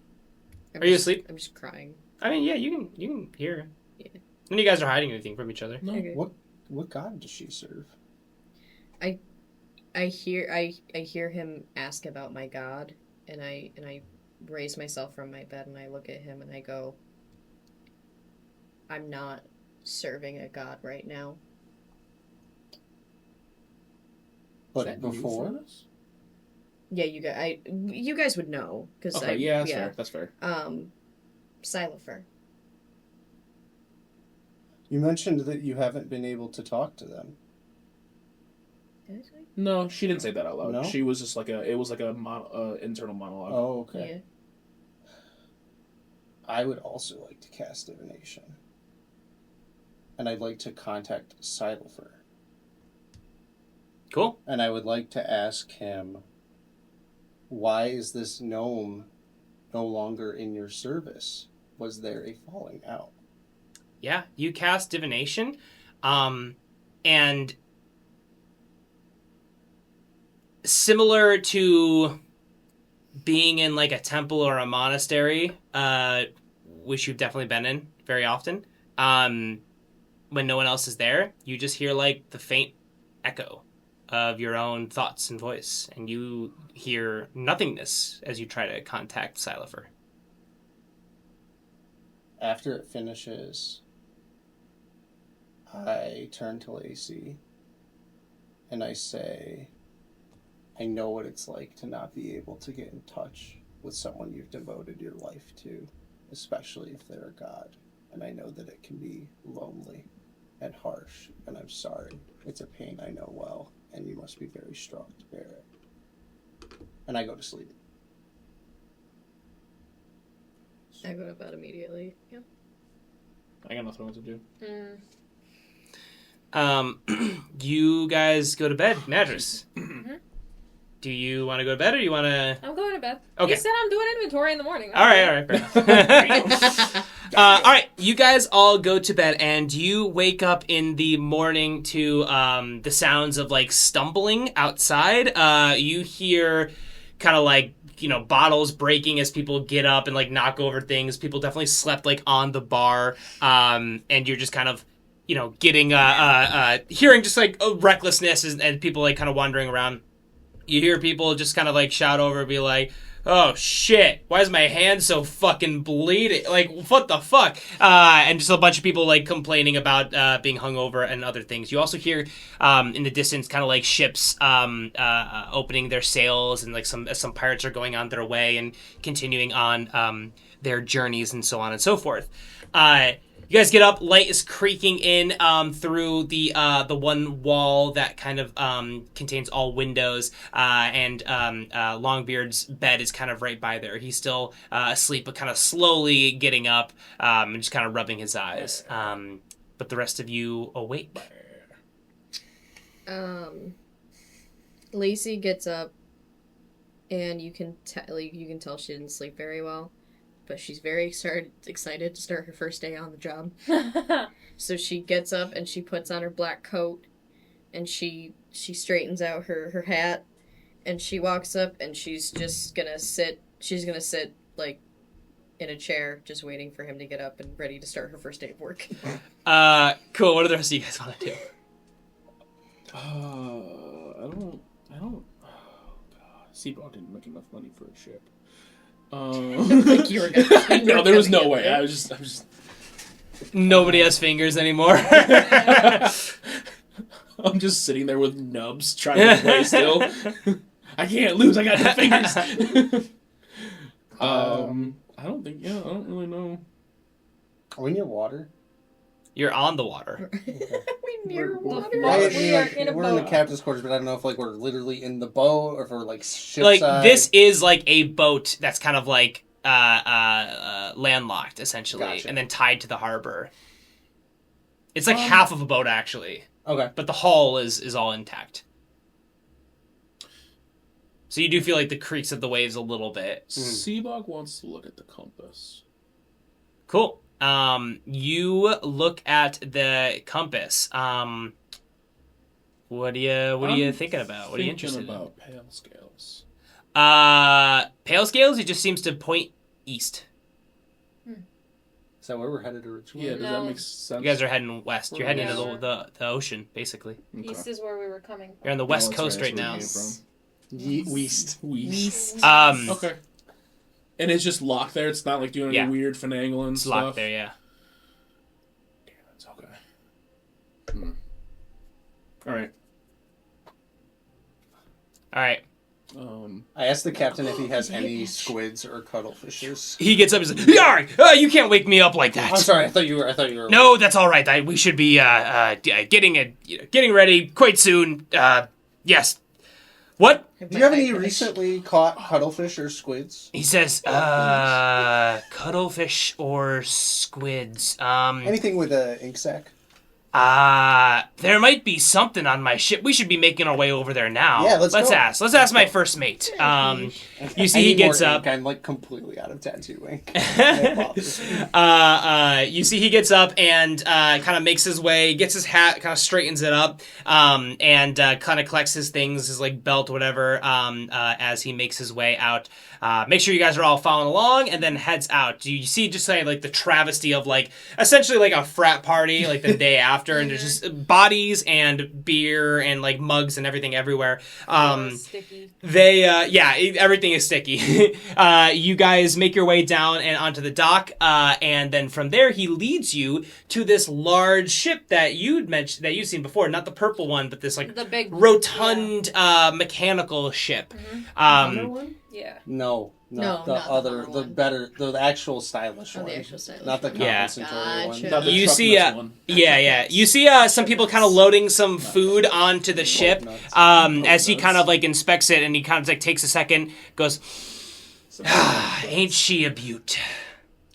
I'm Are you just- asleep? I'm just crying. I mean, yeah, you can hear. Yeah. None of you guys are hiding anything from each other. no. Okay. What god does she serve? I hear him ask about my god, and I raise myself from my bed and I look at him and I go, I'm not serving a god right now. Is But that new before, for us? Yeah, you guys would know because Okay, yeah, that's fair. That's fair. Silofer. you mentioned that you haven't been able to talk to them. Did I say? No, she didn't say that out loud. No? She was just like it was like a internal monologue. Oh, okay. Yeah. I would also like to cast divination. And I'd like to contact Silofer. Cool. And I would like to ask him, why is this gnome no longer in your service? Was there a falling out? Yeah, you cast divination, and similar to being in like a temple or a monastery, which you've definitely been in very often, when no one else is there, you just hear like the faint echo of your own thoughts and voice, and you hear nothingness as you try to contact Silofer. After it finishes, I turn to Lacey and I say, I know what it's like to not be able to get in touch with someone you've devoted your life to, especially if they're a god. And I know that it can be lonely and harsh, and I'm sorry. It's a pain I know well, and you must be very strong to bear it. And I go to sleep. I go to bed immediately. Yeah. I got nothing else to do. You guys go to bed. Madras. Mhm. Do you want to go to bed or you want to... I'm going to bed. Okay. You said I'm doing inventory in the morning. All right, fair enough. All right, you guys all go to bed, and you wake up in the morning to the sounds of like stumbling outside. You hear kind of like, you know, bottles breaking as people get up and like knock over things. People definitely slept like on the bar, and you're just kind of, you know, getting hearing just like recklessness and people like kind of wandering around. You hear people just kind of like shout over, be like, oh shit, why is my hand so fucking bleeding? Like, what the fuck? And just a bunch of people like complaining about being hungover and other things. You also hear in the distance kind of like ships opening their sails, and like some pirates are going on their way and continuing on their journeys and so on and so forth. You guys get up. Light is creaking in through the one wall that kind of contains all windows, and Longbeard's bed is kind of right by there. He's still asleep, but kind of slowly getting up and just kind of rubbing his eyes. But the rest of you awake. Lacey gets up, and you can tell she didn't sleep very well, but she's very excited to start her first day on the job. So she gets up and she puts on her black coat, and she straightens out her hat, and she walks up and she's just gonna sit. She's gonna sit like in a chair, just waiting for him to get up and ready to start her first day of work. Cool. What do the rest of you guys want to do? I don't. Oh god, Seaball didn't make enough money for a ship. Like you were gonna. No, there was no way. I was just. Nobody has fingers anymore. I'm just sitting there with nubs trying to play still. I can't lose. I got no fingers. I don't think. Yeah, I don't really know. Are we near water? You're on the water. We near water. We are in a we're in the boat. captain's quarters, but I don't know if like we're literally in the boat or if we're like shipside. Like this is like a boat that's kind of like landlocked essentially, Gotcha. and then tied to the harbor. It's like half of a boat, actually. Okay. But the hull is all intact. So you do feel like the creaks of the waves a little bit. Seabog wants to look at the compass. Cool. You look at the compass. What are you thinking about? What are you interested in? About pale scales. Pale scales, it just seems to point east. Is that where we're headed originally? Yeah, does that make sense? You guys are heading west. You're heading Yeah. into the ocean, basically. Okay. East is where we were coming from. You're on the west that's coast right, right that's now. where we came Weast. Weast. Okay. And it's just locked there? It's not like doing any weird finagling It's stuff? locked there, yeah. Damn, it's okay. Alright. Alright. I asked the captain if he has any squids or cuttlefishes. He gets up and says, "Yarg! You can't wake me up like that." I'm sorry, I thought you were. No, that's all right. We should be getting ready quite soon. Yes. What? Do you have any recently caught cuttlefish or squids? He says, cuttlefish or squids. Anything with an ink sac? There might be something on my ship. We should be making our way over there now. Yeah, let's go. ask. Let's ask my first mate. You see, he gets up. I'm like completely out of tattoo ink. You see, he gets up and kind of makes his way, gets his hat, kind of straightens it up, and kind of collects his things, his like belt, whatever, as he makes his way out. Make sure you guys are all following along, and then heads out. You see, just like the travesty of like essentially like a frat party, like the day after. And there's just bodies and beer and like mugs and everything everywhere. Sticky. Everything is sticky. You guys make your way down and onto the dock, and then from there he leads you to this large ship that you'd mentioned, that you've seen before, not the purple one, but this like The big rotund mechanical ship. one? Yeah. No, No, the not the other, other the one. better, the actual stylish one. The actual stylish not the one. Yeah. compensatory Gotcha. Not the You truck see, nuts one. You see some people kind of loading some food onto the ship. As he kind of like inspects it, and he kind of like takes a second, goes, "Ain't she a beaut?"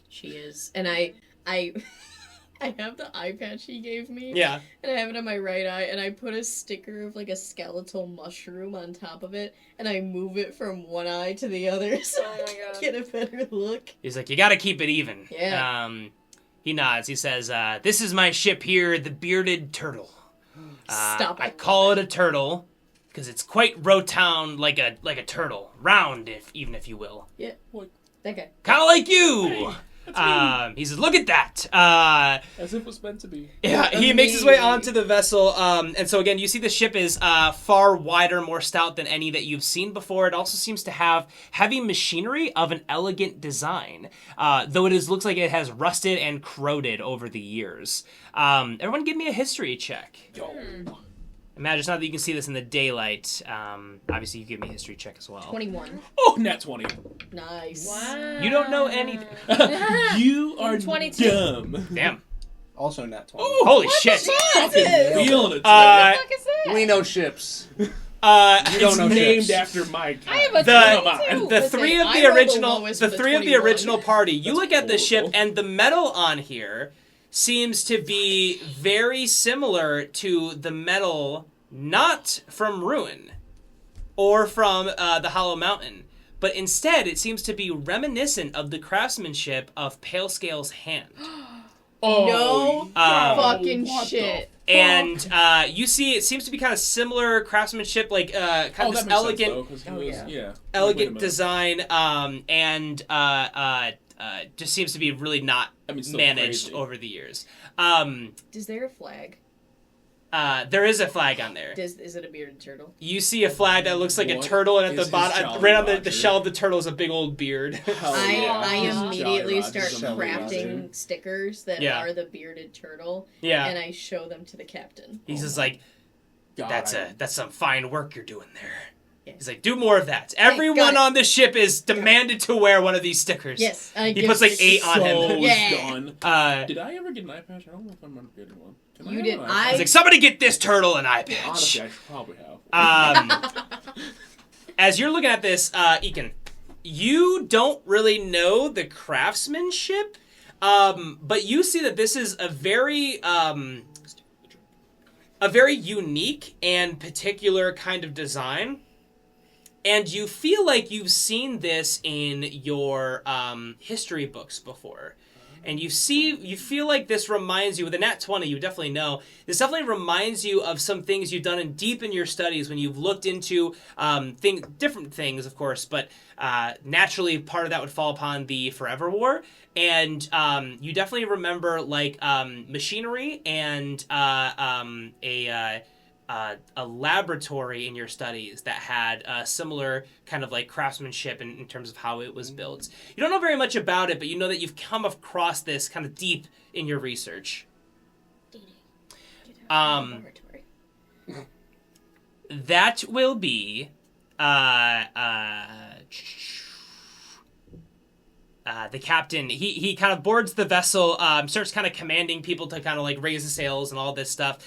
She is. And I I have the eye patch he gave me. Yeah. And I have it on my right eye, and I put a sticker of like a skeletal mushroom on top of it, and I move it from one eye to the other so Oh I my can God. get a better look. He's like, "You got to keep it even." Yeah. He nods. He says, "This is my ship here, the Bearded Turtle. Stop I it. call it a turtle because it's quite rotund, like a turtle, round, even if you will, Yeah. That guy. kind of like you." He says, "Look at that." As if it was meant to be. Yeah, he makes his way onto the vessel, and so again, you see the ship is far wider, more stout than any that you've seen before. It also seems to have heavy machinery of an elegant design, though looks like it has rusted and corroded over the years. Everyone give me a history check. Imagine, it's not that you can see this in the daylight. Obviously, you give me a history check as well. 21. Oh, nat 20. Nice. Wow. You don't know anything. You are 22. dumb. Damn. Also nat 20. Holy shit. Feeling it. Uh, What the fuck is that? We know ships. It's don't know named ships. after my I have a The- 22. The three of I the rolled the original, lowest the with a three of the 21. original party. You look at the ship, horrible. and the metal on here seems to be very similar to the metal not from Ruin or from the Hollow Mountain, but instead it seems to be reminiscent of the craftsmanship of Palescale's hand. No fucking what the shit. And you see, it seems to be kind of similar craftsmanship, like kind of this elegant, elegant design, and just seems to be really not I mean, still managed crazy. over the years. Is there a flag? There is a flag on there. Is it a bearded turtle? You see a flag that looks like a What turtle, and at is the his bottom, Jolly right on the Roger? shell of the turtle is a big old beard. I immediately Jolly start Roger's crafting stickers that Yeah. are the bearded turtle, Yeah. and I show them to the captain. He's just like, God, that's some fine work you're doing there. Yeah. He's like, do more of that. Everyone got it. on this ship is demanded to wear one of these stickers. Yes, I He give puts like stickers. 8 on him. Yeah. done. Did I ever get an eye patch? I don't know if I'm getting one. Can You have did- an eye I- patch? He's like, somebody get this turtle an eye patch. Honestly, I should probably have. As you're looking at this, Ekin, you don't really know the craftsmanship, But you see that this is a very unique and particular kind of design. And you feel like you've seen this in your history books before. And you feel like this reminds you, with a nat 20, you definitely know, this definitely reminds you of some things you've done deep in your studies when you've looked into different things, of course, but naturally part of that would fall upon the Forever War. And you definitely remember, like, machinery and a laboratory in your studies that had a similar kind of like craftsmanship in terms of how it was built. You don't know very much about it, but you know that you've come across this kind of deep in your research. That will be the captain. He kind of boards the vessel, starts kind of commanding people to kind of like raise the sails and all this stuff.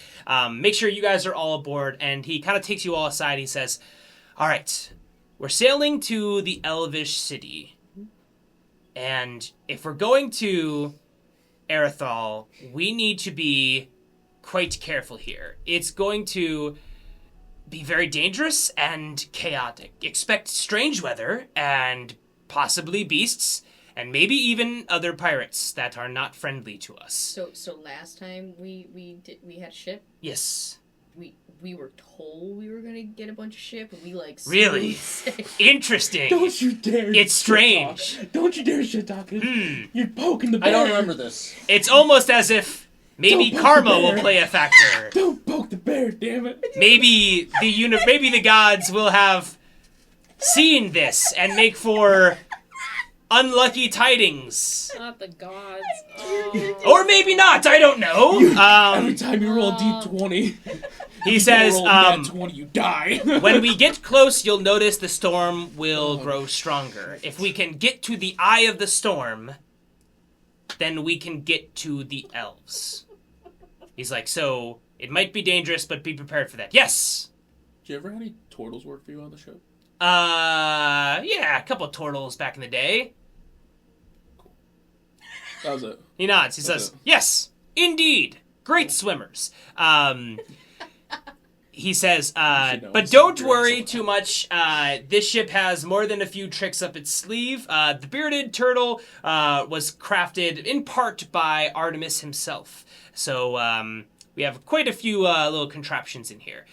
Make sure you guys are all aboard, and he kind of takes you all aside. He says, all right, we're sailing to the Elvish city, and if we're going to Erethal, we need to be quite careful here. It's going to be very dangerous and chaotic. Expect strange weather and possibly beasts, and maybe even other pirates that are not friendly to us. So last time we had a ship. Yes. We were told we were gonna get a bunch of ship, and we like really interesting. Don't you dare! It's strange. Don't you dare shit talk it. You're poking the bear. I don't remember this. It's almost as if maybe karma will play a factor. Don't poke the bear, damn it. Maybe the gods will have seen this and make for unlucky tidings. Not the gods. Or maybe not, I don't know. Every time you roll a d20, he says, roll a nat 20, you die. when we get close, you'll notice the storm will grow stronger. If we can get to the eye of the storm, then we can get to the elves. He's like, so it might be dangerous, but be prepared for that. Yes! Did you ever have any turtles work for you on the show? Yeah, a couple of turtles back in the day. That was it. He nods. He says, yes, indeed. Great swimmers. He says, but don't worry too much. This ship has more than a few tricks up its sleeve. The bearded turtle was crafted in part by Artemis himself. So we have quite a few little contraptions in here.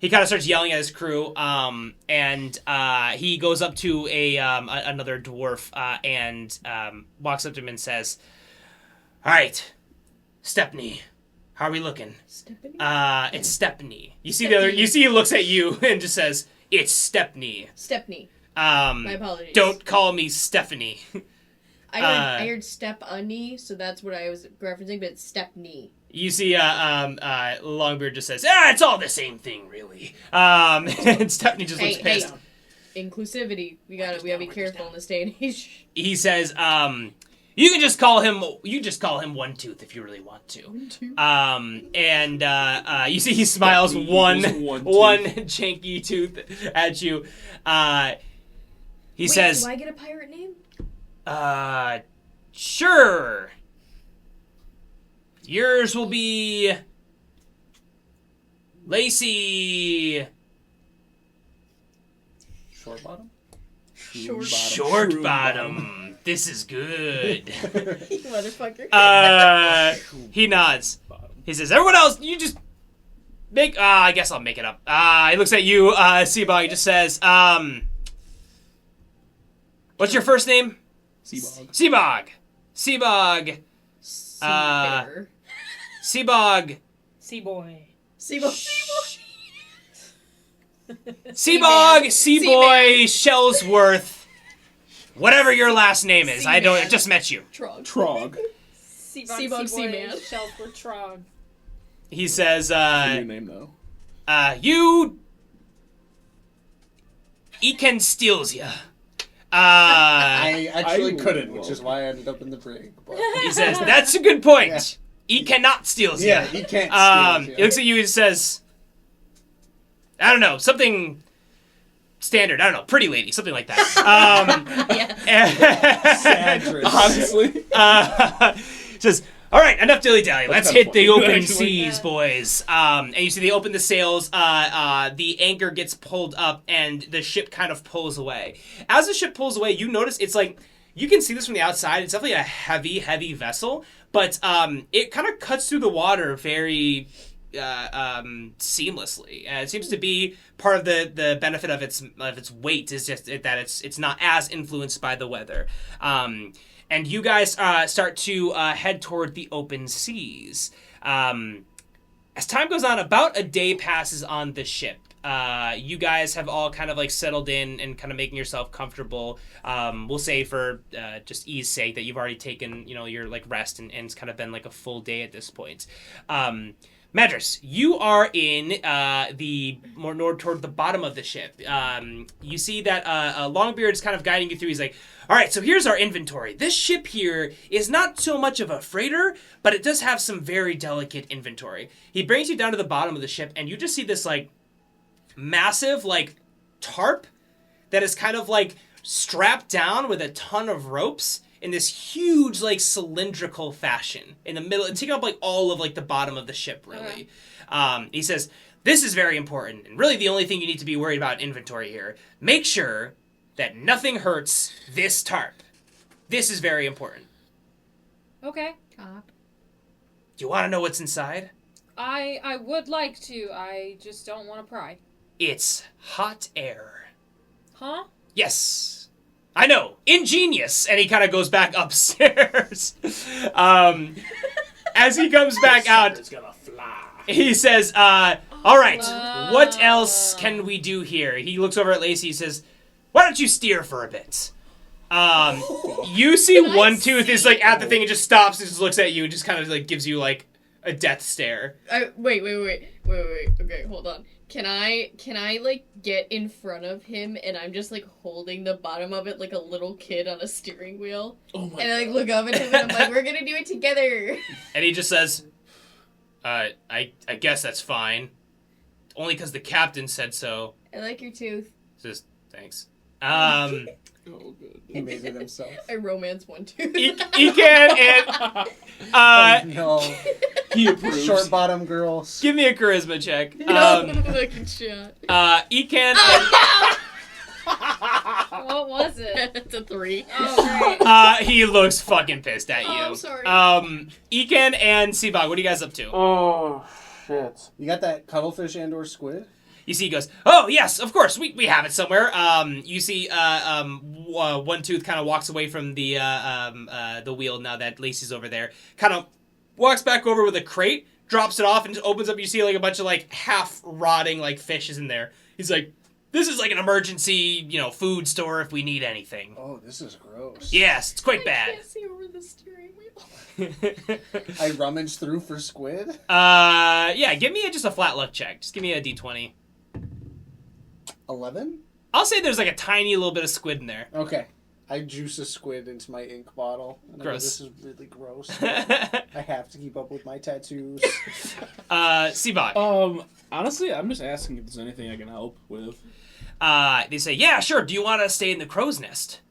He kind of starts yelling at his crew, and he goes up to another dwarf and walks up to him and says, all right, Stepney, how are we looking? Stephanie? It's Stepney. You see the other. You see he looks at you and just says, it's Stepney. Stepney. My apologies. Don't call me Stephanie. I heard Step-a-knee, so that's what I was referencing, but it's Stepney. You see, Longbeard just says, it's all the same thing, really. And Stephanie just looks pissed. Inclusivity. We gotta be careful in this day and age. He says, you can just call him One Tooth if you really want to. And you see he smiles one janky tooth at you. He says, do I get a pirate name? Sure. Yours will be Lacey. Short bottom? Short bottom. This is good. You motherfucker. He nods. He says, everyone else, you just make... I guess I'll make it up. He looks at you, Seabog. He just says, what's your first name? Seabog. Seabog. Seabog. Seaboy. Seabog, Seaboy, Shellsworth, whatever your last name is. I just met you. Trog. Seabog, Seaman. Shellsworth, Trog. He says, Your name though. You Eken steals ya. I actually I couldn't, will. which is why I ended up in the brig. But He says, that's a good point. He cannot steals ya. yeah, he can't steal. He looks at you and says, I don't know, something standard. I don't know, pretty lady, something like that. Sadress. Honestly. Says, all right, enough dilly-dally. Let's hit the funny, open actually. seas, boys. And you see they open the sails, the anchor gets pulled up, and the ship kind of pulls away. As the ship pulls away, you notice it's like, you can see this from the outside, it's definitely a heavy, heavy vessel, but it kind of cuts through the water very seamlessly. It seems to be part of the benefit of its weight is just that it's not as influenced by the weather. And you guys start to head toward the open seas. As time goes on, about a day passes on the ship. You guys have all kind of like settled in and kind of making yourself comfortable. We'll say for just ease sake that you've already taken, your like rest and it's kind of been like a full day at this point. Madras, you are in the more north toward the bottom of the ship. You see that Longbeard is kind of guiding you through. He's like, all right, so here's our inventory. This ship here is not so much of a freighter, but it does have some very delicate inventory. He brings you down to the bottom of the ship, and you just see this like massive like tarp that is kind of like strapped down with a ton of ropes in this huge like cylindrical fashion in the middle, taking up like all of like the bottom of the ship really. He says, this is very important, and really the only thing you need to be worried about in inventory here. Make sure that nothing hurts this tarp. This is very important. Okay. Do you want to know what's inside? I would like to. I just don't want to pry. It's hot air. Huh? Yes. I know. Ingenious. And he kind of goes back upstairs. As he comes back out, It's gonna fly. he says, all right, what else can we do here? He looks over at Lacey. He says, why don't you steer for a bit? You see One Tooth is like at the thing and just stops and just looks at you and just kind of like gives you like a death stare. Wait. Okay, hold on. Can I like get in front of him and I'm just like holding the bottom of it like a little kid on a steering wheel? Oh my And I like look up at him and I'm like, we're gonna do it together. And he just says, I guess that's fine. Only because the captain said so. I like your tooth. Says, thanks. Oh, good. He made it himself. I romance One Tooth. Ekan and No. He approves. Short bottom girls. give me a charisma check. Fucking shit. Ekan What was it? It's a 3. Oh, great. and he looks fucking pissed at you. Oh, I'm sorry. Ekan and Seabog, what are you guys up to? Oh, shit. You got that cuttlefish and/or squid? You see, he goes, oh, yes, of course, we have it somewhere. You see One Tooth kind of walks away from the wheel now that Lacey's over there. Kind of walks back over with a crate, drops it off, and just opens up. You see, like, a bunch of, like, half-rotting, like, fish is in there. He's like, this is, like, an emergency, food store if we need anything. Oh, this is gross. Yes, it's quite I bad. can't see over the steering wheel. I rummage through for squid. Yeah, give me just a flat luck check. Just give me a d20. 11? I'll say there's, like, a tiny little bit of squid in there. Okay. I juice a squid into my ink bottle. And I go, Gross. this is really gross. I have to keep up with my tattoos. Seabog. Honestly, I'm just asking if there's anything I can help with. They say, yeah, sure. Do you want to stay in the crow's nest?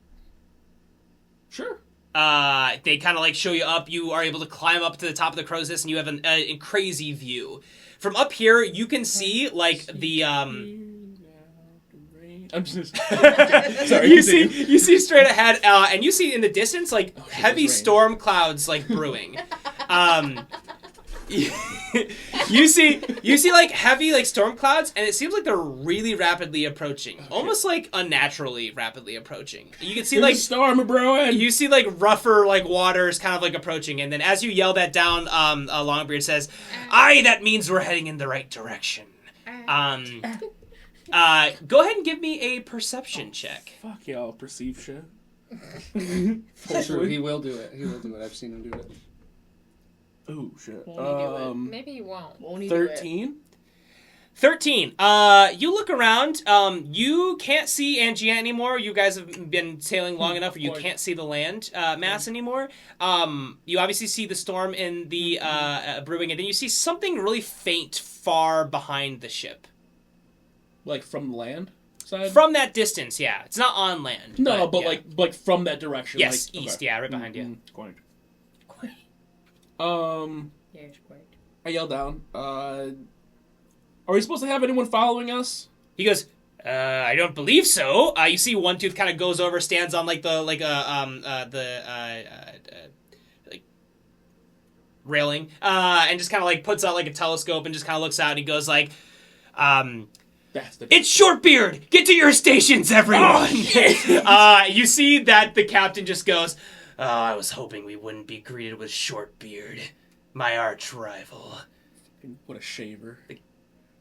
Sure. They kind of like show you up. You are able to climb up to the top of the crow's nest, and you have a crazy view. From up here, you can see like the I'm just sorry. you see straight ahead, and you see in the distance like heavy rain. storm clouds like brewing. You see like heavy like storm clouds, and it seems like they're really rapidly approaching, almost like unnaturally rapidly approaching. You can see There's like a storm brewing. you see like rougher like waters kind of like approaching, and then as you yell that down, Longbeard says, "Aye, that means we're heading in the right direction." Go ahead and give me a perception check. Fuck y'all, perceive shit. True, he will do it. He will do it. I've seen him do it. Oh shit. Won't he do it? Maybe he won't. Won't he do it? 13. 13. You look around. You can't see Angea anymore. You guys have been sailing long enough where you can't see the land mass anymore. You obviously see the storm in the brewing, and then you see something really faint far behind the ship. Like from land. side? From that distance, yeah. It's not on land. No, but yeah. like from that direction. Yes, like, east, okay. yeah, right behind you. Quite. Yeah, it's quite. I yell down. Are we supposed to have anyone following us? He goes, I don't believe so. You see One Tooth kind of goes over, stands on like railing, and just kind of like puts out like a telescope and just kind of looks out and he goes like, it's Shortbeard! Get to your stations, everyone! You see that the captain just goes, I was hoping we wouldn't be greeted with Shortbeard, my arch rival. What a shaver.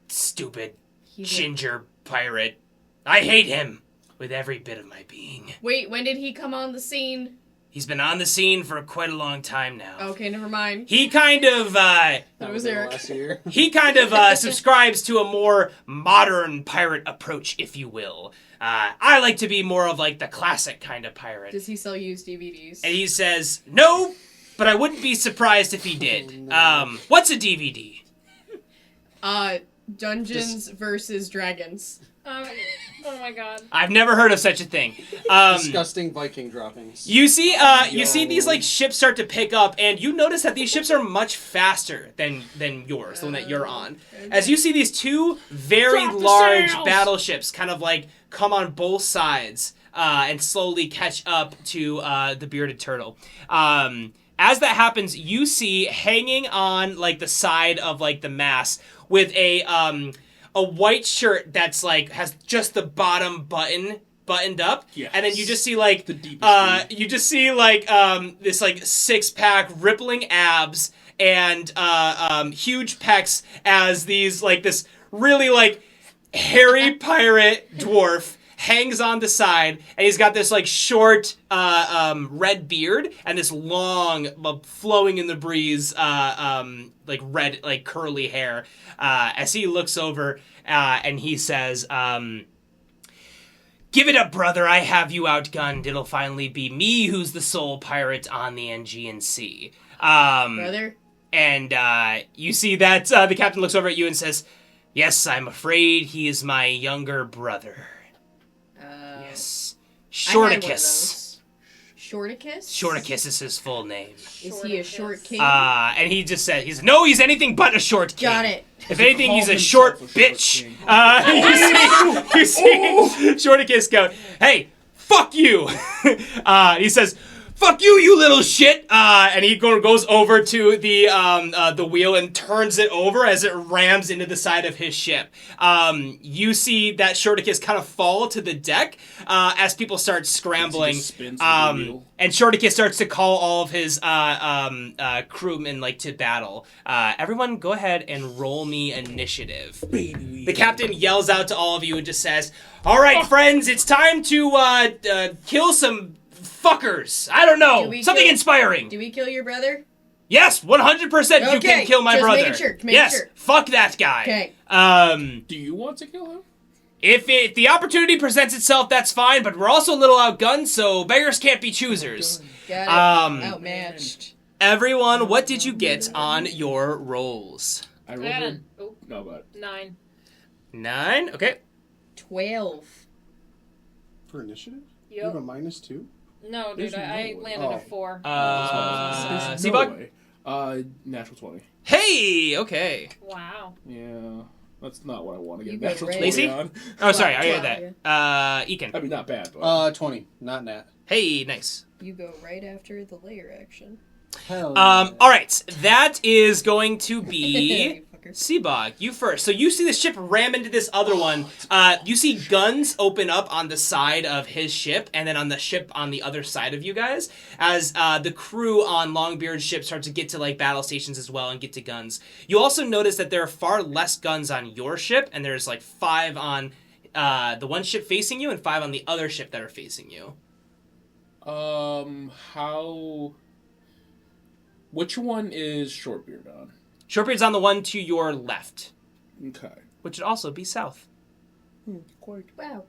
Stupid ginger pirate. I hate him with every bit of my being. Wait, when did he come on the scene? He's been on the scene for quite a long time now. Okay, never mind. He kind of, That was Eric. Last year. he kind of subscribes to a more modern pirate approach, if you will. I like to be more of like the classic kind of pirate. Does he sell used DVDs? And he says, no, but I wouldn't be surprised if he did. Oh, no. What's a DVD? Dungeons versus Dragons. Oh my god. I've never heard of such a thing. Disgusting Viking droppings. You see these like ships start to pick up, and you notice that these ships are much faster than yours, the one that you're on. Okay. As you see these two very Drop the large sails! battleships kind of like come on both sides and slowly catch up to the bearded turtle. As that happens, you see hanging on like the side of like the mast with a white shirt that's like has just the bottom buttoned up, Yes. and then you just see like The deepest this like 6-pack rippling abs and huge pecs as these like this really like hairy pirate dwarf hangs on the side, and he's got this like short red beard and this long flowing in the breeze like red like curly hair as he looks over and he says, give it up, brother, I have you outgunned. It'll finally be me who's the sole pirate on the Angean Sea. Brother? And you see that the captain looks over at you and says, yes, I'm afraid he is my younger brother. Yes. Shorticus. Shorticus? Shorticus is his full name. Is he a short king? And he just said, he's anything but a short king. Got it. If anything, he's a Called short himself a short bitch. king. You see Shorticus go, hey, fuck you. He says, fuck you, you little shit. And he goes over to the wheel and turns it over as it rams into the side of his ship. You see that Shorticus kind of fall to the deck as people start scrambling. He just spins the wheel. And Shorticus starts to call all of his crewmen like to battle. Everyone, go ahead and roll me initiative. The captain yells out to all of you and just says, "All right, friends, it's time to kill some fuckers. I don't know, something inspiring." Do we kill your brother? Yes, 100%. You Okay, can kill my just brother. making sure, making yes, sure. fuck that guy. Okay. Do you want to kill him? If the opportunity presents itself, that's fine, but we're also a little outgunned, so beggars can't be choosers. Got it. Outmatched. Everyone, what did you get on your rolls? I I rolled got a... a 9. 9? Okay. 12. For initiative? You have a Yep. -2? No, dude, There's I no way. landed a Oh. 4. There's no Seabug? way. Natural 20. Hey, okay. Wow. Yeah, that's not what I want to get You natural go 20 Lacey? on. Oh, sorry, I 12, heard that. Ekin. I mean, not bad, but... 20. Not nat. Hey, nice. You go right after the layer action. Hell yeah. All right, that is going to be You fucker. Seabog. You first. So you see the ship ram into this other one. You see guns open up on the side of his ship, and then on the ship on the other side of you guys, as the crew on Longbeard's ship start to get to like battle stations as well and get to guns. You also notice that there are far less guns on your ship, and there's like 5 on the one ship facing you and 5 on the other ship that are facing you. How... Which one is Shortbeard on? Shortbeard's on the one to your left, Okay. which would also be south. Quite. Wow.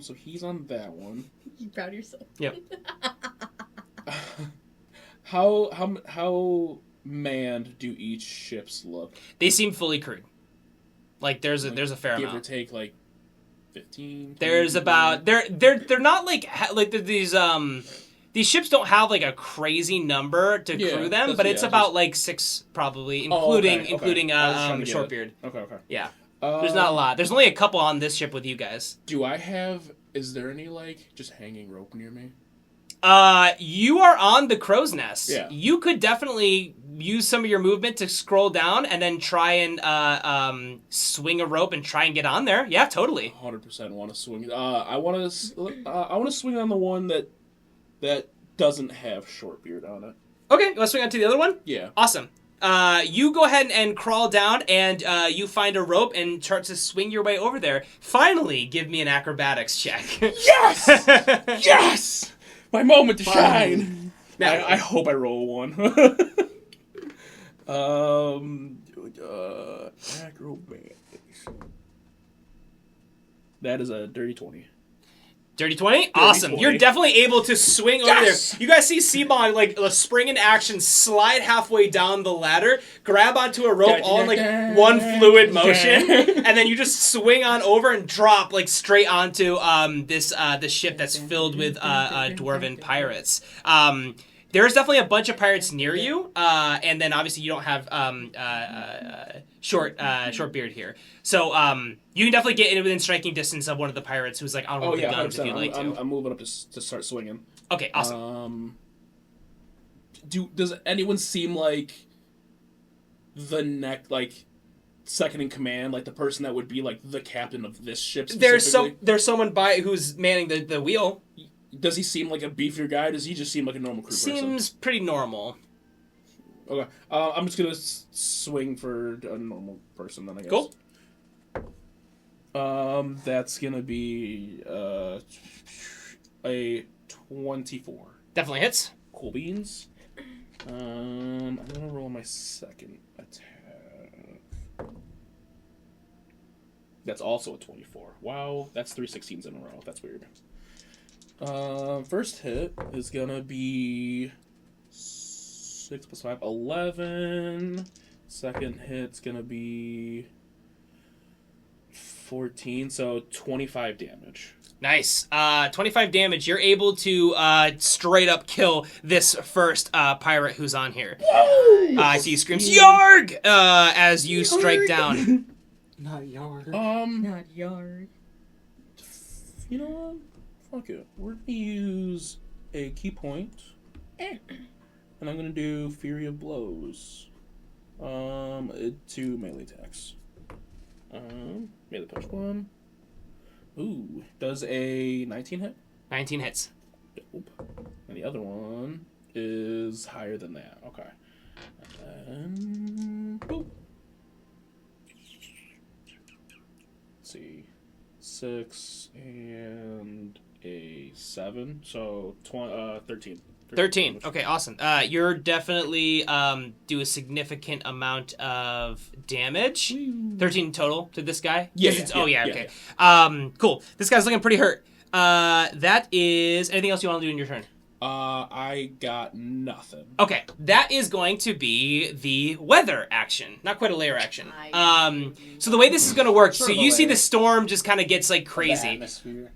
So he's on that one. You proud of yourself? Yep. How manned do each ships look? They seem fully crewed. Like there's a fair Give or amount. take, like 15. There's about they're not like these ships don't have like a crazy number to crew them, but it's about like 6 probably, including Shortbeard. Okay. Yeah. There's not a lot. There's only a couple on this ship with you guys. Is there any like just hanging rope near me? You are on the crow's nest. Yeah. You could definitely use some of your movement to scroll down and then try and swing a rope and try and get on there. Yeah, totally. 100% want to swing. I want to swing on the one that doesn't have Shortbeard on it. Okay, let's swing on to the other one? Yeah. Awesome. You go ahead and crawl down, and you find a rope and start to swing your way over there. Finally, give me an acrobatics check. Yes! Yes! My moment to shine! I hope I roll one. Acrobatics. That is a dirty 20. Dirty 20? Awesome. 20. You're definitely able to swing over there. You guys see Seabon, like, spring in action, slide halfway down the ladder, grab onto a rope all in, like, one fluid motion, and then you just swing on over and drop, like, straight onto this ship that's filled with dwarven pirates. There's definitely a bunch of pirates near you, and then obviously you don't have Shortbeard here. So you can definitely get in within striking distance of one of the pirates who's like on one of the guns if you'd like to. I'm moving up to start swinging. Okay, awesome. Does anyone seem like second in command, like the person that would be like the captain of this ship specifically? There's someone by who's manning the wheel. Does he seem like a beefier guy? Does he just seem like a normal crew person? Seems pretty normal. Okay. I'm just going to swing for a normal person then, I guess. Cool. That's going to be a 24. Definitely hits. Cool beans. I'm going to roll my second attack. That's also a 24. Wow, that's 3 16s in a row. That's weird. First hit is gonna be 6 plus 5, 11. Second hit's gonna be 14, so 25 damage. Nice. 25 damage. You're able to straight up kill this first pirate who's on here. I see you screams "Yarg!" As you strike down. Not Yarg. Not Yarg. You know what? Fuck it. We're gonna use a key point. And I'm gonna do Fury of Blows. 2 melee attacks. Melee punch 1. Ooh. Does a 19 hit? 19 hits. Dope. And the other one is higher than that. Okay. And boop. Let's see. 6 and a 7, so 13. 13. Okay, awesome. You're definitely do a significant amount of damage. 13 total to this guy? Okay. Cool. This guy's looking pretty hurt. That is... Anything else you want to do in your turn? I got nothing. Okay, that is going to be the weather action. Not quite a layer action. So the way this is going to work, so you see the storm just kind of gets like crazy.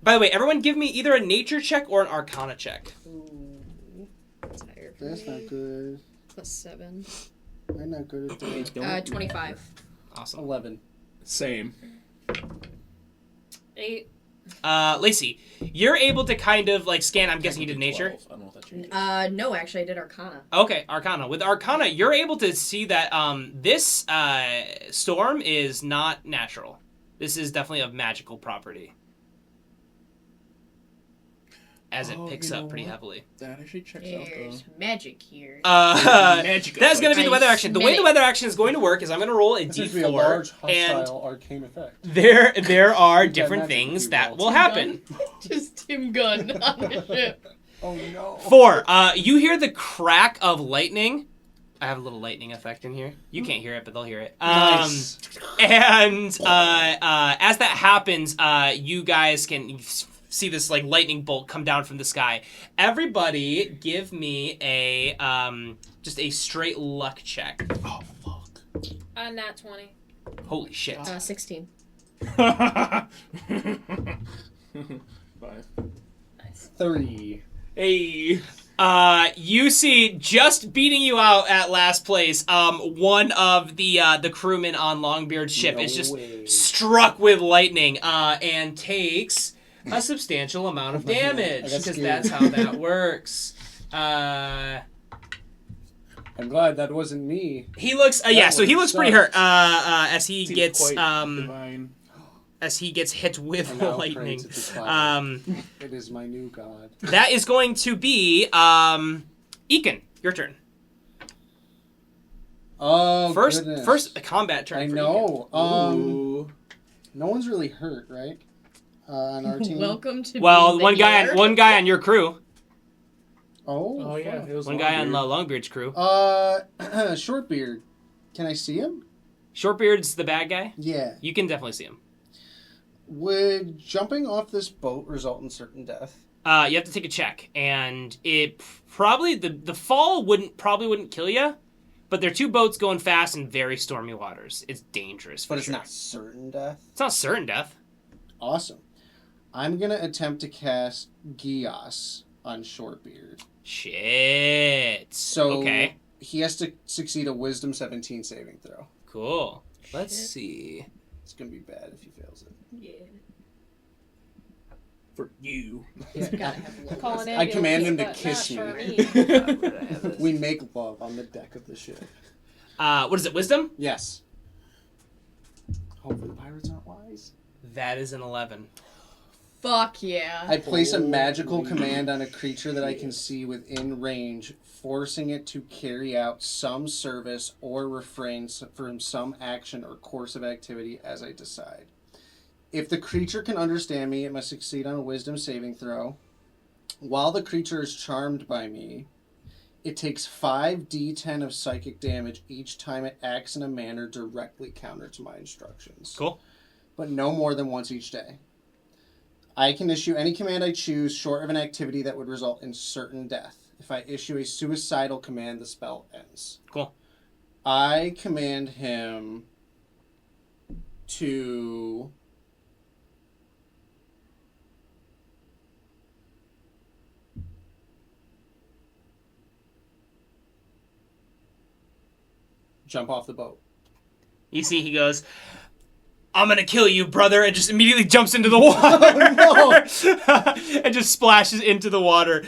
By the way, everyone give me either a nature check or an arcana check. Ooh. Tired for That's me. not good. +7. I'm not good at that. 25. Awesome. 11. Same. 8. Lacey, you're able to kind of like scan. I'm guessing you did nature. 12. I don't know if that changes. No, actually, I did Arcana. Okay, Arcana. With Arcana, you're able to see that this storm is not natural. This is definitely of magical property. As it picks up pretty heavily. That actually checks out There's magic here. magic. That's going to be the weather action. The way the weather action is going to work is I'm going to roll a This is a large, D4, and hostile, arcane effect. there are different magic things you that roll. will happen. Just Tim Gunn on the ship. Oh no. 4, you hear the crack of lightning. I have a little lightning effect in here. You can't hear it, but they'll hear it. Nice. And as that happens, you guys can see this like lightning bolt come down from the sky. Everybody, give me a just a straight luck check. Oh fuck. Nat 20. Holy shit! 16. 5. 3. Hey. You see, just beating you out at last place, one of the crewmen on Longbeard's ship No is just way. struck with lightning, and takes a substantial amount of Oh my God, I damage, got because scared. that's how that works. I'm glad that wasn't me. He looks, That so he would've looks pretty sucked. hurt, as he Seems gets, quite divine. as he gets hit with And now pray lightning. to the cloud. Um, It is my new god. that is going to be, Ekin, your turn. Oh, First goodness. a combat turn. I for know. Ooh. No one's really hurt, right? On our team. Welcome to Ekin. Well, being the one healer. guy on your crew. Oh. Oh yeah, fuck. it was One guy on Longbeard. Longbeard's crew. Shortbeard. Can I see him? Shortbeard's the bad guy. Yeah. You can definitely see him. Would jumping off this boat result in certain death? You have to take a check, and it probably the fall probably wouldn't kill you, but there are two boats going fast in very stormy waters. It's dangerous, for But it's sure. not certain death. It's not certain death. Awesome. I'm gonna attempt to cast Gios on Shortbeard. Shit. So Okay. he has to succeed a Wisdom 17 saving throw. Cool. Let's Shit. see. It's gonna be bad if he fails it. Yeah. For you. He's gotta have a little Call an wisdom. I command him to ambulance, kiss but not me. for me. We make love on the deck of the ship. What is it? Wisdom? Yes. Hopefully the pirates aren't wise. That is an 11. Fuck yeah. I place a magical Holy command on a creature that I can see within range, forcing it to carry out some service or refrain from some action or course of activity as I decide. If the creature can understand me, it must succeed on a wisdom saving throw. While the creature is charmed by me, it takes 5d10 of psychic damage each time it acts in a manner directly counter to my instructions. Cool. But no more than once each day. I can issue any command I choose short of an activity that would result in certain death. If I issue a suicidal command, the spell ends. Cool. I command him to jump off the boat. You see, he goes, "I'm gonna kill you, brother," and just immediately jumps into the water. Oh, and just splashes into the water.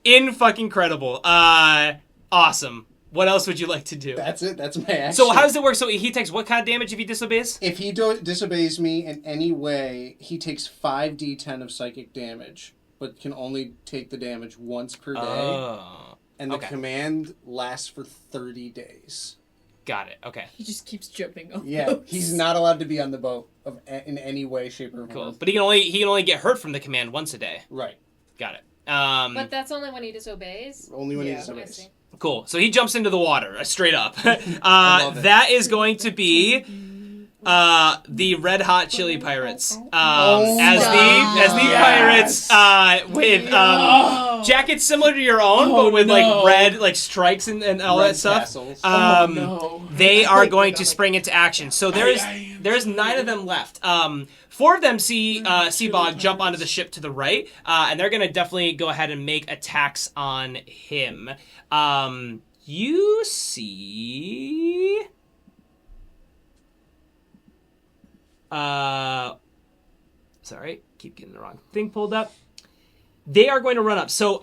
In-fucking-credible. Awesome. What else would you like to do? That's it. That's my action. So how does it work? So he takes what kind of damage if he disobeys? If he disobeys me in any way, he takes 5d10 of psychic damage, but can only take the damage once per day. Oh. And the okay. command lasts for 30 days. Got it. Okay. He just keeps jumping off Yeah, boats. he's not allowed to be on the boat in any way, shape, or Cool. form. But he can only get hurt from the command once a day. Right. Got it. But that's only when he disobeys. Only when he Yeah. I disobeys. see. Cool. So he jumps into the water, straight up. I love it. That is going to be the Red Hot Chili Pirates. As the Yes. pirates with jackets similar to your own, Oh, but with no. like red like strikes and all Red that stuff. tassels. No. They are Like, going we to got, spring into action. So there's 9 of them left. 4 of them see Seabog jump onto the ship to the right, and they're going to definitely go ahead and make attacks on him. You see... sorry, keep getting the wrong thing pulled up. They are going to run up. So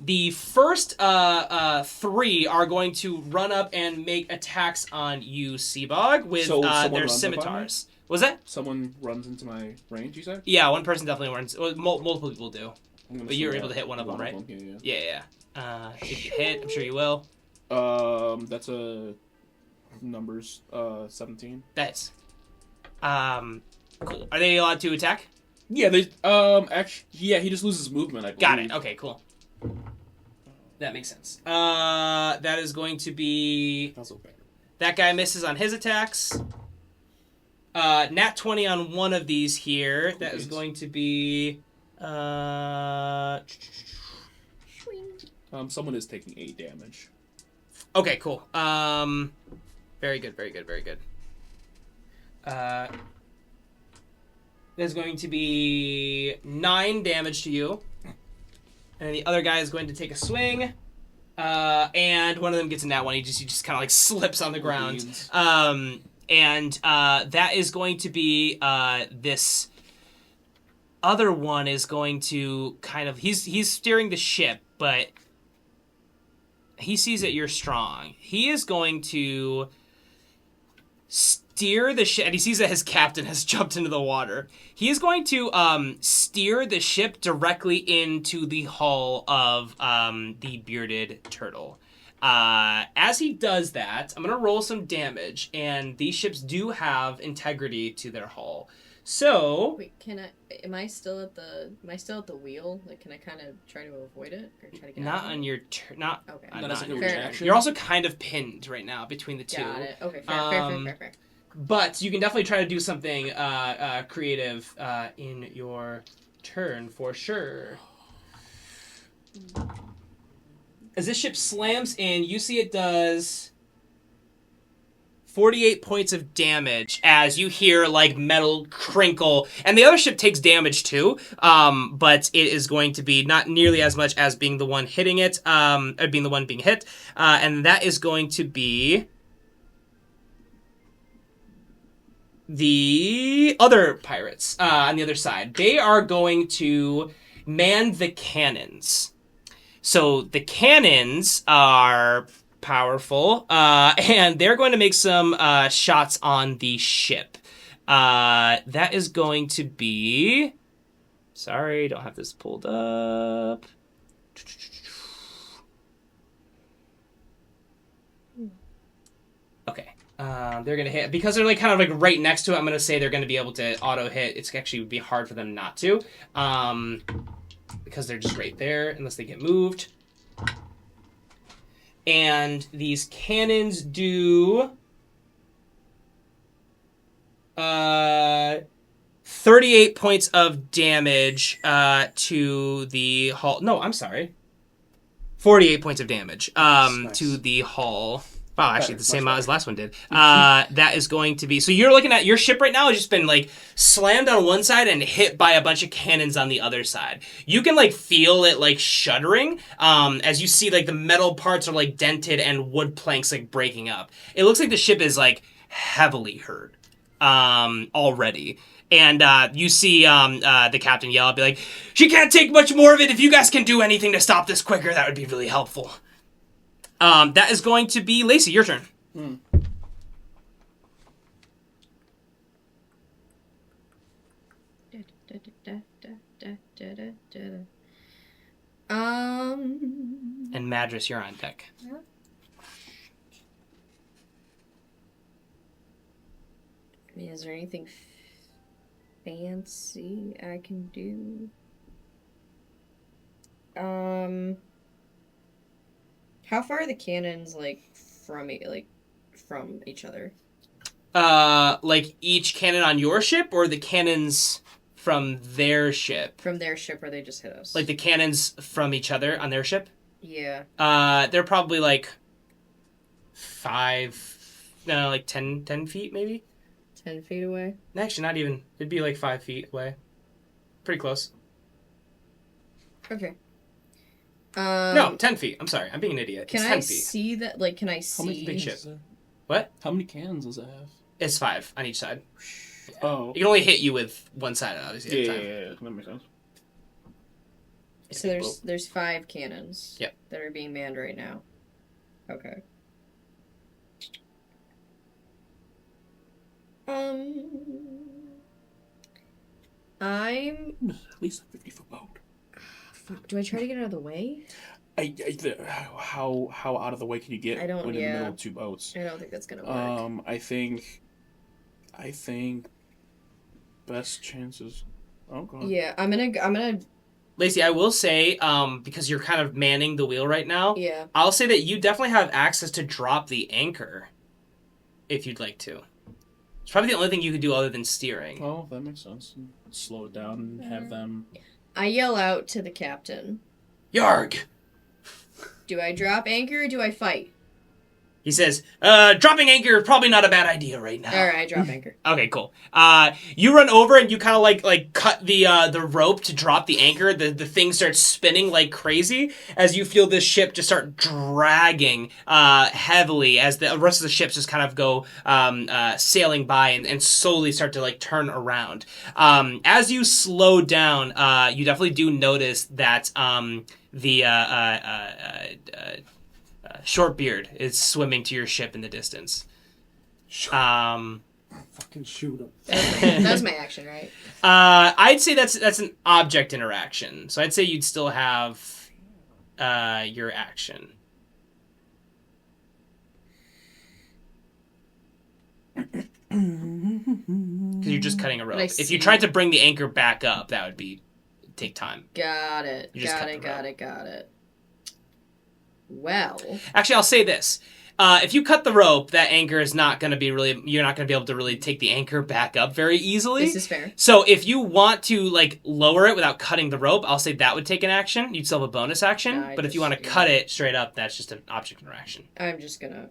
the first 3 are going to run up and make attacks on you, Seabog, with So someone their runs up on scimitars. Was that? Someone runs into my range, you said? Yeah, one person definitely runs. Well, multiple people do. I'm gonna But you were say able to hit one of them, right? Yeah. Yeah. If you hit, I'm sure you will. That's a numbers 17. That's cool. Are they allowed to attack? Yeah, they actually yeah, he just loses movement, I believe. Got it. Okay, cool. That makes sense. That is going to be That's okay. that guy misses on his attacks. Nat 20 on one of these here. That is Great. going to be Someone is taking 8 damage. okay, cool. Very good. is going to be 9 damage to you. And the other guy is going to take a swing. And one of them gets a nat 1. He just kind of like slips on the ground. That is going to be this other one is going to kind of he's steering the ship, but he sees that you're strong. He is going to steer the ship, and he sees that his captain has jumped into the water. He is going to steer the ship directly into the hull of the bearded turtle. As he does that, I'm going to roll some damage, and these ships do have integrity to their hull. So... Wait, am I still at the wheel? Like, can I kind of try to avoid it? Or try to get not out of on it? your turn, not... Okay. Not as on a your reaction? turn. You're also kind of pinned right now between the two. Got it. Okay, fair. But you can definitely try to do something creative in your turn for sure. As this ship slams in, you see it does 48 points of damage as you hear like metal crinkle, and the other ship takes damage too, but it is going to be not nearly as much as being the one hitting it, or being the one being hit, and that is going to be the other pirates on the other side. They are going to man the cannons. So the cannons are powerful, and they're going to make some shots on the ship. That is going to be... Sorry, don't have this pulled up. Okay. They're going to hit. Because they're like kind of like right next to it, I'm going to say they're going to be able to auto-hit. It's actually would be hard for them not to. Because they're just right there, unless they get moved. And these cannons do 38 points of damage to the hull. No, I'm sorry. 48 points of damage Nice. to the hull. Wow, actually, Better, the same much amount as last one did. That is going to be... So you're looking at... Your ship right now has just been, like, slammed on one side and hit by a bunch of cannons on the other side. You can, like, feel it, like, shuddering as you see, like, the metal parts are, like, dented and wood planks, like, breaking up. It looks like the ship is, like, heavily hurt already. And you see the captain yell, be like, "She can't take much more of it. If you guys can do anything to stop this quicker, that would be really helpful." That is going to be Lacey, your turn. And Madras, you're on deck. I mean, is there anything fancy I can do? How far are the cannons from each other? Like each cannon on your ship, or the cannons from their ship? From their ship, or they just hit us? Like the cannons from each other on their ship? Yeah. They're probably like 10 feet maybe? 10 feet away? Actually, not even. It'd be like 5 feet away. Pretty close. Okay. No, 10 feet. I'm sorry. I'm being an idiot. Can it's 10 I feet. see that? Can I see? How many big cannons ship. is there? What? How many cannons does it have? It's 5 on each side. Oh. It can only hit you with one side, obviously, Yeah, at a time. yeah, that makes sense. So there's 5 cannons. Yep. That are being manned right now. Okay. I'm. At least a 50-foot boat. Fuck. Do I try to get out of the way? How out of the way can you get I don't- when in the yeah. middle of 2 boats? I don't think that's gonna work. I think best chances. Oh god. Yeah, I'm gonna. Lacey, I will say, because you're kind of manning the wheel right now, Yeah. I'll say that you definitely have access to drop the anchor, if you'd like to. It's probably the only thing you could do other than steering. Oh, that makes sense. Slow it down and have them. I yell out to the captain. Yarg! Do I drop anchor or do I fight? He says, dropping anchor is probably not a bad idea right now. All right, drop anchor. Okay, cool. You run over and you kind of like cut the rope to drop the anchor. The thing starts spinning like crazy as you feel this ship just start dragging heavily as the rest of the ships just kind of go sailing by and slowly start to like turn around. As you slow down, you definitely do notice that the Shortbeard is swimming to your ship in the distance. Fucking shoot him. That was my action, right? I'd say that's an object interaction. So I'd say you'd still have your action. Because you're just cutting a rope. If you tried to bring the anchor back up, that would take time. Got it. Got it. Well, actually, I'll say this: if you cut the rope, that anchor is not going to be really. You're not going to be able to really take the anchor back up very easily. This is fair. So if you want to like lower it without cutting the rope, I'll say that would take an action. You'd still have a bonus action. But if you want to cut it straight up, that's just an object interaction. I'm just gonna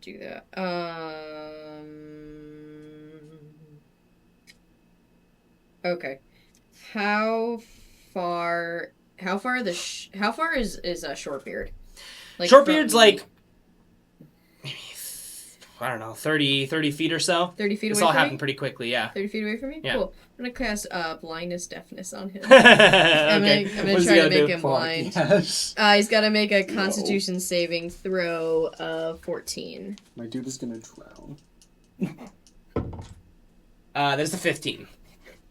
do that. Okay. How far is Shortbeard? Like Shortbeard's like maybe, I don't know, 30 feet or so. 30 feet away. This all happened pretty quickly, yeah. 30 feet away from me? Yeah. Cool. I'm gonna cast blindness deafness on him. Okay. I'm gonna try to make him Fuck, blind. yes. He's gotta make a Constitution saving throw of 14. My dude is gonna drown. There's the 15.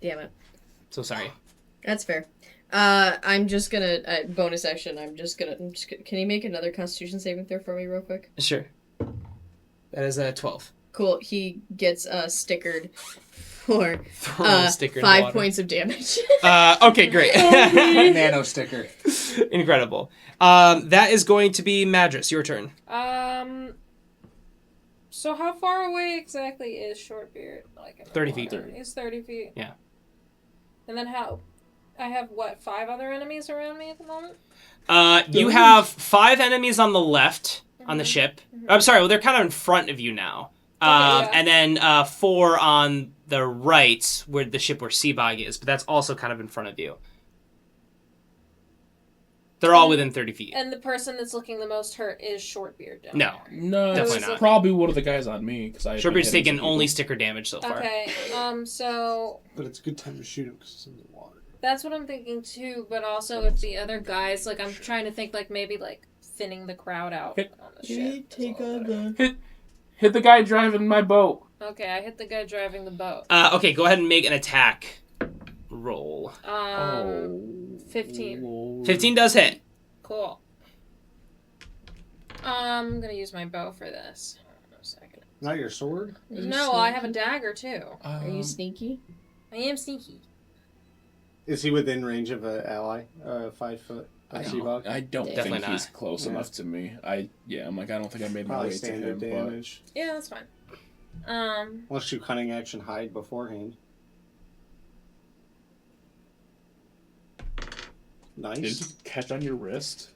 Damn it. So sorry. That's fair. I'm just gonna bonus action. Can you make another Constitution saving throw for me real quick? Sure. That is a 12. Cool. He gets stickered for Sticker in 5 water. points of damage. Okay, great. Nano sticker. Incredible. That is going to be Madras. Your turn. So how far away exactly is Shortbeard? Like in the 30 water? feet. It's 30 feet. Yeah. And then how? I have 5 other enemies around me at the moment? You have 5 enemies on the left on the ship. I'm sorry, well, they're kind of in front of you now. Yeah. And then 4 on the right, where the ship where Seabog is, but that's also kind of in front of you. They're all within 30 feet. And the person that's looking the most hurt is Shortbeard down No. there. No, Definitely it's not. probably one of the guys on me because I. Shortbeard's taken only sticker damage so far. Okay, so But it's a good time to shoot him because it's in the water. that's what I'm thinking too, but also if the other guys, like I'm trying to think like maybe like thinning the crowd out on the ship. is a little better. Hit the guy driving my boat. Okay, I hit the guy driving the boat. Okay, go ahead and make an attack roll. 15. Lord. 15 does hit. Cool. I'm gonna use my bow for this. Hold on a second. Not your sword? No, I have a dagger too. Are you sneaky? I am sneaky. Is he within range of an ally? 5 foot? I Seabog? don't Definitely think he's not. close enough to me. I'm like, I don't think I made my Probably way to standard him. damage. Yeah, that's fine. Unless you cunning action hide beforehand. But did Nice. it catch on your wrist?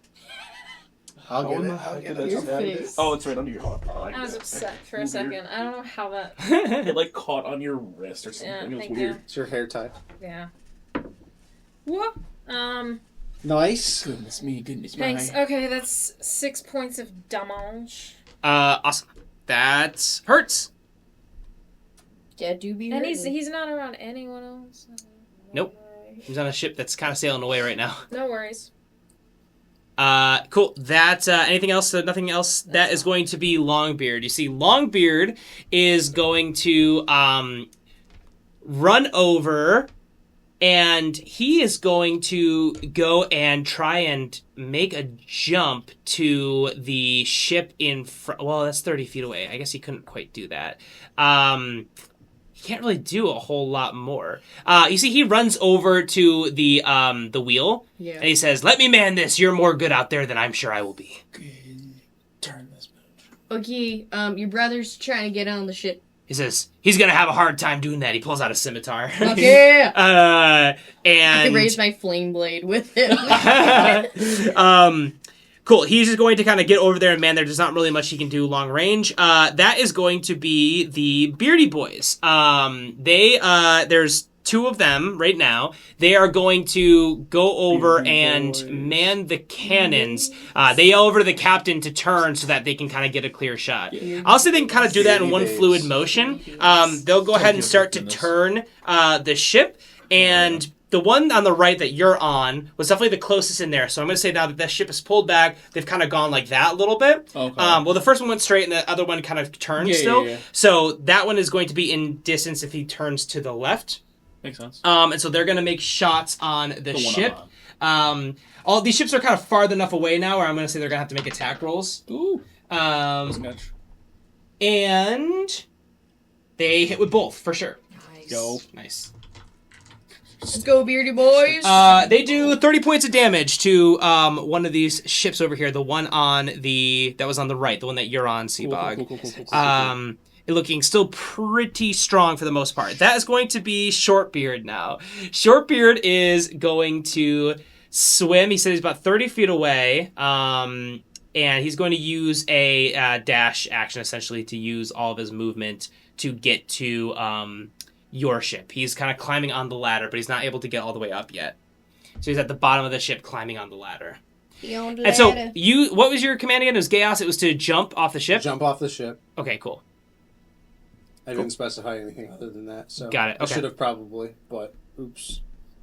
I'll How get in it. the I'll heck get did it. that happen? face. Oh, it's right under your heart. I was upset for a Weird. second. I don't know how that. It like caught on your wrist or something. Yeah, it was thank weird. you. It's your hair tie. Yeah. Whoop. Nice. Goodness me, Thanks. Okay, that's 6 points of damage. Awesome. That hurts. Yeah, do be And hurting. he's not around anyone else. Nope. He's on a ship that's kind of sailing away right now. No worries. Cool. That, anything else? Nothing else? That is going to be Longbeard. You see, Longbeard is going to, run over, and he is going to go and try and make a jump to the ship in front. Well, that's 30 feet away. I guess he couldn't quite do that. He can't really do a whole lot more. You see, he runs over to the wheel, Yeah. and he says, "Let me man this. You're more good out there than I'm sure I will be." Turn this bitch. Okay, your brother's trying to get on the ship. He says, he's going to have a hard time doing that. He pulls out a scimitar. Okay. And I raise my flame blade with him. Cool. He's just going to kind of get over there and man, there's not really much he can do long range. That is going to be the Beardy Boys. There's two of them right now. They are going to go over Beardy and Boys. man the cannons. They yell over to the captain to turn so that they can kind of get a clear shot. I'll say they can kind of do that in one Beardy fluid Boys. motion. They'll go ahead and start to turn the ship, and the one on the right that you're on was definitely the closest in there. So I'm going to say now that the ship is pulled back, they've kind of gone like that a little bit. Okay. Well, the first one went straight and the other one kind of turned still. Yeah. So that one is going to be in distance if he turns to the left. Makes sense. And so they're going to make shots on the one ship. I'm All these ships are kind of far enough away now where I'm going to say they're going to have to make attack rolls. Ooh. Sketch. And they hit with both, for sure. Nice. Go. Nice. Let's go, Beardy Boys. They do 30 points of damage to one of these ships over here. The one that was on the right, the one that you're on, Seabog. Cool. Looking still pretty strong for the most part. That is going to be Shortbeard now. Shortbeard is going to swim. He said he's about 30 feet away. And he's going to use a dash action, essentially, to use all of his movement to get to your ship. He's kind of climbing on the ladder, but he's not able to get all the way up yet. So he's at the bottom of the ship climbing on the ladder. And so, what was your command again? It was Chaos. It was to jump off the ship? Jump off the ship. Okay, cool. I didn't specify anything other than that, so Got it, okay. I should have probably, but oops.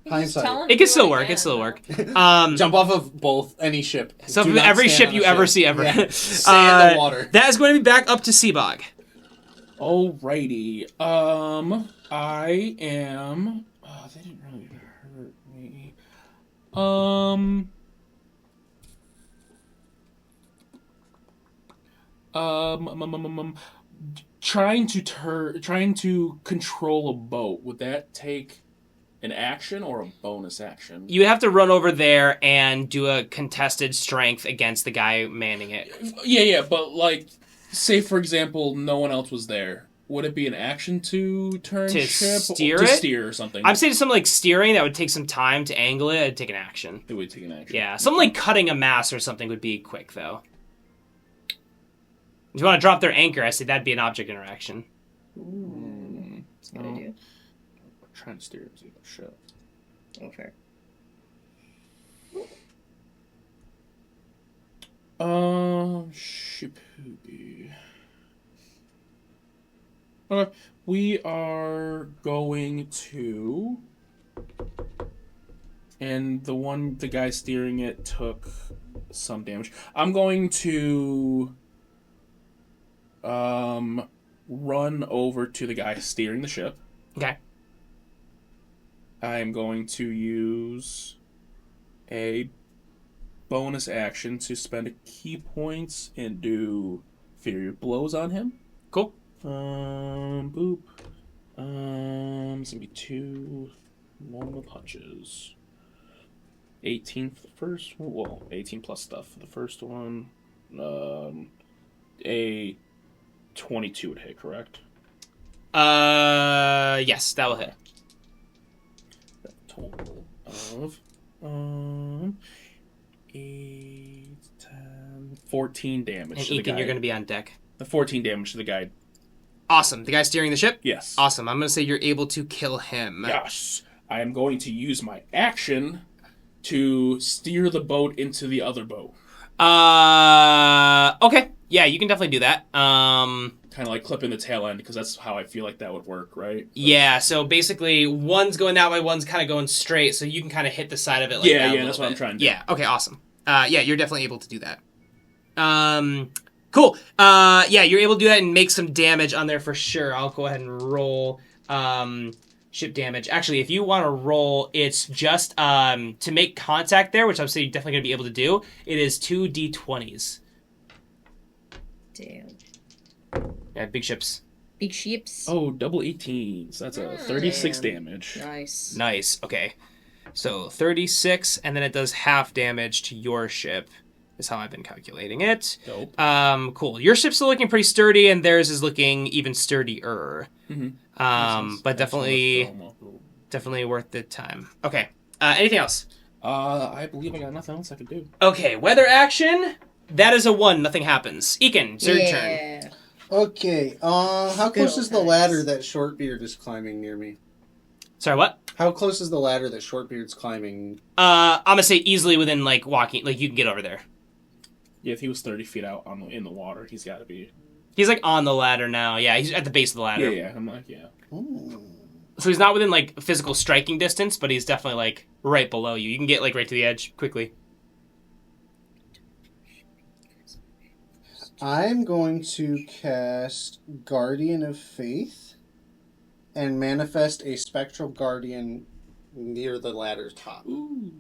Just tell him It can to still do work. It again. can still work. Jump off of any ship. So Do from not every stand ship on you a ever ship. see ever. Yeah. Stay in the water. That is going to be back up to Seabog. Alrighty. I am. Oh, they didn't really hurt me. Trying to control a boat. Would that take an action or a bonus action? You have to run over there and do a contested strength against the guy manning it. Yeah, but like, say for example, no one else was there. Would it be an action to turn To ship? steer To it? steer or something. I'm saying something like steering that would take some time to angle it. It'd take an action. It would take an action. Yeah, something like cutting a mast or something would be quick though. If you want to drop their anchor, I say that'd be an object interaction. That's a good idea. I'm trying to steer into the ship. Okay. Shippooby. Okay, we are going to, and the guy steering it took some damage. I'm going to, run over to the guy steering the ship. Okay. I'm going to use a bonus action to spend a key points and do Fury of Blows on him. Cool. Boop. It's gonna be 2 normal punches. 18 for the first one. Well, 18 plus stuff for the first one. A 22 would hit, correct? Yes, that will hit. Total of 8, 10, 14 damage And to the Ethan, guy. you're going to be on deck. The 14 damage to the guy. Awesome. The guy steering the ship? Yes. Awesome. I'm going to say you're able to kill him. Yes. I am going to use my action to steer the boat into the other boat. Okay. Yeah, you can definitely do that. Kind of like clipping the tail end, because that's how I feel like that would work, right? Yeah, so basically one's going that way, one's kind of going straight, so you can kind of hit the side of it like Yeah, that a yeah, little that's what I'm bit. trying to do. Yeah, okay, awesome. Yeah, you're definitely able to do that. Cool. Yeah, you're able to do that and make some damage on there for sure. I'll go ahead and roll ship damage. Actually, if you want to roll, it's just to make contact there, which I'm saying you're definitely going to be able to do. It is 2 d20s. Damn. Yeah, big ships. Big ships. Oh, double 18s. That's a 36 Damn. damage. Nice. Nice. Okay. So 36, and then it does half damage to your ship, is how I've been calculating it. Dope. Cool. Your ship's still looking pretty sturdy, and theirs is looking even sturdier. Mm-hmm. But definitely worth the time. Okay. Anything else? I believe I got nothing else I could do. Okay, weather action. That is a 1. Nothing happens. Ekin, it's your turn. Yeah. Okay, how Good close old is the times. ladder that Shortbeard is climbing near me? Sorry, what? How close is the ladder that Shortbeard's climbing? I'm gonna say easily within, like, walking. Like, you can get over there. Yeah, if he was 30 feet out in the water, he's got to be... He's, like, on the ladder now. Yeah, he's at the base of the ladder. Yeah, I'm like, yeah. Ooh. So he's not within, like, physical striking distance, but he's definitely, like, right below you. You can get, like, right to the edge quickly. I'm going to cast Guardian of Faith and manifest a spectral guardian near the ladder's top. Ooh.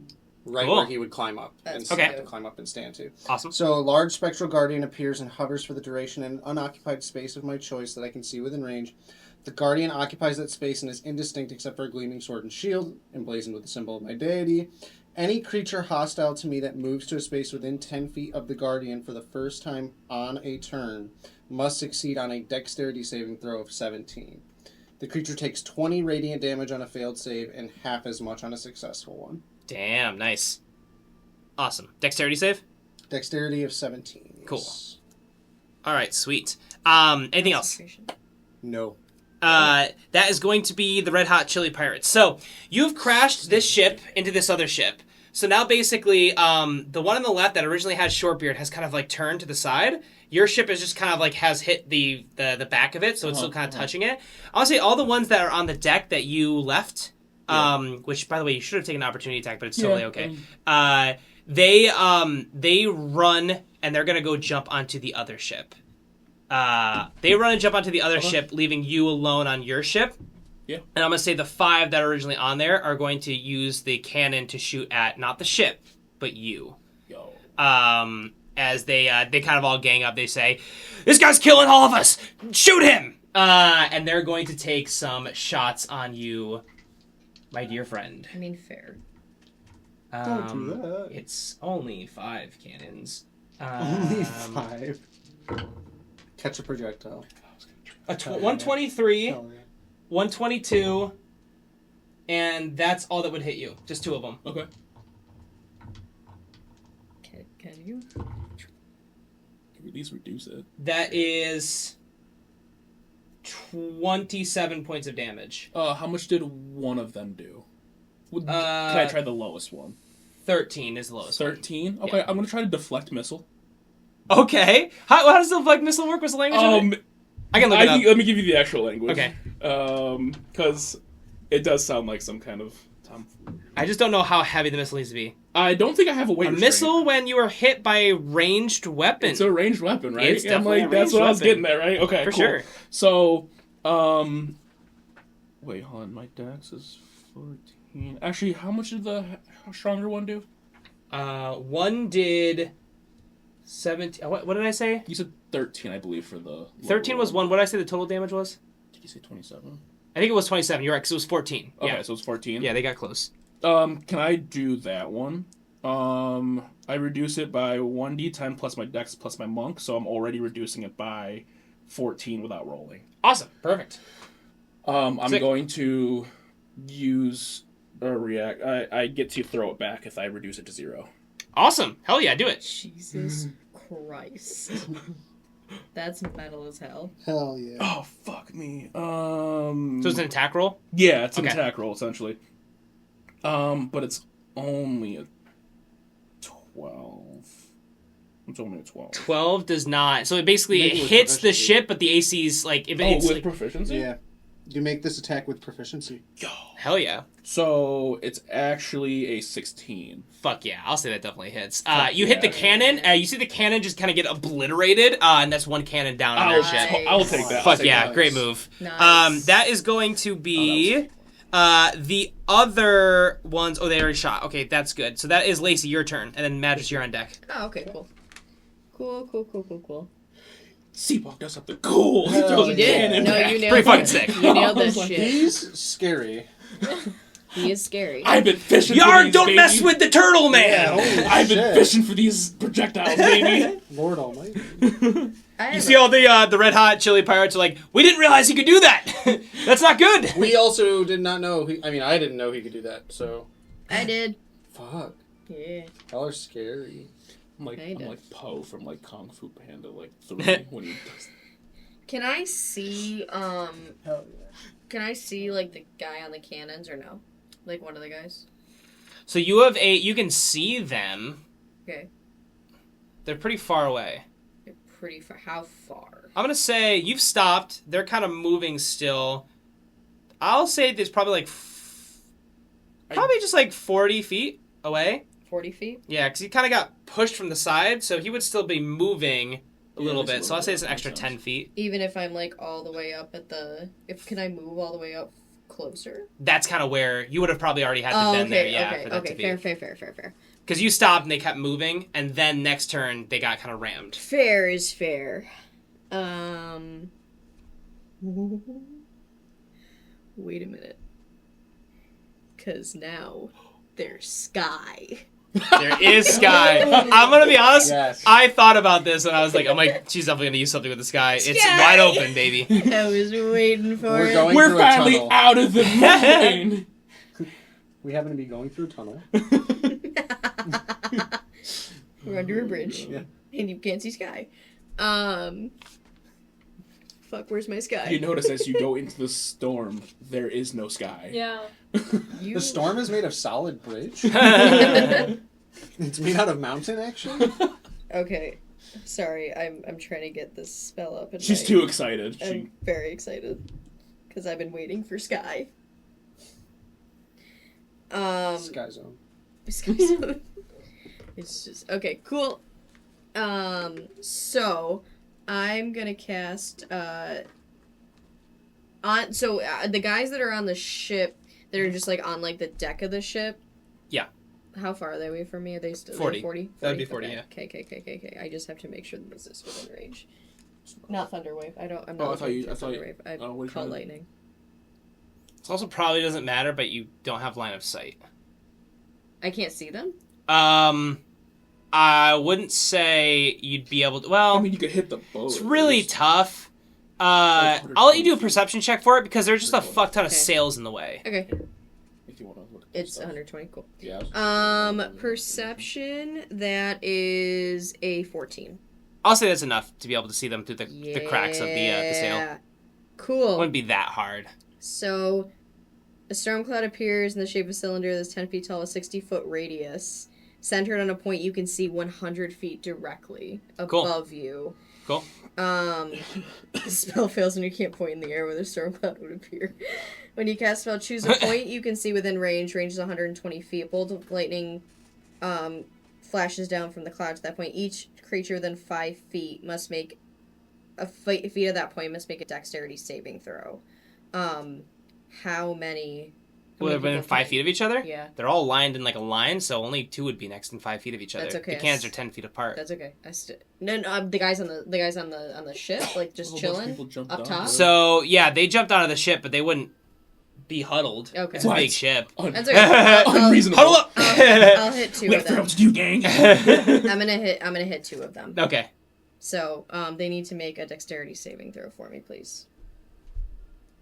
Right Cool. where he would climb up. That's And okay. have to climb up and stand to. Awesome. So a large spectral guardian appears and hovers for the duration in an unoccupied space of my choice that I can see within range. The guardian occupies that space and is indistinct except for a gleaming sword and shield, emblazoned with the symbol of my deity. Any creature hostile to me that moves to a space within 10 feet of the guardian for the first time on a turn must succeed on a dexterity saving throw of 17. The creature takes 20 radiant damage on a failed save and half as much on a successful one. Damn, nice. Awesome. Dexterity save? Dexterity of 17. Yes. Cool. All right, sweet. Anything else? Concentration. No. That is going to be the Red Hot Chili Pirates. So you've crashed this ship into this other ship. So now basically, the one on the left that originally had Shortbeard has kind of like turned to the side. Your ship is just kind of like has hit the back of it, so it's still kind of touching it. I'll say all the ones that are on the deck that you left, which by the way you should have taken an opportunity attack, but it's totally okay. They run and they're gonna go jump onto the other ship. They run and jump onto the other ship, leaving you alone on your ship. Yeah. And I'm going to say the 5 that are originally on there are going to use the cannon to shoot at, not the ship, but you. Yo. As they kind of all gang up, they say, "This guy's killing all of us! Shoot him!" And they're going to take some shots on you, my dear friend. I mean, fair. Don't do that. It's only 5 cannons. Only 5. Catch a projectile. 123, Hell yeah. 122, and that's all that would hit you. Just 2 of them. Okay. Can you? Can we at least reduce it? That is 27 points of damage. How much did one of them do? Can I try the lowest one? 13 is the lowest. 13? Okay, Yeah. I'm gonna try to deflect missile. Okay. How does the like missile work? What's the language of it? I can look it up. Let me give you the actual language. Okay. Because it does sound like some kind of I just don't know how heavy the missile needs to be. I don't think I have a weight A restraint. missile when you are hit by a ranged weapon. It's a ranged weapon, right? It's Yeah, I'm definitely like, a that's ranged what I was weapon. getting at, right? Okay, For cool. sure. So, wait, hold on. My dex is 14. Actually, how much did the stronger one do? One did 17. What did I say? You said 13, I believe, for the... 13 was one. What did I say the total damage was? Did you say 27? I think it was 27. You're right, because it was 14. Okay, Yeah. so it's 14. Yeah, they got close. Can I do that one? I reduce it by 1d10 plus my dex plus my monk, so I'm already reducing it by 14 without rolling. Awesome. Perfect. I'm Sick. going to use a react. I get to throw it back if I reduce it to 0. Awesome. Hell yeah, do it. Jesus Christ. That's metal as hell. Hell yeah. Oh, fuck me. So it's an attack roll? Yeah, it's an Okay. attack roll, essentially. But it's only a 12. It's only a 12. 12 does not. So it basically Maybe with hits the proficiency. ship, but the AC's like... If Oh, it's with like, proficiency? Yeah. You make this attack with proficiency. Yo. hell yeah. So it's actually a 16. Fuck yeah. I'll say that definitely hits. Fuck You hit the yeah. cannon. You see the cannon just kind of get obliterated, and that's one cannon down on their Nice. ship. I'll take that. I'll Fuck take yeah. that. Great move. Nice. That is going to be... the other ones... Oh, they already shot. Okay, that's good. So that is Lacey, your turn. And then Madras, you're on deck. Oh, okay, cool. Cool. Seabog does something cool. He Hell throws You a did. cannon No, back. you nailed Pretty it. fucking sick. You nailed I this was like, shit. He's scary. He is scary. I've been fishing for Yard, these, don't baby. mess with the turtle man! holy I've been shit. fishing for these projectiles, baby. Lord almighty. You see all the Red Hot Chili Pirates are like, we didn't realize he could do that! That's not good! We also did not know. I didn't know he could do that, so. I did. Fuck. Yeah. Y'all are scary. I'm Kinda. like Poe from like Kung Fu Panda, like 3 when he does. Can I see Hell yeah. Can I see like the guy on the cannons or no? Like one of the guys? So you can see them. Okay. They're pretty far away. They're pretty far. How far? I'm gonna say you've stopped. They're kind of moving still. I'll say there's probably like just like 40 feet away. 40 feet? Yeah, because he kind of got pushed from the side, so he would still be moving a little bit. So I'll say it's an extra 10 feet. Even if I'm like all the way up at the... Can I move all the way up closer? That's kind of where you would have probably already had to been there, yeah, for that to be. Fair. Because you stopped and they kept moving, and then next turn they got kind of rammed. Fair is fair. Wait a minute. Because now there's Sky. There is Sky. I'm gonna be honest. Yes. I thought about this and I was like, she's definitely gonna use something with the Sky. It's Sky! wide open, baby. I was waiting for We're it. going We're through finally a tunnel. out of the mine. We happen to be going through a tunnel. We're under a bridge. Yeah. And you can't see Sky. Fuck, where's my Sky? You notice as you go into the storm, there is no sky. Yeah. You... The storm is made of solid bridge. That's It's made out of mountain, actually. Okay. Sorry, I'm trying to get this spell up. She's too excited. I'm very excited. Because I've been waiting for Sky. Sky Zone. Sky Zone. It's just... Okay, cool. So... I'm gonna cast, the guys that are on the ship, that are just, like, on, like, the deck of the ship. Yeah. How far are they away from me? Are they still 40. 40? That'd be 40, okay. yeah. Okay. I just have to make sure that this is within range. Not Thunderwave. I'm not I thought looking you- for I thought you- Thunderwave. I what are you call trying to- Lightning. This also probably doesn't matter, but you don't have line of sight. I can't see them? I wouldn't say you'd be able to. Well, I mean, you could hit the boat. it's really tough. I'll let you do a perception check for it because there's just a fuck ton of Okay. sails in the way. Okay. If you want to look at It's stuff. 120. Cool. Yeah. Perception, that is a 14. I'll say that's enough to be able to see them through the cracks of the sail. Yeah. Cool. Wouldn't be that hard. So, a storm cloud appears in the shape of a cylinder that's 10 feet tall with 60-foot radius, centered on a point you can see 100 feet directly above you. Cool. The spell fails when you can't point in the air where the storm cloud would appear. When you cast spell, choose a point you can see within range. Range is 120 feet. A bolt of lightning flashes down from the cloud to that point. Each creature within 5 feet must make feet of that point must make a dexterity saving throw. How many? Well, they're within 5 feet of each other? Yeah. They're all lined in like a line, so only 2 would be next in 5 feet of each other. That's okay. The cans are 10 feet apart. That's okay. The guys on the ship, like just A whole bunch of chilling people jumped up on top. it. So, yeah, they jumped onto the ship, but they wouldn't be huddled. Okay. It's a What? big ship. That's okay. I'll Unreasonable. Huddle up! I'll hit 2 We of have them. to do, gang. I'm gonna hit 2 of them. Okay. So, they need to make a dexterity saving throw for me, please.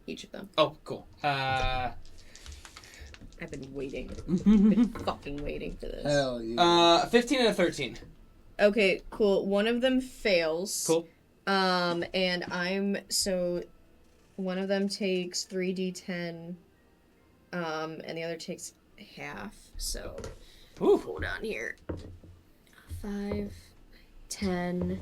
Each of them. Oh, cool. I've been waiting. Been fucking waiting for this. Hell yeah. 15 and a 13. Okay, cool. One of them fails. Cool. And one of them takes 3d10, and the other takes half. So, Ooh. hold on here. 5, 10,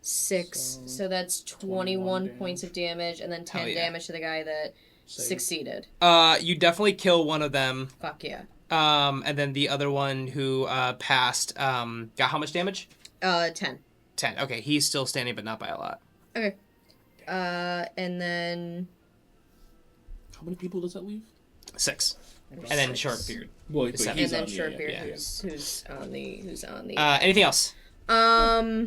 6. So that's 21 damage. points of damage, and then 10 Hell yeah. damage to the guy that succeeded. You definitely kill one of them. Fuck yeah. And then the other one who passed got how much damage? 10. 10. Okay, he's still standing, but not by a lot. Okay. And then... How many people does that leave? 6. And then short beard. Well, but Seven. he's and then on, Shortbeard, yeah. who's on the... Anything else? No,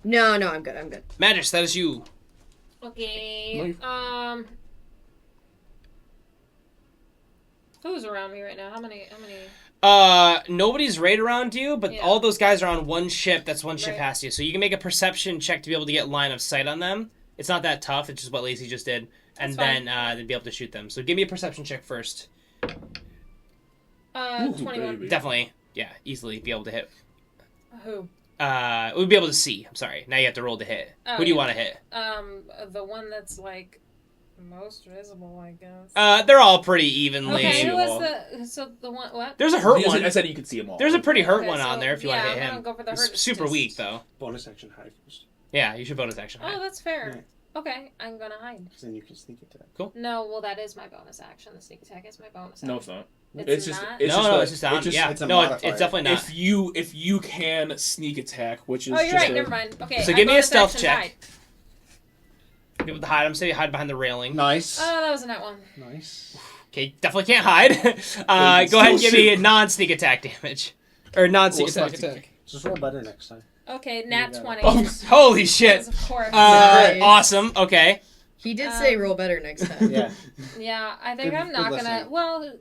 I'm good. Magis, that is you. Okay. Who's around me right now? How many? Nobody's right around you, but Yeah. all those guys are on one ship. That's one ship Right. past you. So you can make a perception check to be able to get line of sight on them. It's not that tough. It's just what Lacey just did. And That's fine. then be able to shoot them. So give me a perception check first. Ooh, 21. baby. Definitely, yeah, easily be able to hit. Who? We'd be able to see. I'm sorry. Now you have to roll to hit. Oh, Who do you yeah. want to hit? The one that's like most visible, I guess. They're all pretty evenly. Okay, who all. was the one? What? There's a hurt one. I said you could see them all. There's a pretty hurt Okay, one on so, there if you want to hit I'm him. gonna go for the It's hurt. super Just- weak though. Bonus action hide first. Yeah, you should bonus action. Oh, that's fair. Okay, I'm gonna hide. Because then you can sneak attack. No, well, that is my bonus action. The sneak attack is my bonus action. No, it's not. It's just. not? It's no, just no, a- it's just down. it's just- yeah, it's a no, modifier. it's definitely not. If you can sneak attack, which is Oh, you're just right. a- Never mind. Okay. So I give me a bonus stealth action check. hide. Be able to hide. I'm saying hide behind the railing. Nice. Oh, that was a net one. Nice. Okay, definitely can't hide. can Go ahead and still give me a shoot. non-sneak attack damage, or non-sneak attack. Just roll better next time. Okay, nat Yeah. 20. Oh, holy shit! Of course. Nice. Awesome. Okay. He did say roll better next time. Yeah. Yeah, I think Good- I'm not good gonna. lesson. Well,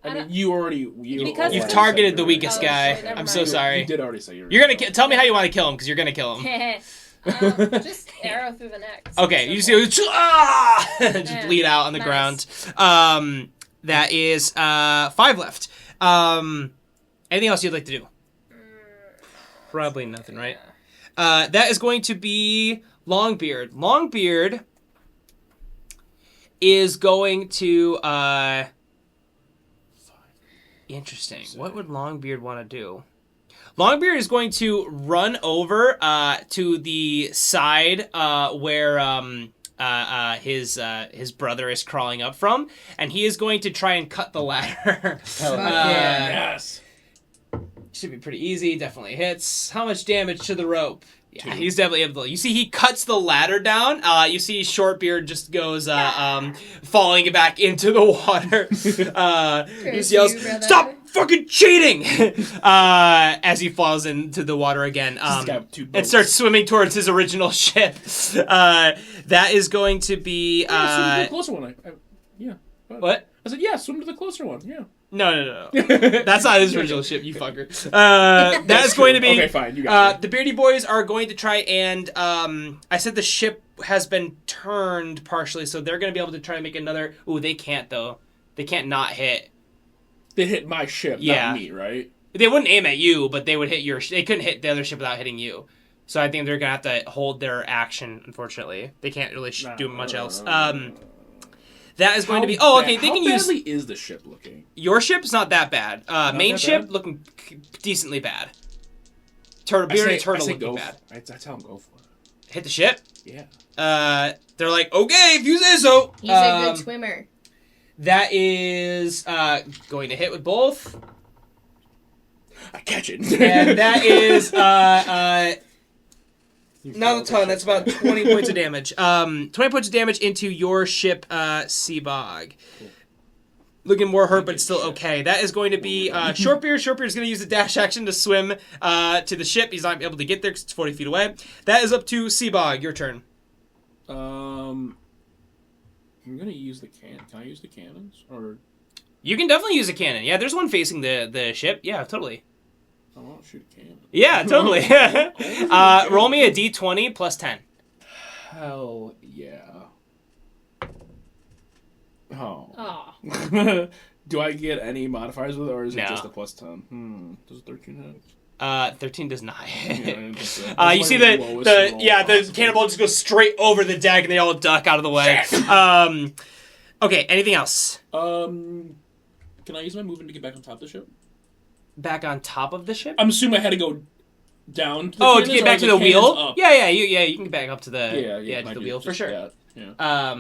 I mean, you already. Because- You've Yeah. targeted the weakest Oh, guy. shit, never I'm so mind. sorry. You did already say You're gonna tell me how you want to kill him because you're gonna kill him. just arrow through the neck. Okay, you Simple. see, just Yeah, bleed out on the nice. ground. That is 5 left. Anything else you'd like to do? Probably nothing, right? That is going to be Longbeard. Longbeard is going to. Interesting. What would Longbeard want to do? Longbeard is going to run over to the side where his brother is crawling up from, and he is going to try and cut the ladder. Hell yeah. Yes. Should be pretty easy. Definitely hits. How much damage to the rope? Yeah, 2. he's definitely able to. You see, he cuts the ladder down. You see, Shortbeard just goes falling back into the water. Just yells, you, brother. "Stop fucking cheating!" As he falls into the water again. This guy with 2 And boats. starts swimming towards his original ship. That is going to be. Yeah, swim to the closer one. Yeah. What? I said, yeah, swim to the closer one. Yeah. No. That's not his original ship, you fucker. That is going to be... Okay, fine. You got it. The Beardy Boys are going to try and... I said the ship has been turned partially, so they're going to be able to try and make another... Ooh, they can't, though. They can't not hit. They hit my ship, Yeah. not me, right? They wouldn't aim at you, but they would hit your... They couldn't hit the other ship without hitting you. So I think they're going to have to hold their action, unfortunately. They can't really do much else. That is going to be... Oh, okay, they can use... How badly is the ship looking? Your ship's not that bad. Main that ship bad? looking decently bad. Bearded Turtle looking bad. I tell him go for it. Hit the ship. Yeah. They're like, okay, if you say so. He's a good swimmer. That is going to hit with both, I catch it. and that is not a ton. That's about 20 points of damage. 20 points of damage into your ship, Seabog. Looking more hurt, but it's still okay. That is going to be Shortbeard. Shortbeard is going to use the dash action to swim to the ship. He's not able to get there because it's 40 feet away. That is up to Seabog. Your turn. I'm gonna use the can. Can I use the cannons? Or You can definitely use a cannon. Yeah, there's one facing the ship. Yeah, totally. I won't shoot a cannon. Yeah, totally. Roll me a d20 plus 10. Hell yeah. Oh. Aw. Do I get any modifiers with it, or is it No. just a plus 10? Does a 13 hit? 13 does not Yeah, I hit. didn't think so. You see That's the my lowest the roll yeah the possible. cannonball just goes straight over the deck and they all duck out of the way. Okay, anything else? Can I use my movement to get back on top of the ship? Back on top of the ship? I'm assuming I had to go down. To the To cannons, get or back are to the cannons wheel. up? Yeah, you can get back up to the Yeah, to I the do wheel for just sure. that, Yeah.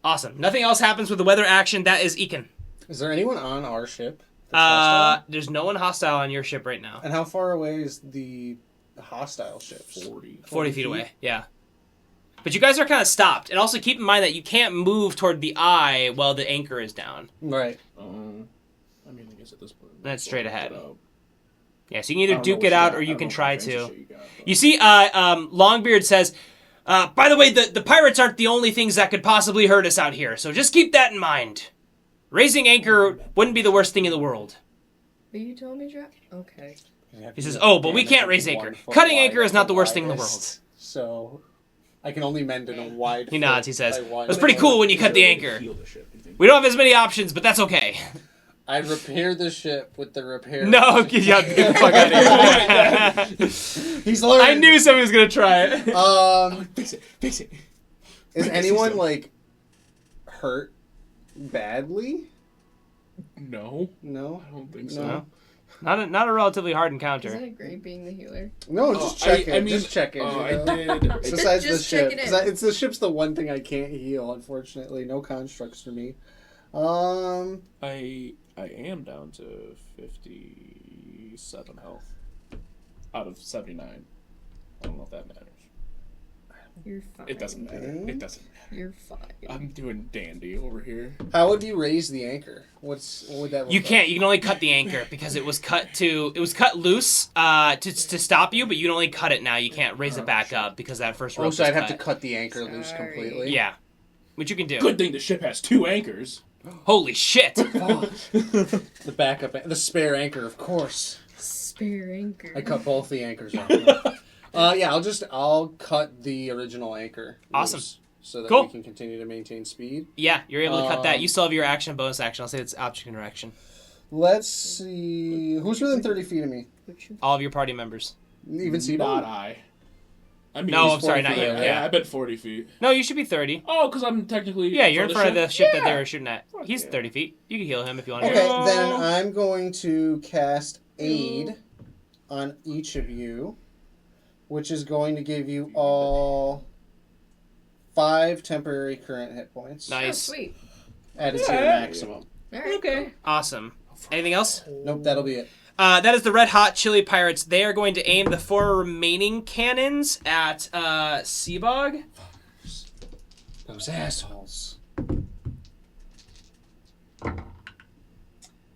Awesome. Nothing else happens with the weather action. That is Ekin. Is there anyone on our ship? that's hostile? There's no one hostile on your ship right now. And how far away is the hostile ships? 40 feet away. Yeah. But you guys are kind of stopped, and also keep in mind that you can't move toward the eye while the anchor is down. Right. I mean, I guess at this point. That's straight ahead. But, Yeah, so you can either I don't know duke what it out got. or I you don't can know try what fancy to. shit you got, but- You see, Longbeard says, by the way, the pirates aren't the only things that could possibly hurt us out here, so just keep that in mind. Raising anchor wouldn't be the worst thing in the world. But you told me, Jack? Okay. He says, oh, but we can't raise anchor. Cutting anchor is not the worst thing in the world. So, I can only mend in a wide. He nods, he says, by wide that's pretty foot. cool when you cut the anchor. We don't have as many options, but that's okay. I repair the ship with the repair. No, get the fuck out of here. He's learning. I knew somebody was gonna try it. Fix it. Is anyone like hurt badly? No, No, I don't think No. so. Not a relatively hard encounter. Isn't it great being the healer? no, just checking. I mean, just checking. I you know? did. Besides the Just ship, checking in. 'cause it's the ship's the one thing I can't heal. Unfortunately, no constructs for me. I am down to 57 health out of 79. I don't know if that matters. You're fine. It doesn't matter. Okay. It doesn't matter. You're fine. I'm doing dandy over here. How would you raise the anchor? What would that? Look You like? can't. You can only cut the anchor because it was cut loose to stop you, but you can only cut it now. You can't raise it back up because that first rope Oh, so was I'd have cut. to cut the anchor loose Sorry. completely. Yeah, which you can do. Good thing the ship has 2 anchors. Holy shit! The backup, the spare anchor, of course. Spare anchor. I cut both the anchors off. Yeah, I'll cut the original anchor. Awesome. loose so that Cool. we can continue to maintain speed. Yeah, you're able to cut that. You still have your action, bonus action. I'll say it's object interaction. Let's see. Who's within 30 feet of me? All of your party members. Even see Not I. I mean, No, he's I'm sorry, 40 not feet. you, Yeah, yeah. I bet 40 feet. No, you should be 30. Oh, because I'm technically. Yeah, you're in front of the ship that they Yeah. were shooting at. Fuck He's yeah. 30 feet. You can heal him if you want Okay, to. then I'm going to cast Aid on each of you, which is going to give you all 5 temporary current hit points. Oh, Nice. sweet. Added to your maximum. All right. Okay. Awesome. Anything else? Nope, that'll be it. That is the Red Hot Chili Pirates. They are going to aim the 4 remaining cannons at Seabog. Those assholes.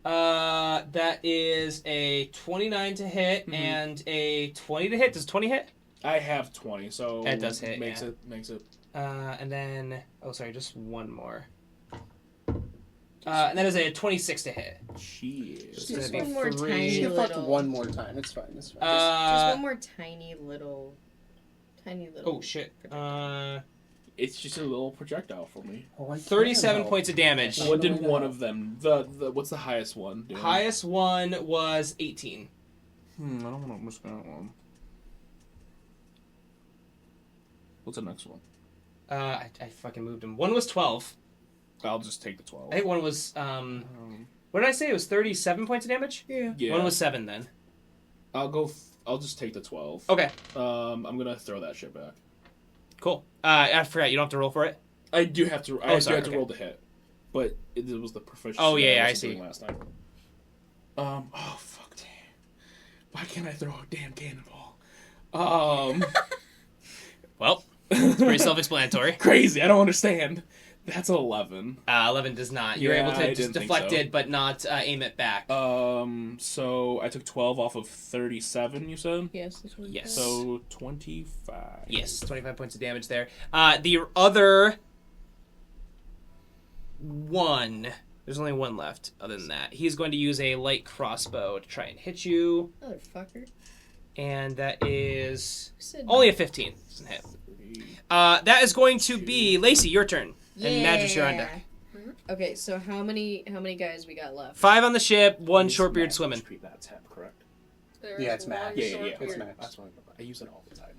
That is a 29 to hit and a 20 to hit. Does 20 hit? I have 20, so It does hit, Makes yeah. it. And then, just one more. And that is a 26 to hit. Cheers. It's gonna Just be one more 3. tiny Get fucked little. one more time. It's fine. It's fine. Just one more tiny little. Oh shit. It's just a little projectile for me. Oh, I can 37 help. points of damage. What What do did we one know? of them? The what's the highest one? Do? Highest one was 18. I don't want to miss that one. What's the next one? I fucking moved him. One was 12. I'll just take the 12. I think one was what did I say? It was 37 points of damage? Yeah. One was 7 then. I'll just take the 12. Okay. I'm gonna throw that shit back. Cool. I forgot you don't have to roll for it. I do have to. Oh, sorry, to okay. roll the hit, but it was the proficiency. Oh, yeah, that I wasn't see. doing last time. Oh fuck, damn. Why can't I throw a damn cannonball? Well, it's pretty self-explanatory. Crazy. I don't understand. That's 11. 11 does not. You're Yeah, able to I just didn't think deflect so. it, but not aim it back. So I took 12 off of 37. You said. Yes, that's what it Yes. is. So 25. Yes, 25 points of damage there. The other one, there's only one left other than that. He's going to use a light crossbow to try and hit you, Motherfucker. and that is Said only a 15. Doesn't hit. That is going to be Lacey, your turn. And Madras, you're on deck. Okay, so how many guys we got left? 5 on the ship, 1 It's shortbeard max swimming. HP, That's him, correct? There Yeah, is it's max. one Yeah, short it's beard. max. That's what I use it all the time.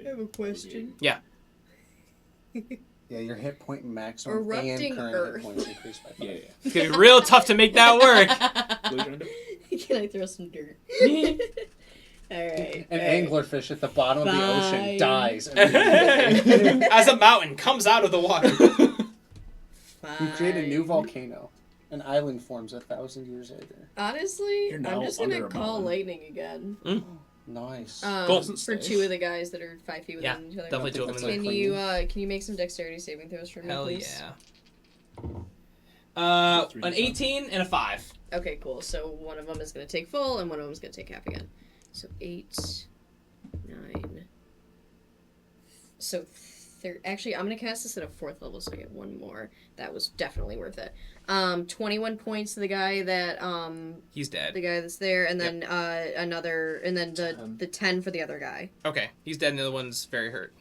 I have a question. Yeah, your hit point maximum Erupting and current Earth. hit points increased by 5. Yeah. It's going to be real tough to make that work. What are you trying to do? Can I throw some dirt? Alright. An anglerfish at the bottom of the Bye. ocean dies immediately. As a mountain comes out of the water. You create a new volcano. An island forms 1,000 years later. Honestly, You're now I'm just gonna under a call mountain. lightning again. Nice. Golden For State. 2 of the guys that are 5 feet within Yeah, each other. definitely 2 of them. Can you make some dexterity saving throws for me, Hell please? yeah. An 18 and a 5. Okay, cool. So one of them is gonna take full, and one of them is gonna take half again. So 8, 9. So actually, I'm gonna cast this at a 4th level, so I get 1 more. That was definitely worth it. 21 points to the guy that He's dead. the guy that's there, and then another, and then the 10 for the other guy. Okay, he's dead, and the other one's very hurt.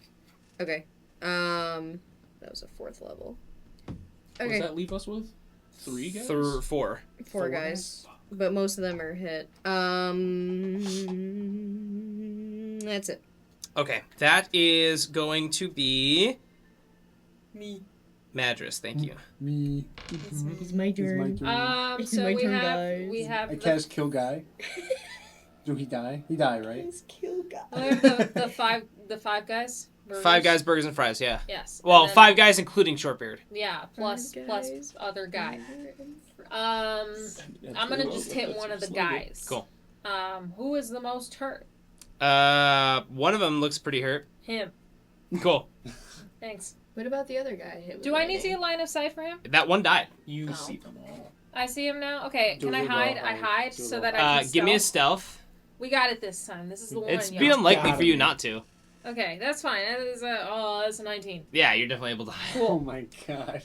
Okay. That was a 4th level. What Okay. does that leave us with? 3 guys? Four. Four guys. But most of them are hit. That's it. Okay, that is going to be Me. Madras. Thank you. Me. It's my turn. It's So my we turn, have guys. we have I the, cast kill guy. Do he die? He die, right? Let's kill we guy. have the five guys. Burgers. 5 guys, burgers, and fries. Yeah. Yes. Well, and then- 5 guys including Shortbeard. Yeah, plus guys. other guy. I'm gonna just hit one of the guys. Cool. Who is the most hurt? One of them looks pretty hurt. Him. Cool. Thanks. What about the other guy? Do I need to get line of sight for him? That one died. You Oh. see them all. I see him now. Okay, Do can I a roll hide? hide. I hide Do a so roll that I can Give me a stealth. stealth. We got it this time. This is the one. It's y'all. be unlikely Got for you him. not to. Okay, that's fine. That is that's a 19. Yeah, you're definitely able to hide. Oh my god.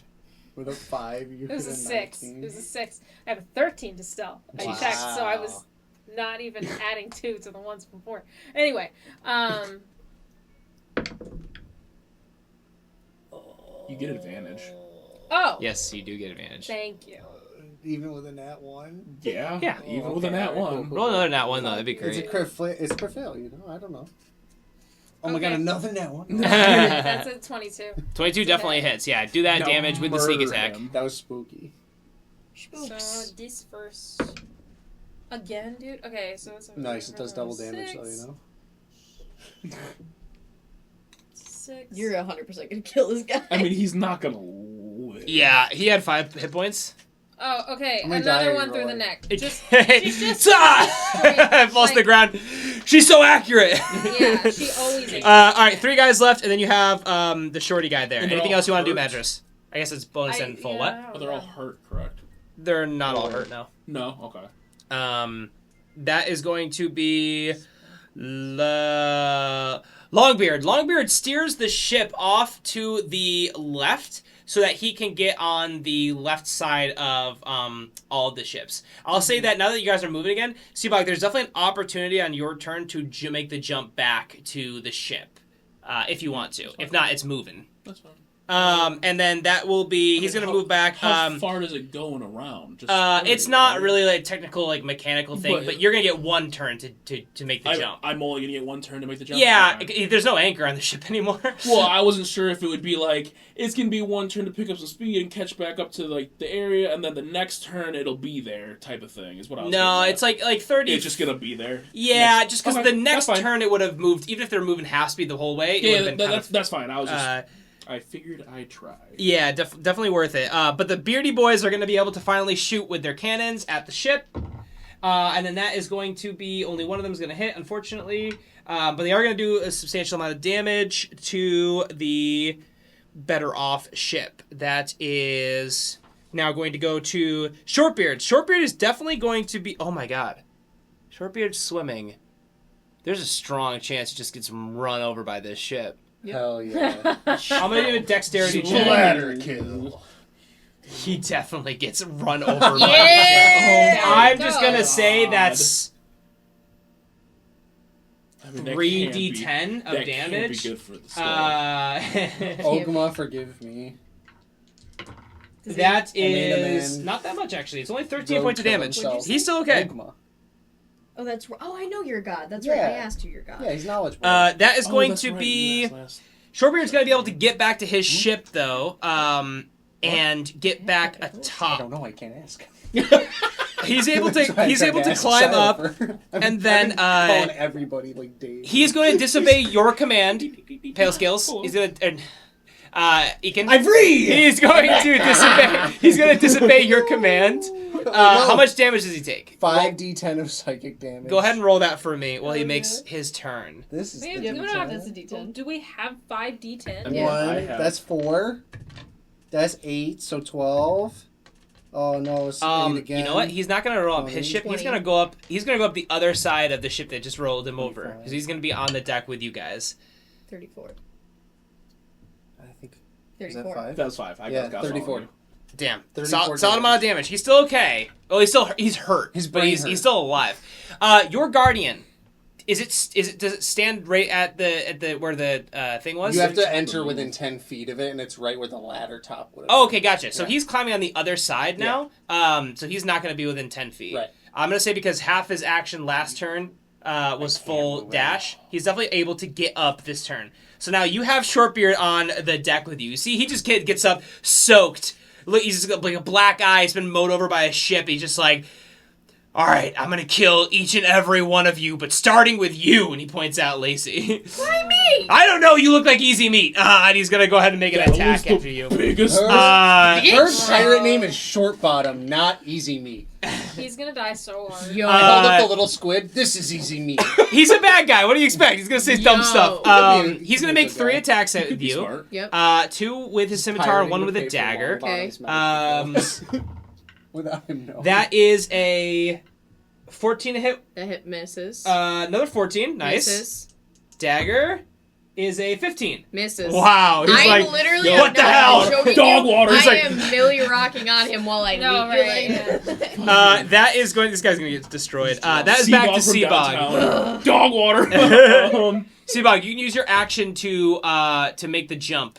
With a 5, you It was hit a 6. 19. It was a 6. I have a 13 to stealth. I Wow. checked, so I was not even adding 2 to the ones before. Anyway, You get advantage. Oh. Yes, you do get advantage. Thank you. Even with a nat 1? Yeah. Yeah. Even with a Okay, nat alright, 1. cool, Roll another nat one though. That'd be It's a great. it's crit fail, you know? I don't know. Oh my Okay. god, another nat 1? That's a 22. 22 definitely hits. Yeah, do that Now damage with the sneak murder attack. him. That was spooky. So this first again, dude. Okay, so it's Nice, it does double damage though, 6, you know? 6. You're 100% gonna kill this guy. I mean, he's not gonna live. Yeah, he had 5 hit points. Oh, okay. How many die Another are one you through the rolling? neck. Just She's just falls to the like- ground. She's so accurate. yeah, she always. All right, 3 guys left, and then you have the shorty guy there. And they're Anything all else you want to do, hurt? Madras? I guess it's bonus and full. What? Oh, they're all hurt, correct? They're not all hurt now. No? Okay. That is going to be Longbeard. Longbeard steers the ship off to the left so that he can get on the left side of all of the ships. I'll say that now that you guys are moving again, Seabog, there's definitely an opportunity on your turn to make the jump back to the ship if you want to. If not, it's moving. That's fine. And then that will be he's going to move back. How far does it go in around? Just It's not really like a technical, like mechanical thing, but you're gonna get 1 turn to make the jump. I'm only gonna get 1 turn to make the jump. Yeah, Okay. there's no anchor on the ship anymore. Well, I wasn't sure if it would be like it's gonna be 1 turn to pick up some speed and catch back up to like the area, and then the next turn it'll be there type of thing. Is what I was. No, getting it's like 30. It's just gonna be there. Yeah, just because Okay, the next that's fine. turn it would have moved, even if they're moving half speed the whole way. It Yeah, would have been kind that's fine. I was just. of, I figured I'd try. yeah, definitely worth it. But the Beardy Boys are going to be able to finally shoot with their cannons at the ship. And then that is going to be, only one of them is going to hit, unfortunately. But they are going to do a substantial amount of damage to the better off ship. That is now going to go to Shortbeard. Shortbeard is definitely going to be, oh my god. Shortbeard's swimming. There's a strong chance he just gets run over by this ship. Hell yeah. I'm going to do a dexterity check. Splatter kill. He definitely gets run over by Yeah! the I'm just going to say that's I mean, that 3d10 can't of be- that can't be damage. good for the story. Ogma, forgive me. That made a is man not that much, actually. It's only 13 go points of kill damage. himself. He's still okay. Ogma. Oh, that's oh, I know you're a god. That's Yeah. right. I asked you your god. Yeah, he's knowledgeable. That is Oh, going that's to right, be... you asked last. Shortbeard's going to be able to get back to his ship, though, and get back I atop. don't know, I can't ask. He's able That's why I to. He's tried able to ask climb Shiloh up, for- and then, calling everybody like Dave. he's going to disobey your command, Pale Scales. He's going to. He can. I breathe. He's going to disobey. He's going to disobey your command. How much damage does he take? 5d10 of psychic damage. Go ahead and roll that for me while he makes his turn. This is We the have, Yeah, we don't have, that's a D10. do we have 5 D10s? I mean, Yeah. I One. have- That's 4. That's 8. So 12. Oh no, it's 8 again. You know what? He's not gonna roll up his 20. ship. He's gonna go up. He's gonna go up the other side of the ship that just rolled him over. 25. Because he's gonna be on the deck with you guys. 34. I think. Is that 34. 5? That was 5. I Yeah, got 34. Damn. 34 Solid amount of damage. He's still okay. Well, he's hurt. His but brain he's hurt. still alive. Your guardian. Does it stand right at the where the thing was? You have to enter within 10 feet of it, and it's right where the ladder top would have Oh, been. okay, gotcha. So Yeah. he's climbing on the other side now. So he's not going to be within 10 feet. Right. I'm going to say because half his action last turn was full dash, he's definitely able to get up this turn. So now you have Shortbeard on the deck with you. You see, he just gets up soaked. Look, he's just got like a black eye. He's been mowed over by a ship. He's just like, all right, I'm going to kill each and every one of you, but starting with you. And he points out Lacey. Why me? I don't know. You look like easy meat. And he's going to go ahead and make an attack after you. Biggest. Her pirate name is Shortbottom, not Easy Meat. He's gonna die so hard. Yo. I held up the little squid. This is Easy Meat. He's a bad guy. What do you expect? He's going to say dumb Yo. stuff. He's going to make Good 3 guy. attacks at Be you. smart. Yep. 2 with his scimitar, Pirating 1 the with a paper dagger. Okay. Without him knowing. That is a 14 to hit. That hit misses. Another 14. Nice. Misses. Dagger is a 15. Misses. Wow. He's I'm like, literally what the hell? Dog water. He's I like- am Millie rocking on him while I No, leap. right, Like, that is going. This guy's going to get destroyed. That is back to from Seabog. downtown. Dog water. Seabog, you can use your action to make the jump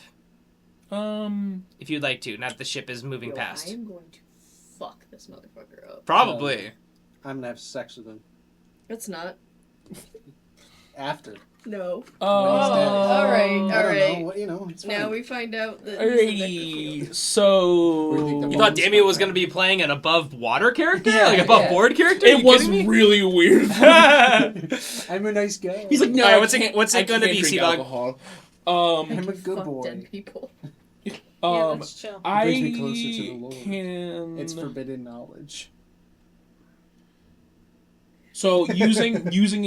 if you'd like to. Now that the ship is moving Yo, past. I am going to fuck this motherfucker up. Probably. I'm gonna have sex with him. It's not. After. No. Alright, All I don't right. know. You know, it's fine. Now we find out that he's the necrophiliac. Where do you So think You the thought Damien was going to be playing an above water character, Yeah, like above yeah. board character. Are it you was kidding me? really weird. I'm a nice guy. He's like, no, All right, I what's it- can't- what's it I gonna can't be, drink Seabog? alcohol. I'm a good Fuck boy. dead people. Yeah, Um, let's chill. I brings me closer to the Lord. can. It's forbidden knowledge. So using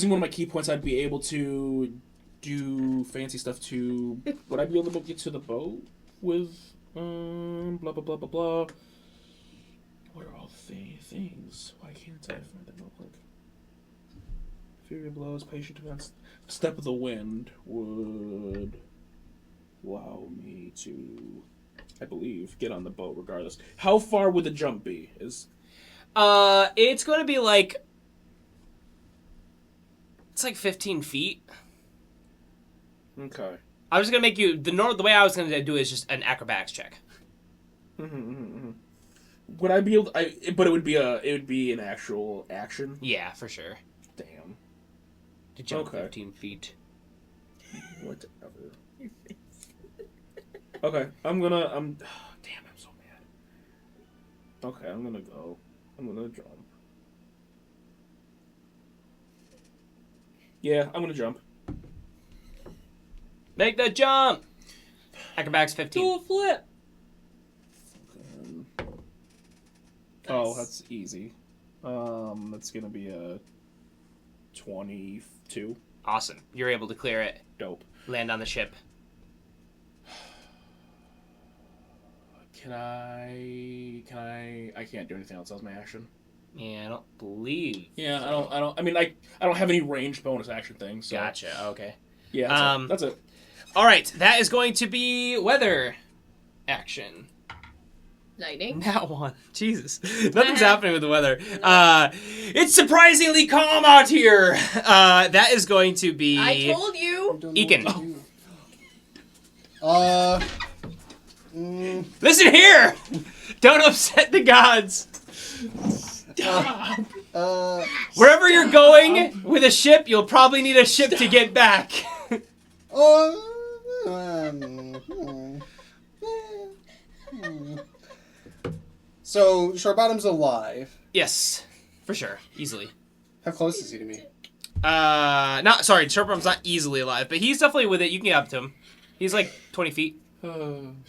one of my key points, I'd be able to do fancy stuff to. Would I be able to get to the boat with blah blah blah blah blah? What are all the things? Why can't I find the notebook? Fury blows, patient events. Step of the wind would allow me to, I believe, get on the boat regardless. How far would the jump be? It's going to be like. It's like 15 feet. Okay. I was going to make you. The way I was going to do it is just an acrobatics check. Would I be able to, but it would be an actual action? Yeah, for sure. Damn. To jump Okay. 15 feet. Whatever. Okay, damn, I'm so mad. Okay, I'm gonna jump. Yeah, I'm gonna jump. Make the jump! Acrobatics 15. Do a flip. Oh, that's easy. That's gonna be a 22. Awesome. You're able to clear it. Dope. Land on the ship. Can I can't do anything else. That was my action. Yeah, I don't believe. Yeah, I don't have any ranged bonus action things. So. Gotcha. Okay. Yeah, that's it. All right. That is going to be weather action. Lightning. That one. Jesus. Nothing's happening with the weather. It's surprisingly calm out here. That is going to be... I told you. Ekin. Mm, Listen here! Don't upset the gods. Wherever you're going with a ship, you'll probably need a ship to get back. So, Shortbottom's alive. Yes, for sure. Easily. How close is he to me? Shortbottom's not easily alive, but he's definitely with it. You can get up to him. He's like 20 feet. And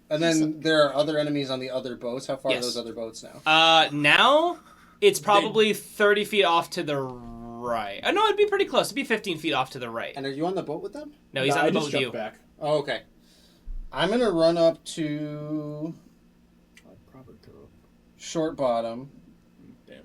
then there are other enemies on the other boats. How far Yes. are those other boats now? Now it's probably 30 feet off to the right. No, it'd be pretty close. It'd be 15 feet off to the right. And are you on the boat with them? No, he's on I the boat just with you. jumped back. Oh, okay. I'm gonna run up to I'd probably go. Shortbottom. Damn.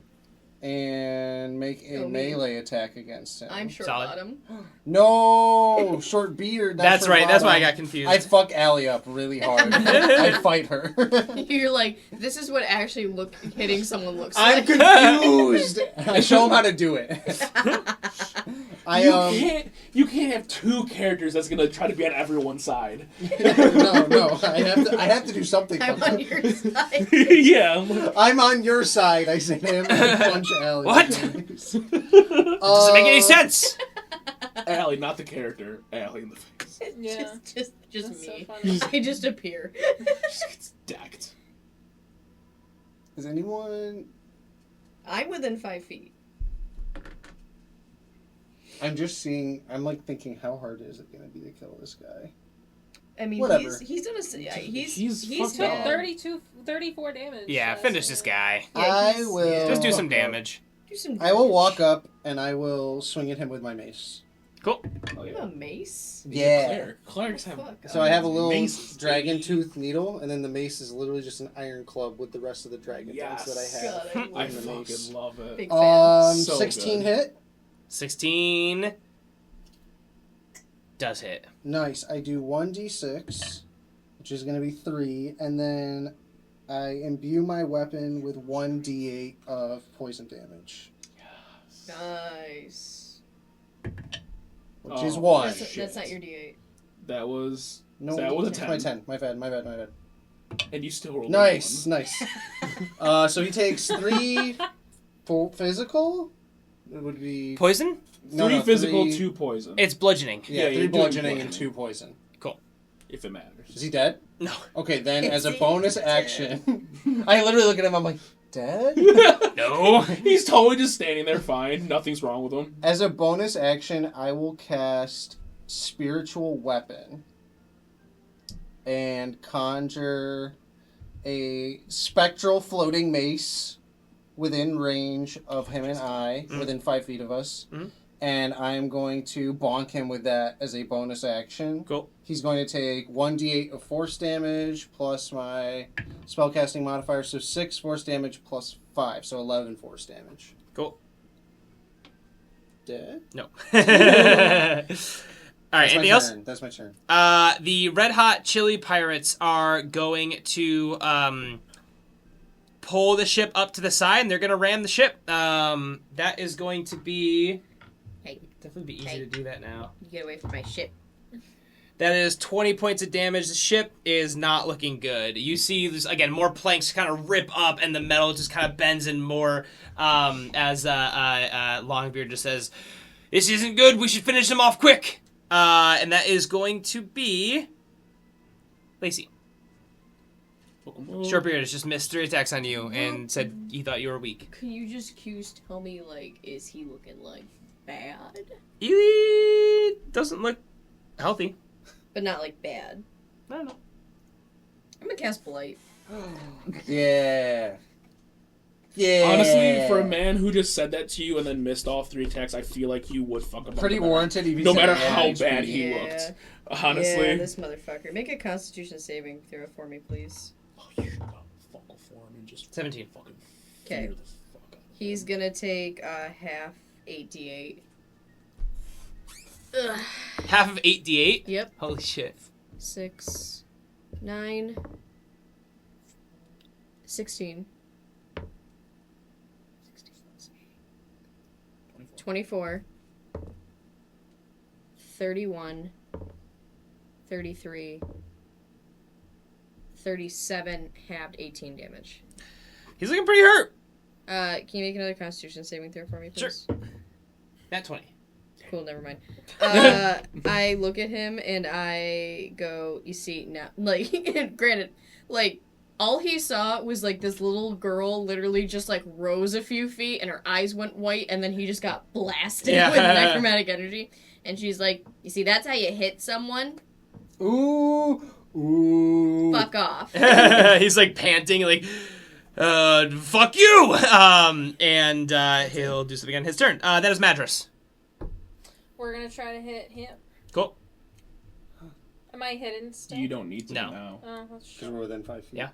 and make a Oh, me. melee attack against him. I'm short Solid. bottom. No, short beard. That's short right. That's why I bottom. got confused. I fuck Allie up really hard. I fight her. You're like, this is what actually hitting someone looks I'm like. confused. I show him how to do it. You can't have two characters that's gonna try to be on everyone's side. No. I have to do something. I'm on your side. Yeah. I'm on your side. I say to him and punch Allie. What? Doesn't make any sense. Allie, not the character. Allie in the face. Yeah. Just That's so me. funny. I just appear. She gets decked. Is anyone? I'm within 5 feet. I'm just seeing. I'm like thinking, how hard is it going to be to kill this guy? I mean, Whatever. he's gonna say He's he's fucked Took up. bad. 34 damage. Yeah, so finish that's- this guy. Yeah, I he's- will. Just do some damage. Do some I will damage. walk up and I will swing at him with my mace. Cool. Oh, You yeah. have a mace? Yeah. Cleric. Clerics have. Fuck. So I have a little Maces, dragon baby. tooth needle, and then the mace is literally just an iron club with the rest of the dragon Yes. things that I have. God, I in the fucking mace. love it. Big fan. 16 good. hit. 16 does hit. Nice. I do 1d6, which is going to be 3, and then I imbue my weapon with 1d8 of poison damage, Nice. which is Oh, 1. That's not your D8. That was. No, that was a it's 10. my 10. My bad. And you still rolled Nice. a So he takes 3 physical. It would be... Poison? No, 3 no, physical, 3 2 poison. It's bludgeoning. Yeah, Yeah, 3 you're doing bludgeoning and bludgeoning. 2 poison. If it matters. Is he dead? No. Okay, then as a Is he bonus dead? action, I literally look at him. I'm like, dead? No. He's totally just standing there fine. Nothing's wrong with him. As a bonus action, I will cast Spiritual Weapon and conjure a spectral floating mace within range of him and I, within 5 feet of us. Mhm. And I'm going to bonk him with that as a bonus action. Cool. He's going to take 1d8 of force damage plus my spellcasting modifier, so 6 force damage plus 5, so 11 force damage. Cool. Dead? No. All right, That's anything my else? turn. That's my turn. The Red Hot Chili Pirates are going to pull the ship up to the side, and they're going to ram the ship. That is going to be... Hey, Definitely be easy Hey. to do that now. you get away from my ship. That is 20 points of damage. The ship is not looking good. You see, there's, again, more planks kind of rip up, and the metal just kind of bends in more as Longbeard just says, "This isn't good. We should finish them off quick." And that is going to be Lacey. Shortbeard has just missed 3 attacks on you and said he thought you were weak. Can you just tell me, like, is he looking, like, bad? He doesn't look healthy. But not, like, bad. I don't know. I'm gonna cast Blight. Yeah. Yeah. Honestly, for a man who just said that to you and then missed all 3 attacks, I feel like you would fuck him up. Pretty no matter- warranted. If he No said matter he had how HP. bad he Yeah. looked. Honestly. Yeah, this motherfucker. Make a Constitution saving throw for me, please. Oh, you should not fuck for him and just 17. fucking Okay. fear the fuck out of He's him. gonna take half 8d8. Ugh. Half of 8d8? Yep. Holy shit. 6, 9, 16, 24, 31, 33, 37, halved 18 damage. He's looking pretty hurt. Can you make another Constitution saving throw for me, please? Sure. Nat 20. Cool, never mind. I look at him and I go, you see, now, like, and granted, like, all he saw was, like, this little girl literally just, like, rose a few feet and her eyes went white and then he just got blasted Yeah. with necromantic energy. And she's like, you see, that's how you hit someone? Ooh. Ooh. Fuck off. He's like panting, like, fuck you! And he'll do something on his turn. That is Madras. We're gonna try to hit him. Cool. Am I hidden still? You don't need to No. now. Oh, that's Because true. we're within 5 feet. Yeah.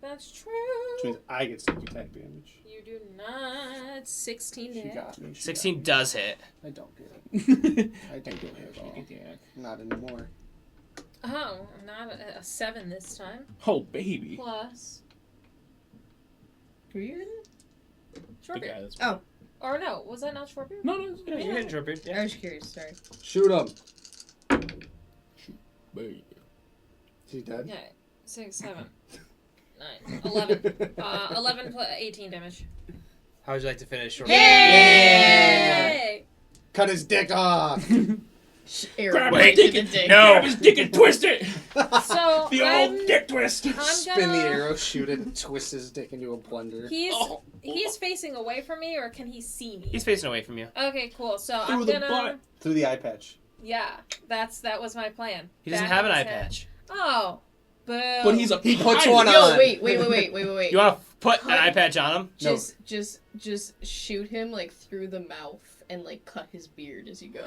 That's true. Which means I get sneak attack damage. You do not. 16 She hit. got me. 16 does hit. I don't get it. I don't get it at all. Not anymore. Oh, not a 7 this time. Oh, baby. Plus. Who are you in? The Short guy beard. that's... Oh. Or no, was that not short beard? No, no, it's Yeah, you hit Shortbeard. I Yeah. was curious, sorry. Shoot him. baby. Is he dead? Yeah. 6, 7, 9, 11. 11 plus 18 damage. How would you like to finish Shortbeard? Yay! Cut his dick off. Arrow Grab right his to dick the dick. No. Grab his dick and twist it! So The old dick twist! I'm Spin the gonna. arrow, shoot it, and twist his dick into a blender. He's facing away from me, or can he see me? He's facing away from you. Okay, cool. So Through I'm the gonna. butt. Through the eye patch. Yeah, that was my plan. He doesn't Back have an of eye his head. patch. Oh, boo. But he's a He puts pirate. one Yo, on. wait. You want to put an eye patch on him? No. Just shoot him like through the mouth and like cut his beard as you go.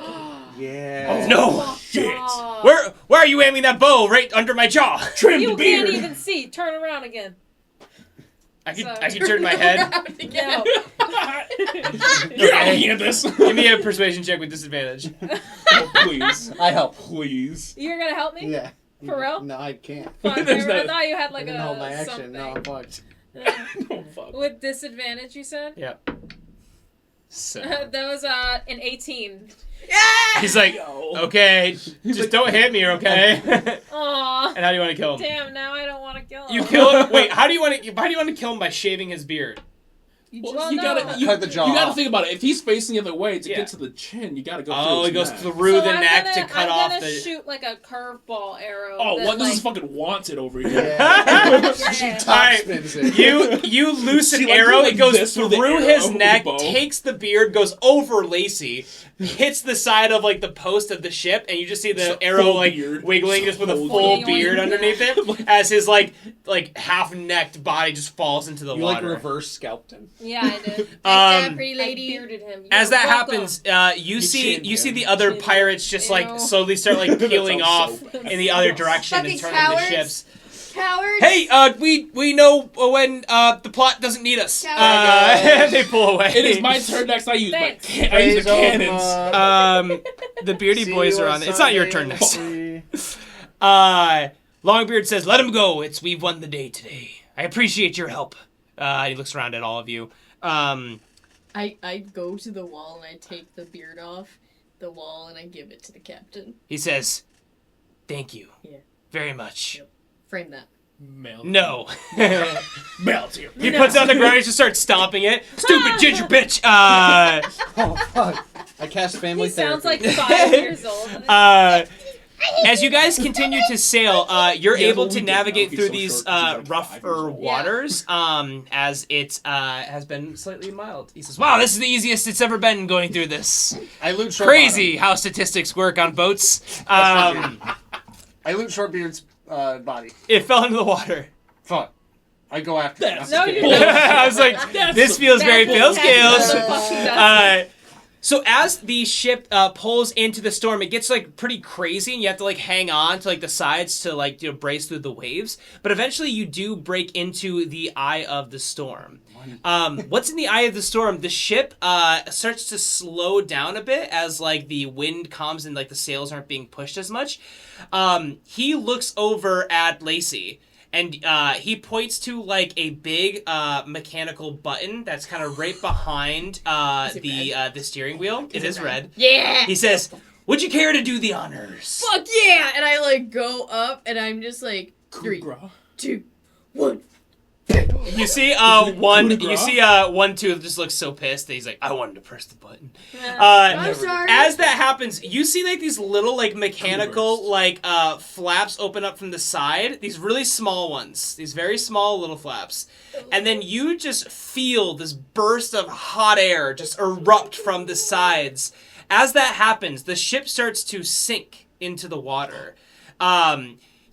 Yeah. Oh, no. Oh, Shit. God. Where are you aiming that bow? Right under my jaw. Trim You the beard! can't even see. Turn around again. I can Sorry. turn my head. No. You're not looking at this! Give me a persuasion check with disadvantage. Oh, please. I help. Please. You're gonna help me? Yeah. For real? No, I can't. Fuck, There's I no- thought you had I like didn't a hold my action. something. No, I'm fucked. Yeah. Oh, fuck. With disadvantage, you said? Yep. So That was an 18. he's like, okay, just don't hit me, okay? Aw. And how do you want to kill him? Damn, now I don't want to kill him. You kill him. Wait, how do you want to kill him by shaving his beard? Well, you gotta no. you Cut the jaw gotta off. think about it. If he's facing the other way to Yeah. get to the chin, you gotta go Oh, through he goes his neck. through the I'm neck gonna, to cut off I'm the. gonna shoot like a curveball arrow. Oh, that, what? This like, is fucking wanted over here. Yeah. she Yeah. top Alright. spins it. You loose an See, like, arrow. you're like It goes this with through the his arrow, neck, the bow. takes the beard, goes over Lacey, hits the side of like the post of the ship, and you just see the So arrow full like beard. wiggling just with a Full full beard. beard Yeah. underneath it, as his like half-necked body just falls into the You like water. reverse scalped him. Yeah, I did. Pretty I lady. bearded him. As You're that welcome. happens, you chinned see him. the other Chinned. pirates just like Ew. slowly start like That peeling sounds off so in the other direction and Fucking turning the cowards. ships. Cowards. Hey, we know when the plot doesn't need us. Cowards. They pull away. It is my turn next. I use Thanks. I use the Praise cannons. Odin. The beardy See boys you are on on. It's not your turn next. Longbeard says, "Let him go. We've won the day today. I appreciate your help." He looks around at all of you. I go to the wall and I take the beard off the wall and I give it to the captain. He says, "Thank you, Yeah. very much." Yep. Frame that. Melt. No. Melt here. He puts it on the ground. He just starts stomping it. Stupid ginger bitch. Oh, fuck. I cast family He sounds like therapy. 5 years old. As you guys continue to sail, you're Yeah, able but to we did navigate know. through He's these so short 'cause he's like 5 rougher years old. waters as it has been slightly mild. He says, "Wow, this is the easiest it's ever been going through this. I loot Short Crazy how statistics work on boats." I loot Shortbeard's body. It fell into the water. Fuck. I go after him. That's No, Okay. you don't. I was like, That's this feels very Phil scales. Scales. So as the ship pulls into the storm, it gets like pretty crazy, and you have to like hang on to like the sides to like brace through the waves. But eventually, you do break into the eye of the storm. What's in the eye of the storm? The ship starts to slow down a bit as like the wind calms and like the sails aren't being pushed as much. He looks over at Lacey. And he points to like a big mechanical button that's kind of right behind the steering wheel. It is red. Yeah. He says, "Would you care to do the honors?" Fuck yeah! And I like go up and I'm just like 3, Kugra. 2, 1. You see one. You see 1, 2 just looks so pissed that he's like, "I wanted to press the button." I'm sorry. As that happens, you see like these little like mechanical like flaps open up from the side. These really small ones. These very small little flaps. And then you just feel this burst of hot air just erupt from the sides. As that happens, the ship starts to sink into the water.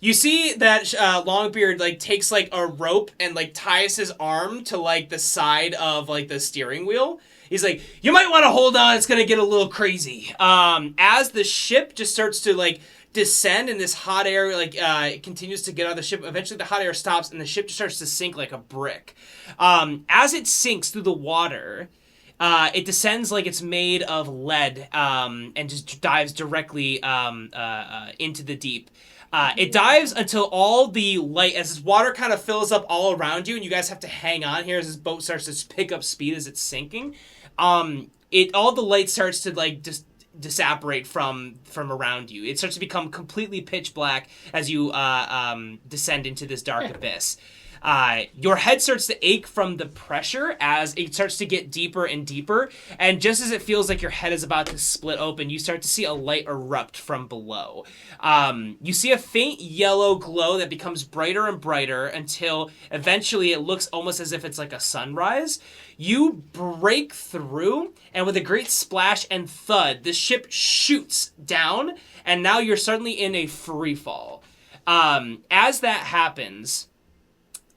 You see that Longbeard like takes like a rope and like ties his arm to like the side of like the steering wheel. He's like, "You might want to hold on. It's gonna get a little crazy." As the ship just starts to like descend, and this hot air it continues to get out of the ship. Eventually, the hot air stops, and the ship just starts to sink like a brick. As it sinks through the water, it descends like it's made of lead, and just dives directly into the deep. It dives until all the light, as this water kind of fills up all around you, and you guys have to hang on here as this boat starts to pick up speed as it's sinking. All the light starts to just disapparate from around you. It starts to become completely pitch black as you descend into this dark abyss. Your head starts to ache from the pressure as it starts to get deeper and deeper, and just as it feels like your head is about to split open, you start to see a light erupt from below. You see a faint yellow glow that becomes brighter and brighter until eventually it looks almost as if it's like a sunrise. You break through, and with a great splash and thud, the ship shoots down, and now you're suddenly in a free fall. As that happens,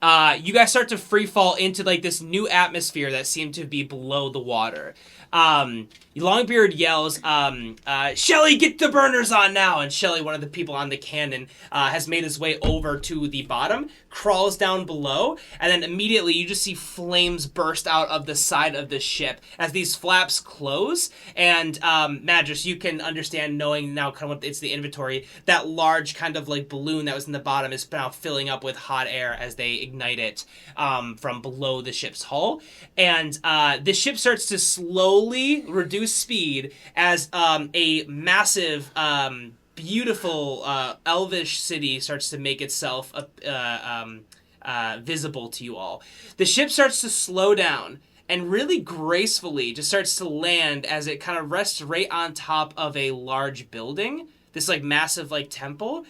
you guys start to free fall into this new atmosphere that seemed to be below the water. Longbeard yells, Shelly, get the burners on now! And Shelly, one of the people on the cannon, has made his way over to the bottom, crawls down below, and then immediately you just see flames burst out of the side of the ship as these flaps close. And Madras, you can understand, knowing now kind of what it's the inventory, that large kind of balloon that was in the bottom is now filling up with hot air as they ignite it from below the ship's hull. And the ship starts to slowly reduce speed as a massive, beautiful, elvish city starts to make itself visible to you all. The ship starts to slow down and really gracefully just starts to land as it kind of rests right on top of a large building, this massive temple.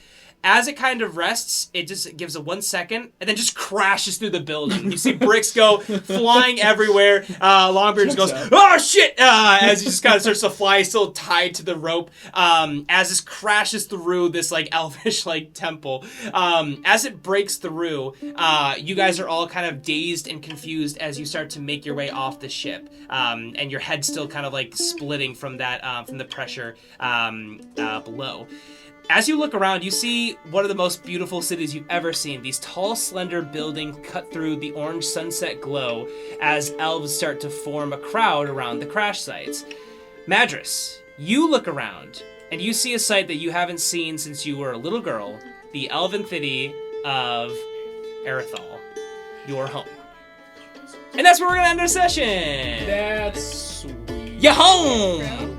As it kind of rests, it just gives a 1 second and then just crashes through the building. You see bricks go flying everywhere. Longbeard goes, "Oh shit!" As he just kind of starts to fly, still tied to the rope. As this crashes through this elvish temple. As it breaks through, you guys are all kind of dazed and confused as you start to make your way off the ship. And your head still kind of splitting from that from the pressure below. As you look around, you see one of the most beautiful cities you've ever seen. These tall, slender buildings cut through the orange sunset glow as elves start to form a crowd around the crash sites. Madras, you look around, and you see a sight that you haven't seen since you were a little girl, the elven city of Erithal, your home. And that's where we're going to end our session. That's sweet. Your home!